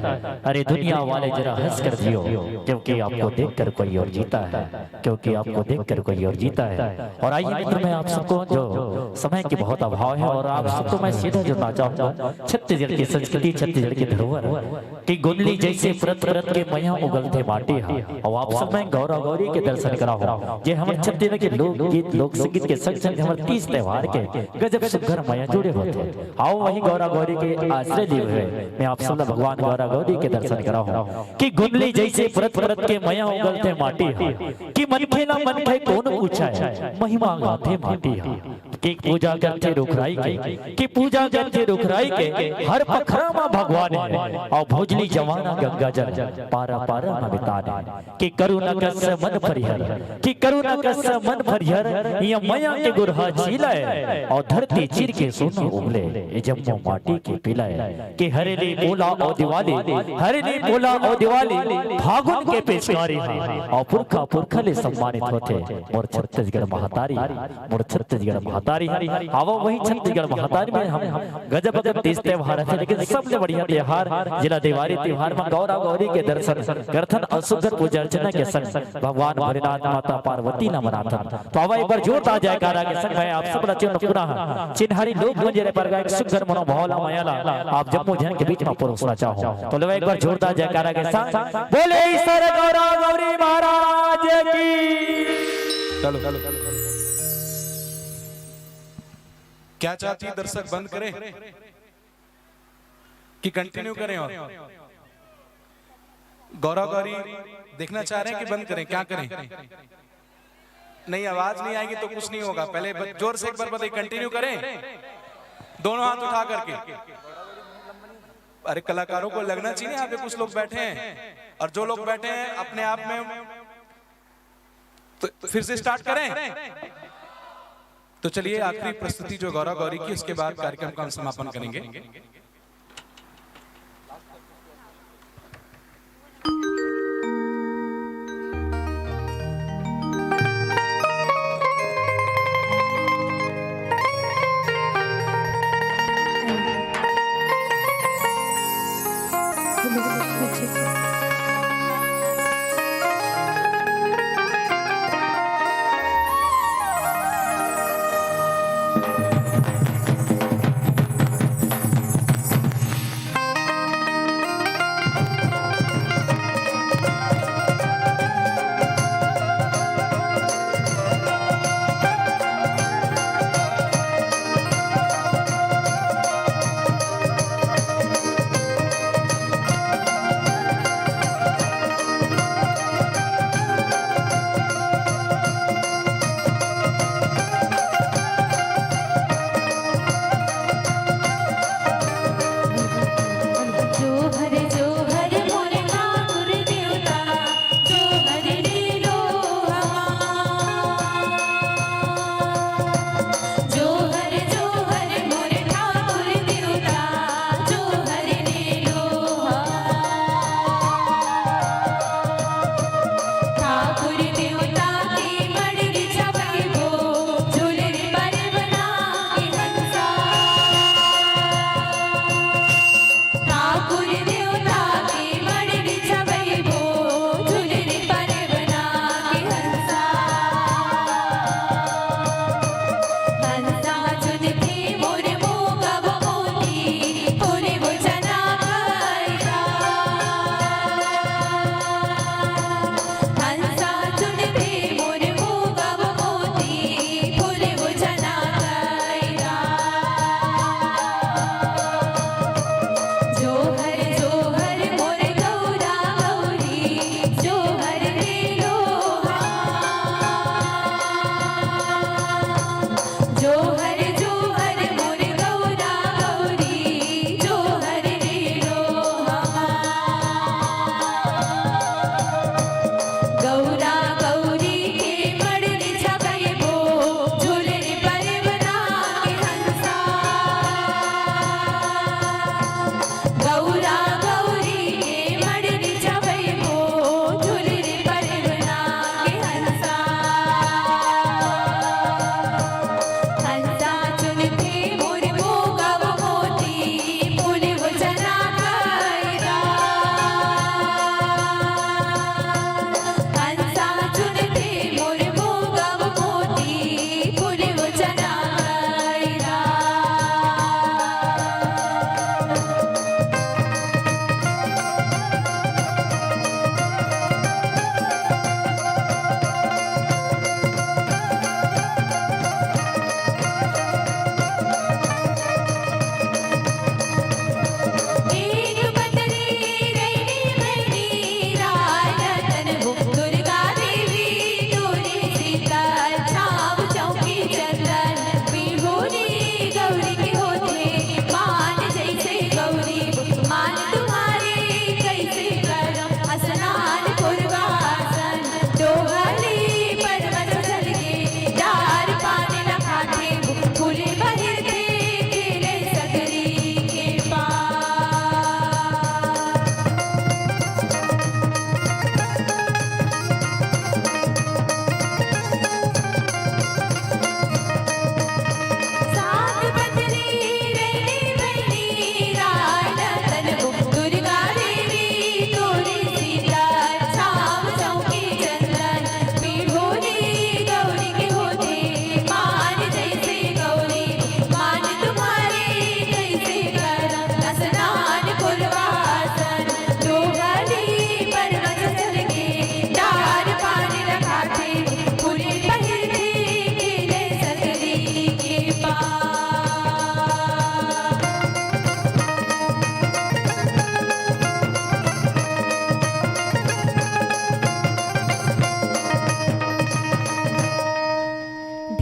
अरे दुनिया वाले जरा हंस कर जियो क्योंकि आपको देखकर कोई और जीता है क्योंकि आपको देखकर कोई और जीता है और आइए मित्र मैं आप सबको जो समय की बहुत अभाव है और आप सबको मैं सीधा जुड़ना चाहूंगा छत्तीसगढ़ की संस्कृति छत्तीसगढ़ की धरोहर की गुंडली जैसे परत परत के मैया उगलते माटी है और आप सब मैं गौरा गौरी के दर्शन करा ये हमारे छत्तीसगढ़ के लोक गीत लोक संगीत के संग संग हमारे 30 त्योहार के गजब सुघर मैया जुड़े होते आओ वही गौरा गौरी के आश्रय लिए हुए मैं आप सब भगवान गौरा गौरी के दर्शन करा हूँ कि गुंडली जैसे परत परत के मैया उगलते माटी है कि मन खेला मन खे कौन पूछा है महिमा गाते माटी है कि पूजा करते रुखराई के कि पूजा करते रुखराई के हर पखरा में भगवान है और भोजली जवाना गंगा जल पारा पारा में बिताने कि करुणा कस मन परिहर कि करुणा कस मन परिहर ये मैया के गुरहा झीलाए और धरती चीर के सोना उगले ये जम्मू माटी के पिलाए कि हरेली बोला और दिवाली हरेली बोला और दिवाली फागुन के पेशकारी और पुरखा पुरखा ले सम्मानित होते और छत्तीसगढ़ महातारी और छत्तीसगढ़ महातारी आवो वही छत्तीसगढ़ महातारी में हम गजब गजब 30 त्योहार है लेकिन सबसे बढ़िया त्योहार जिला दिवाली त्योहार में गौरा गौरी के दर्शन करथन और सुंदर पूजा अर्चना के संग भगवान भोलेनाथ माता पार्वती न मनाथन तो अब एक बार जोर ता जयकारा के संग है आप सब रचन पुनः चिन्हारी लोक गुंजरे पर गायक सुंदर मनोभावला मायाला आप जम्मू जन के बीच में परोसना चाहो तो लो एक बार जोरदार जयकारा के संग बोले ईश्वर गौरा गौरी महाराज की चलो क्या चाहती है दर्शक बंद करें कि कंटिन्यू करें और गौरा गौरी देखना चाह रहे हैं कि बंद करें क्या करें नहीं आवाज नहीं आएगी तो कुछ नहीं होगा पहले जोर से एक बार बताइए कंटिन्यू करें दोनों हाथ उठा करके अरे कलाकारों को लगना चाहिए यहाँ पे कुछ लोग बैठे हैं और जो लोग बैठे हैं अपने आप में तो फिर से स्टार्ट करें तो चलिए आखिरी प्रस्तुति जो गौरा गौरी की उसके बाद कार्यक्रम का हम समापन करेंगे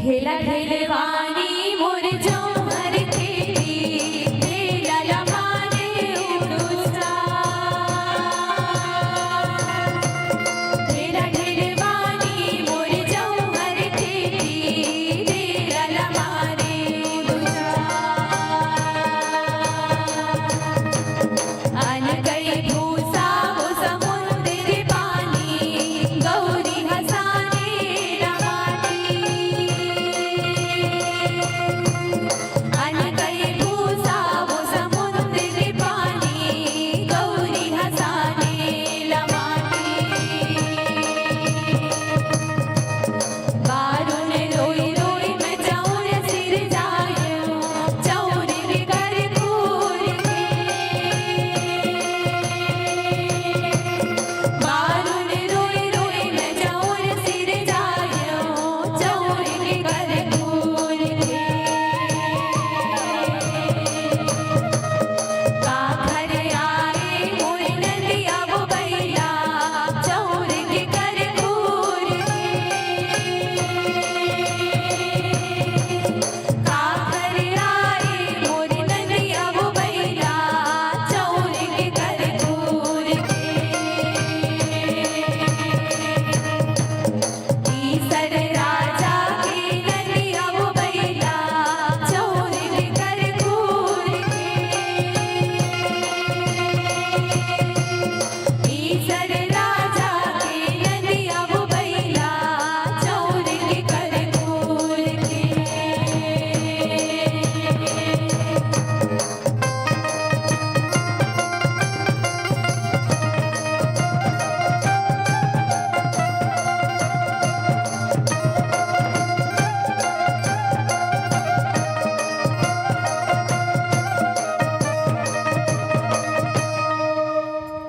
ढेला ढेलवानी मोर जौहर खेती ढेला लमाने उड़ुसा ढेला ढेलवानी मोर जौहर खेती ढेला लमाने उड़ुसा अन गई भूसा वो समुद्र पानी गौरी हसाने रमाती अन गई भूसा वो समुद्र पानी गौरी हसाने लमाती बारुन रोई रोई मैं चौर सिर जायो चौर के घर घूर के बारुन रोई रोई मैं चौर सिर जायो चौर के घर घूर के काखर आए मोर नदिया वो बैला चौर के घर घूर के काखर आए मोर नदिया वो बैला चौर के घर घूर के तीसर राजा के नदिया वो बैला चौर के घर घूर के तीसर राजा के नदिया वो बैला चौर के घर घूर के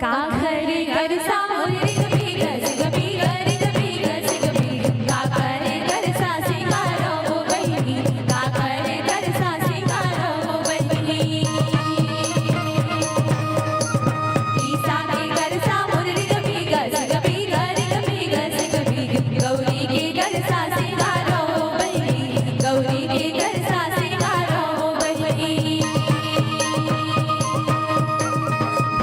काखर कर सामोर रिग बिग रिग काखर कर सा सिंगारो वो बहिनी काखर कर सा सिंगारो वो बहिनी ईसा के कर सामोर रिग बिग गौरी के कर सा सिंगारो वो बहिनी गौरी के कर सा सिंगारो वो बहिनी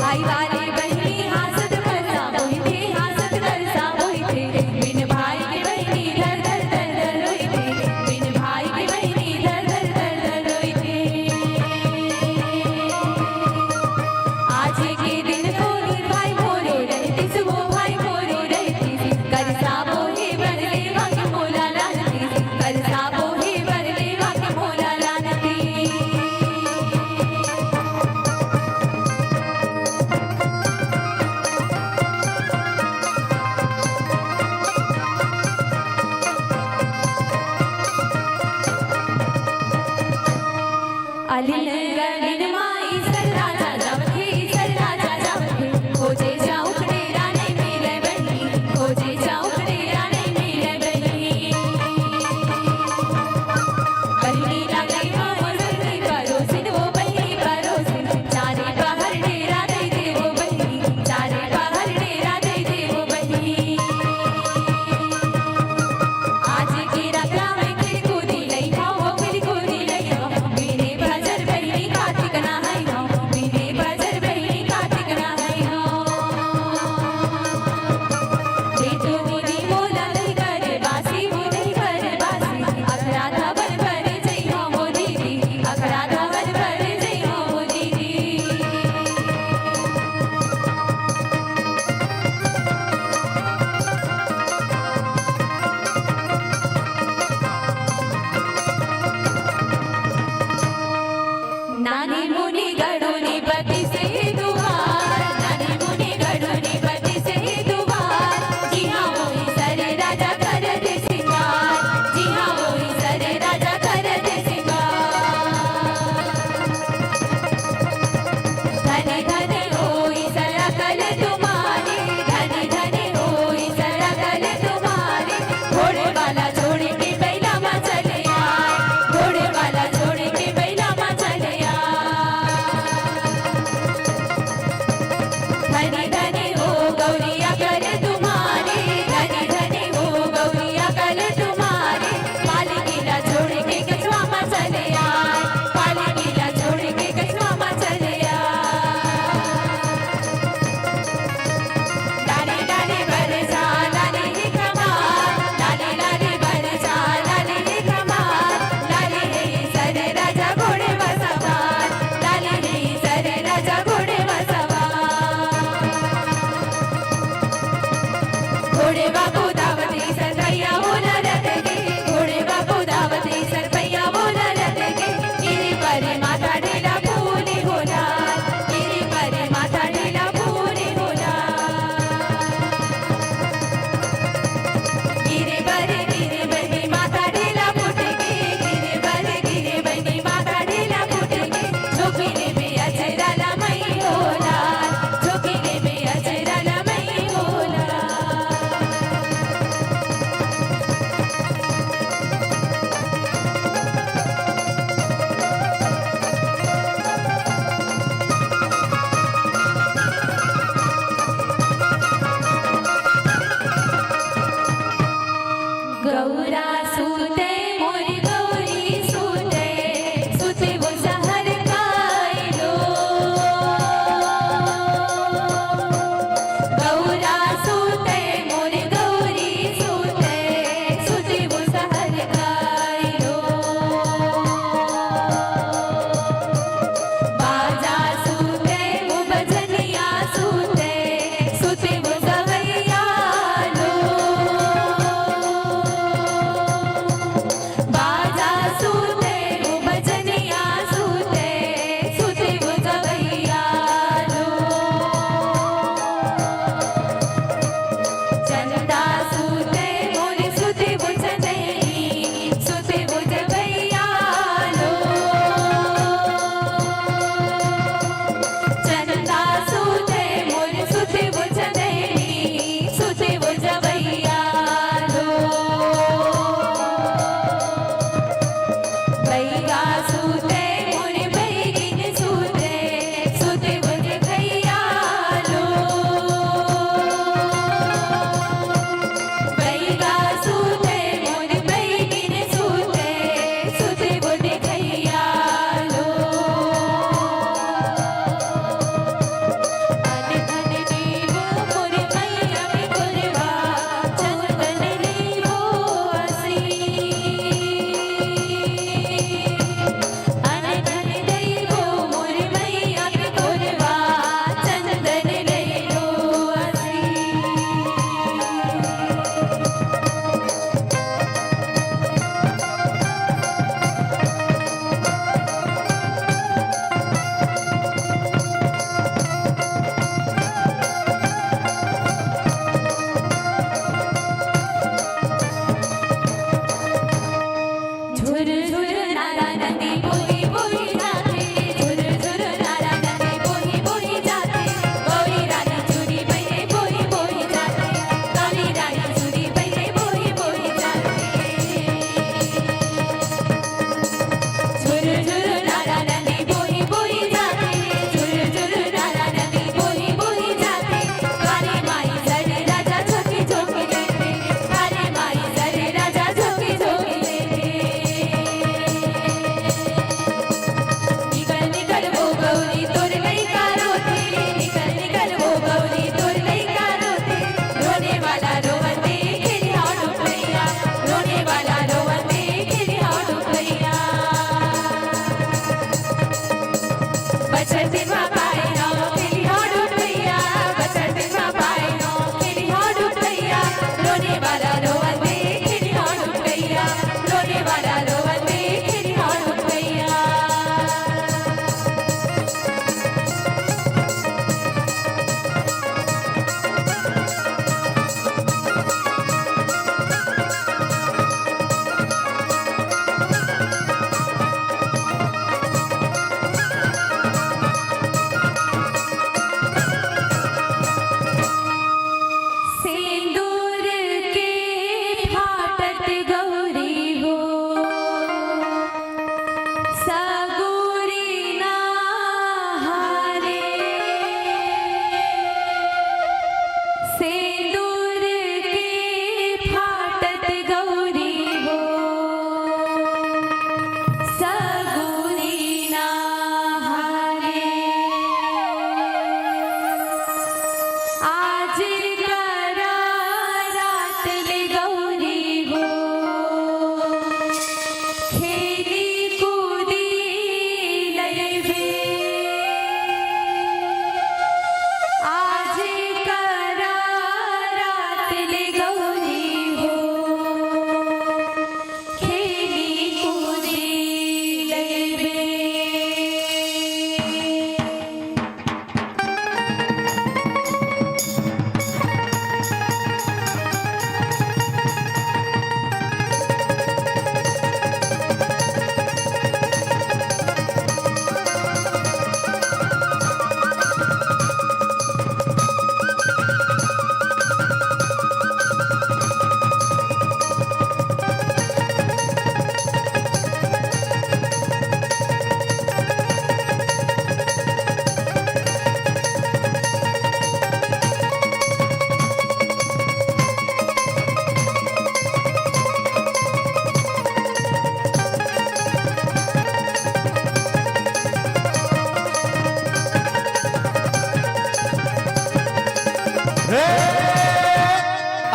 भाई वाले बहनी हासत करसा मोहिते हासत करसा मोहिते बिन भाई के बहनी दर दर दर दर रोइते बिन भाई के बहनी दर दर दर दर रोइते आज के दिन तोरी भाई मोरे रहती सुबह भाई मोरे रहती करसा बोहे बरले वाके मोला लानती करसा बोहे बरले वाके मोला लानती अलिन गलिन माई सर राजा जावथे खोजे जाऊं खड़ेरा नहीं मिले बहनी खोजे जाऊं खड़ेरा नहीं मिले बहनी बहनी लगे मोर बहनी परोसिन वो बहनी परोसिन चारे बाहर डेरा दे दे वो बहनी चारे बाहर डेरा दे दे वो बहनी आज की रात में खिल कूदी लई खाओ खिल कूदी लई खाओ मेरे भजन बहनी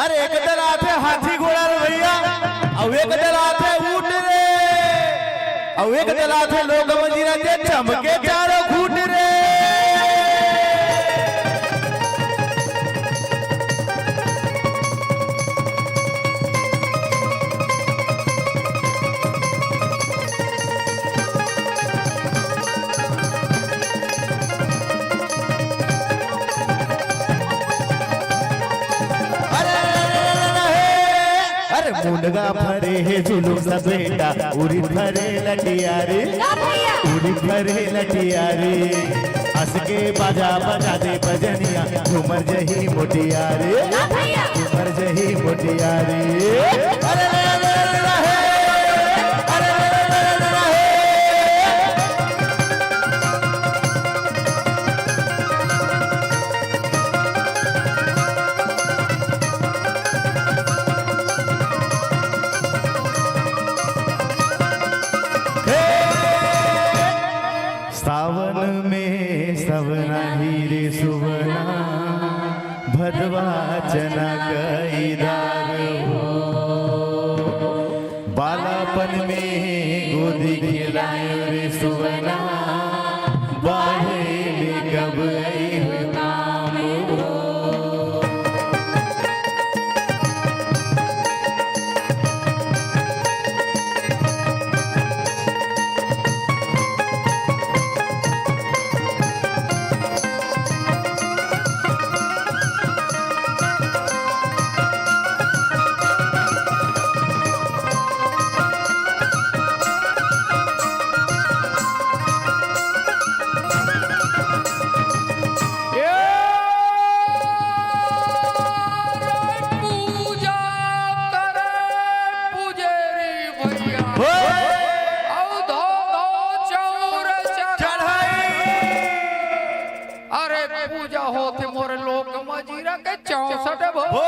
अरे एक दल आते हाथी घोड़ा रे भैया, और एक दल आते ऊंट रे, और एक दल आते लोग मंजीरा के चमके चारों घूट रे। मुंडगा भरे है जुलूम सा बेटा, उड़ी भरे लटियारे, उड़ी भरे लटियारे, हंस के बाजा बजा दे बजनिया, झूमर जही मोटियारे, झूमर जही मोटियारे। अरे सावन में सवना हीरे सुवना, भदवा चना कईदार हो, बालापन में गोदी खिलाए रे सुवना, बाहे में कब आई हुई काम हो। पूजा होते मोरे लोक मजीरा के 64 भोग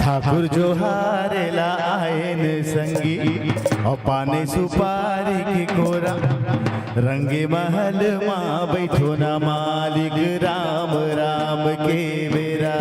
ठाकुर जो हारेला आयन संगी, और पाने सुपारी की कोरा, रंगे महल माँ बैठो ना मालिक, राम राम के बेरा।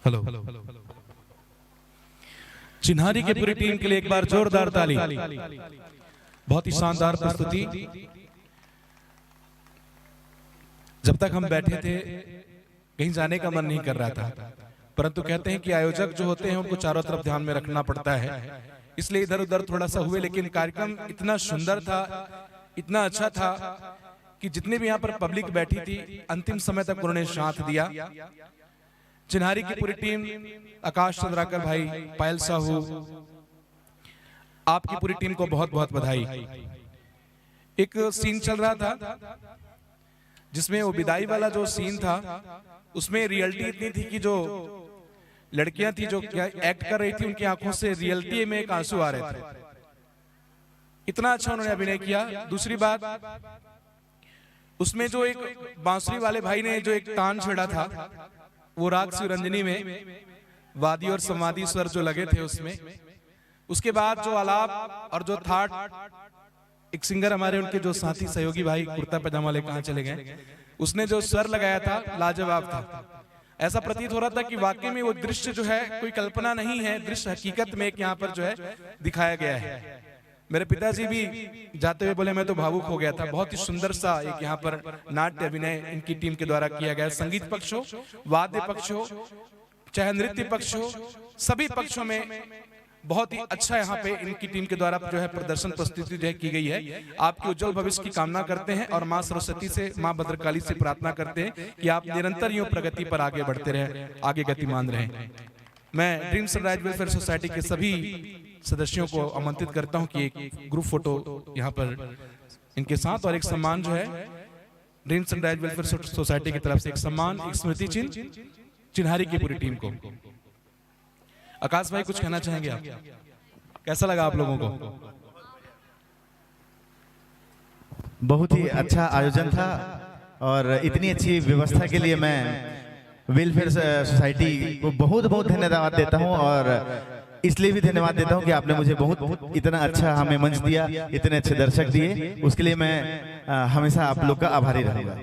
हेलो हेलो चिन्हारी की पूरी टीम के लिए एक बार जोरदार ताली। बहुत ही शानदार प्रस्तुति। जब तक हम बैठे थे कहीं जाने का मन नहीं कर रहा था, परंतु कहते हैं कि आयोजक जो होते हैं उनको चारों तरफ ध्यान में रखना पड़ता है, इसलिए इधर उधर थोड़ा सा हुए। लेकिन कार्यक्रम इतना सुंदर था, इतना अच्छा था कि जितने भी यहाँ पर पब्लिक बैठी थी अंतिम समय तक उन्होंने साथ दिया। चिन्हारी की पूरी टीम, आकाश चंद्राकर भाई, पायल साहू, आपकी पूरी टीम को बहुत बहुत बधाई। एक सीन चल रहा था जिसमें वो विदाई वाला जो सीन था उसमें रियलिटी इतनी थी कि जो लड़कियां थी जो एक्ट कर रही थी उनकी आंखों से रियलिटी में एक आंसू आ रहे थे। इतना अच्छा उन्होंने अभिनय किया। दूसरी बात, उसमें जो एक बांसुरी वाले भाई ने जो एक तान छेड़ा था, वो राग शिवरंजनी में वादी और संवादी स्वर जो लगे थे उसमें, उसके बाद जो आलाप और जो थाट एक सिंगर हमारे उनके जो साथी सहयोगी भाई कुर्ता पैजामा वाले कहाँ चले गए, उसने जो स्वर लगाया था लाजवाब था। ऐसा प्रतीत हो रहा था कि वाकई में वो दृश्य जो है कोई कल्पना नहीं है, दृश्य हकीकत में एक यहाँ पर जो है दिखाया गया है। मेरे पिताजी भी जाते हुए बोले मैं तो भावुक हो गया था। बहुत ही सुंदर सा एक यहाँ पर नाट्य अभिनय इनकी टीम के द्वारा किया गया। संगीत पक्ष हो, वाद्य पक्ष हो, चाहे नृत्य पक्ष हो, सभी पक्षों में बहुत ही अच्छा यहाँ पे इनकी टीम के द्वारा जो है प्रदर्शन प्रस्तुति जो है की गई है। आपके उज्जवल भविष्य की कामना करते हैं और माँ सरस्वती से, माँ भद्रकाली से प्रार्थना करते हैं कि आप निरंतर यूं प्रगति पर आगे बढ़ते रहें, आगे गतिमान रहें। मैं ड्रीम सनराइज वेलफेयर सोसाइटी के सभी सदस्यों को आमंत्रित करता हूं कि एक ग्रुप फोटो यहाँ पर इनके साथ और एक सम्मान जो है ड्रीम सनराइज वेलफेयर सोसाइटी की तरफ से एक सम्मान, एक स्मृति चिन्ह चिन्हारी की पूरी टीम को। आकाश भाई कुछ कहना चाहेंगे आप? कैसा लगा आप लोगों को? बहुत ही अच्छा आयोजन था और इतनी अच्छी व्यवस्था के लिए मैं वेलफेयर सोसाइटी को बहुत बहुत धन्यवाद देता हूं। और इसलिए भी धन्यवाद देता हूं कि आपने मुझे बहुत इतना अच्छा हमें मंच दिया, इतने अच्छे दर्शक दिए, उसके लिए मैं हमेशा आप लोग का आभारी रहूंगा।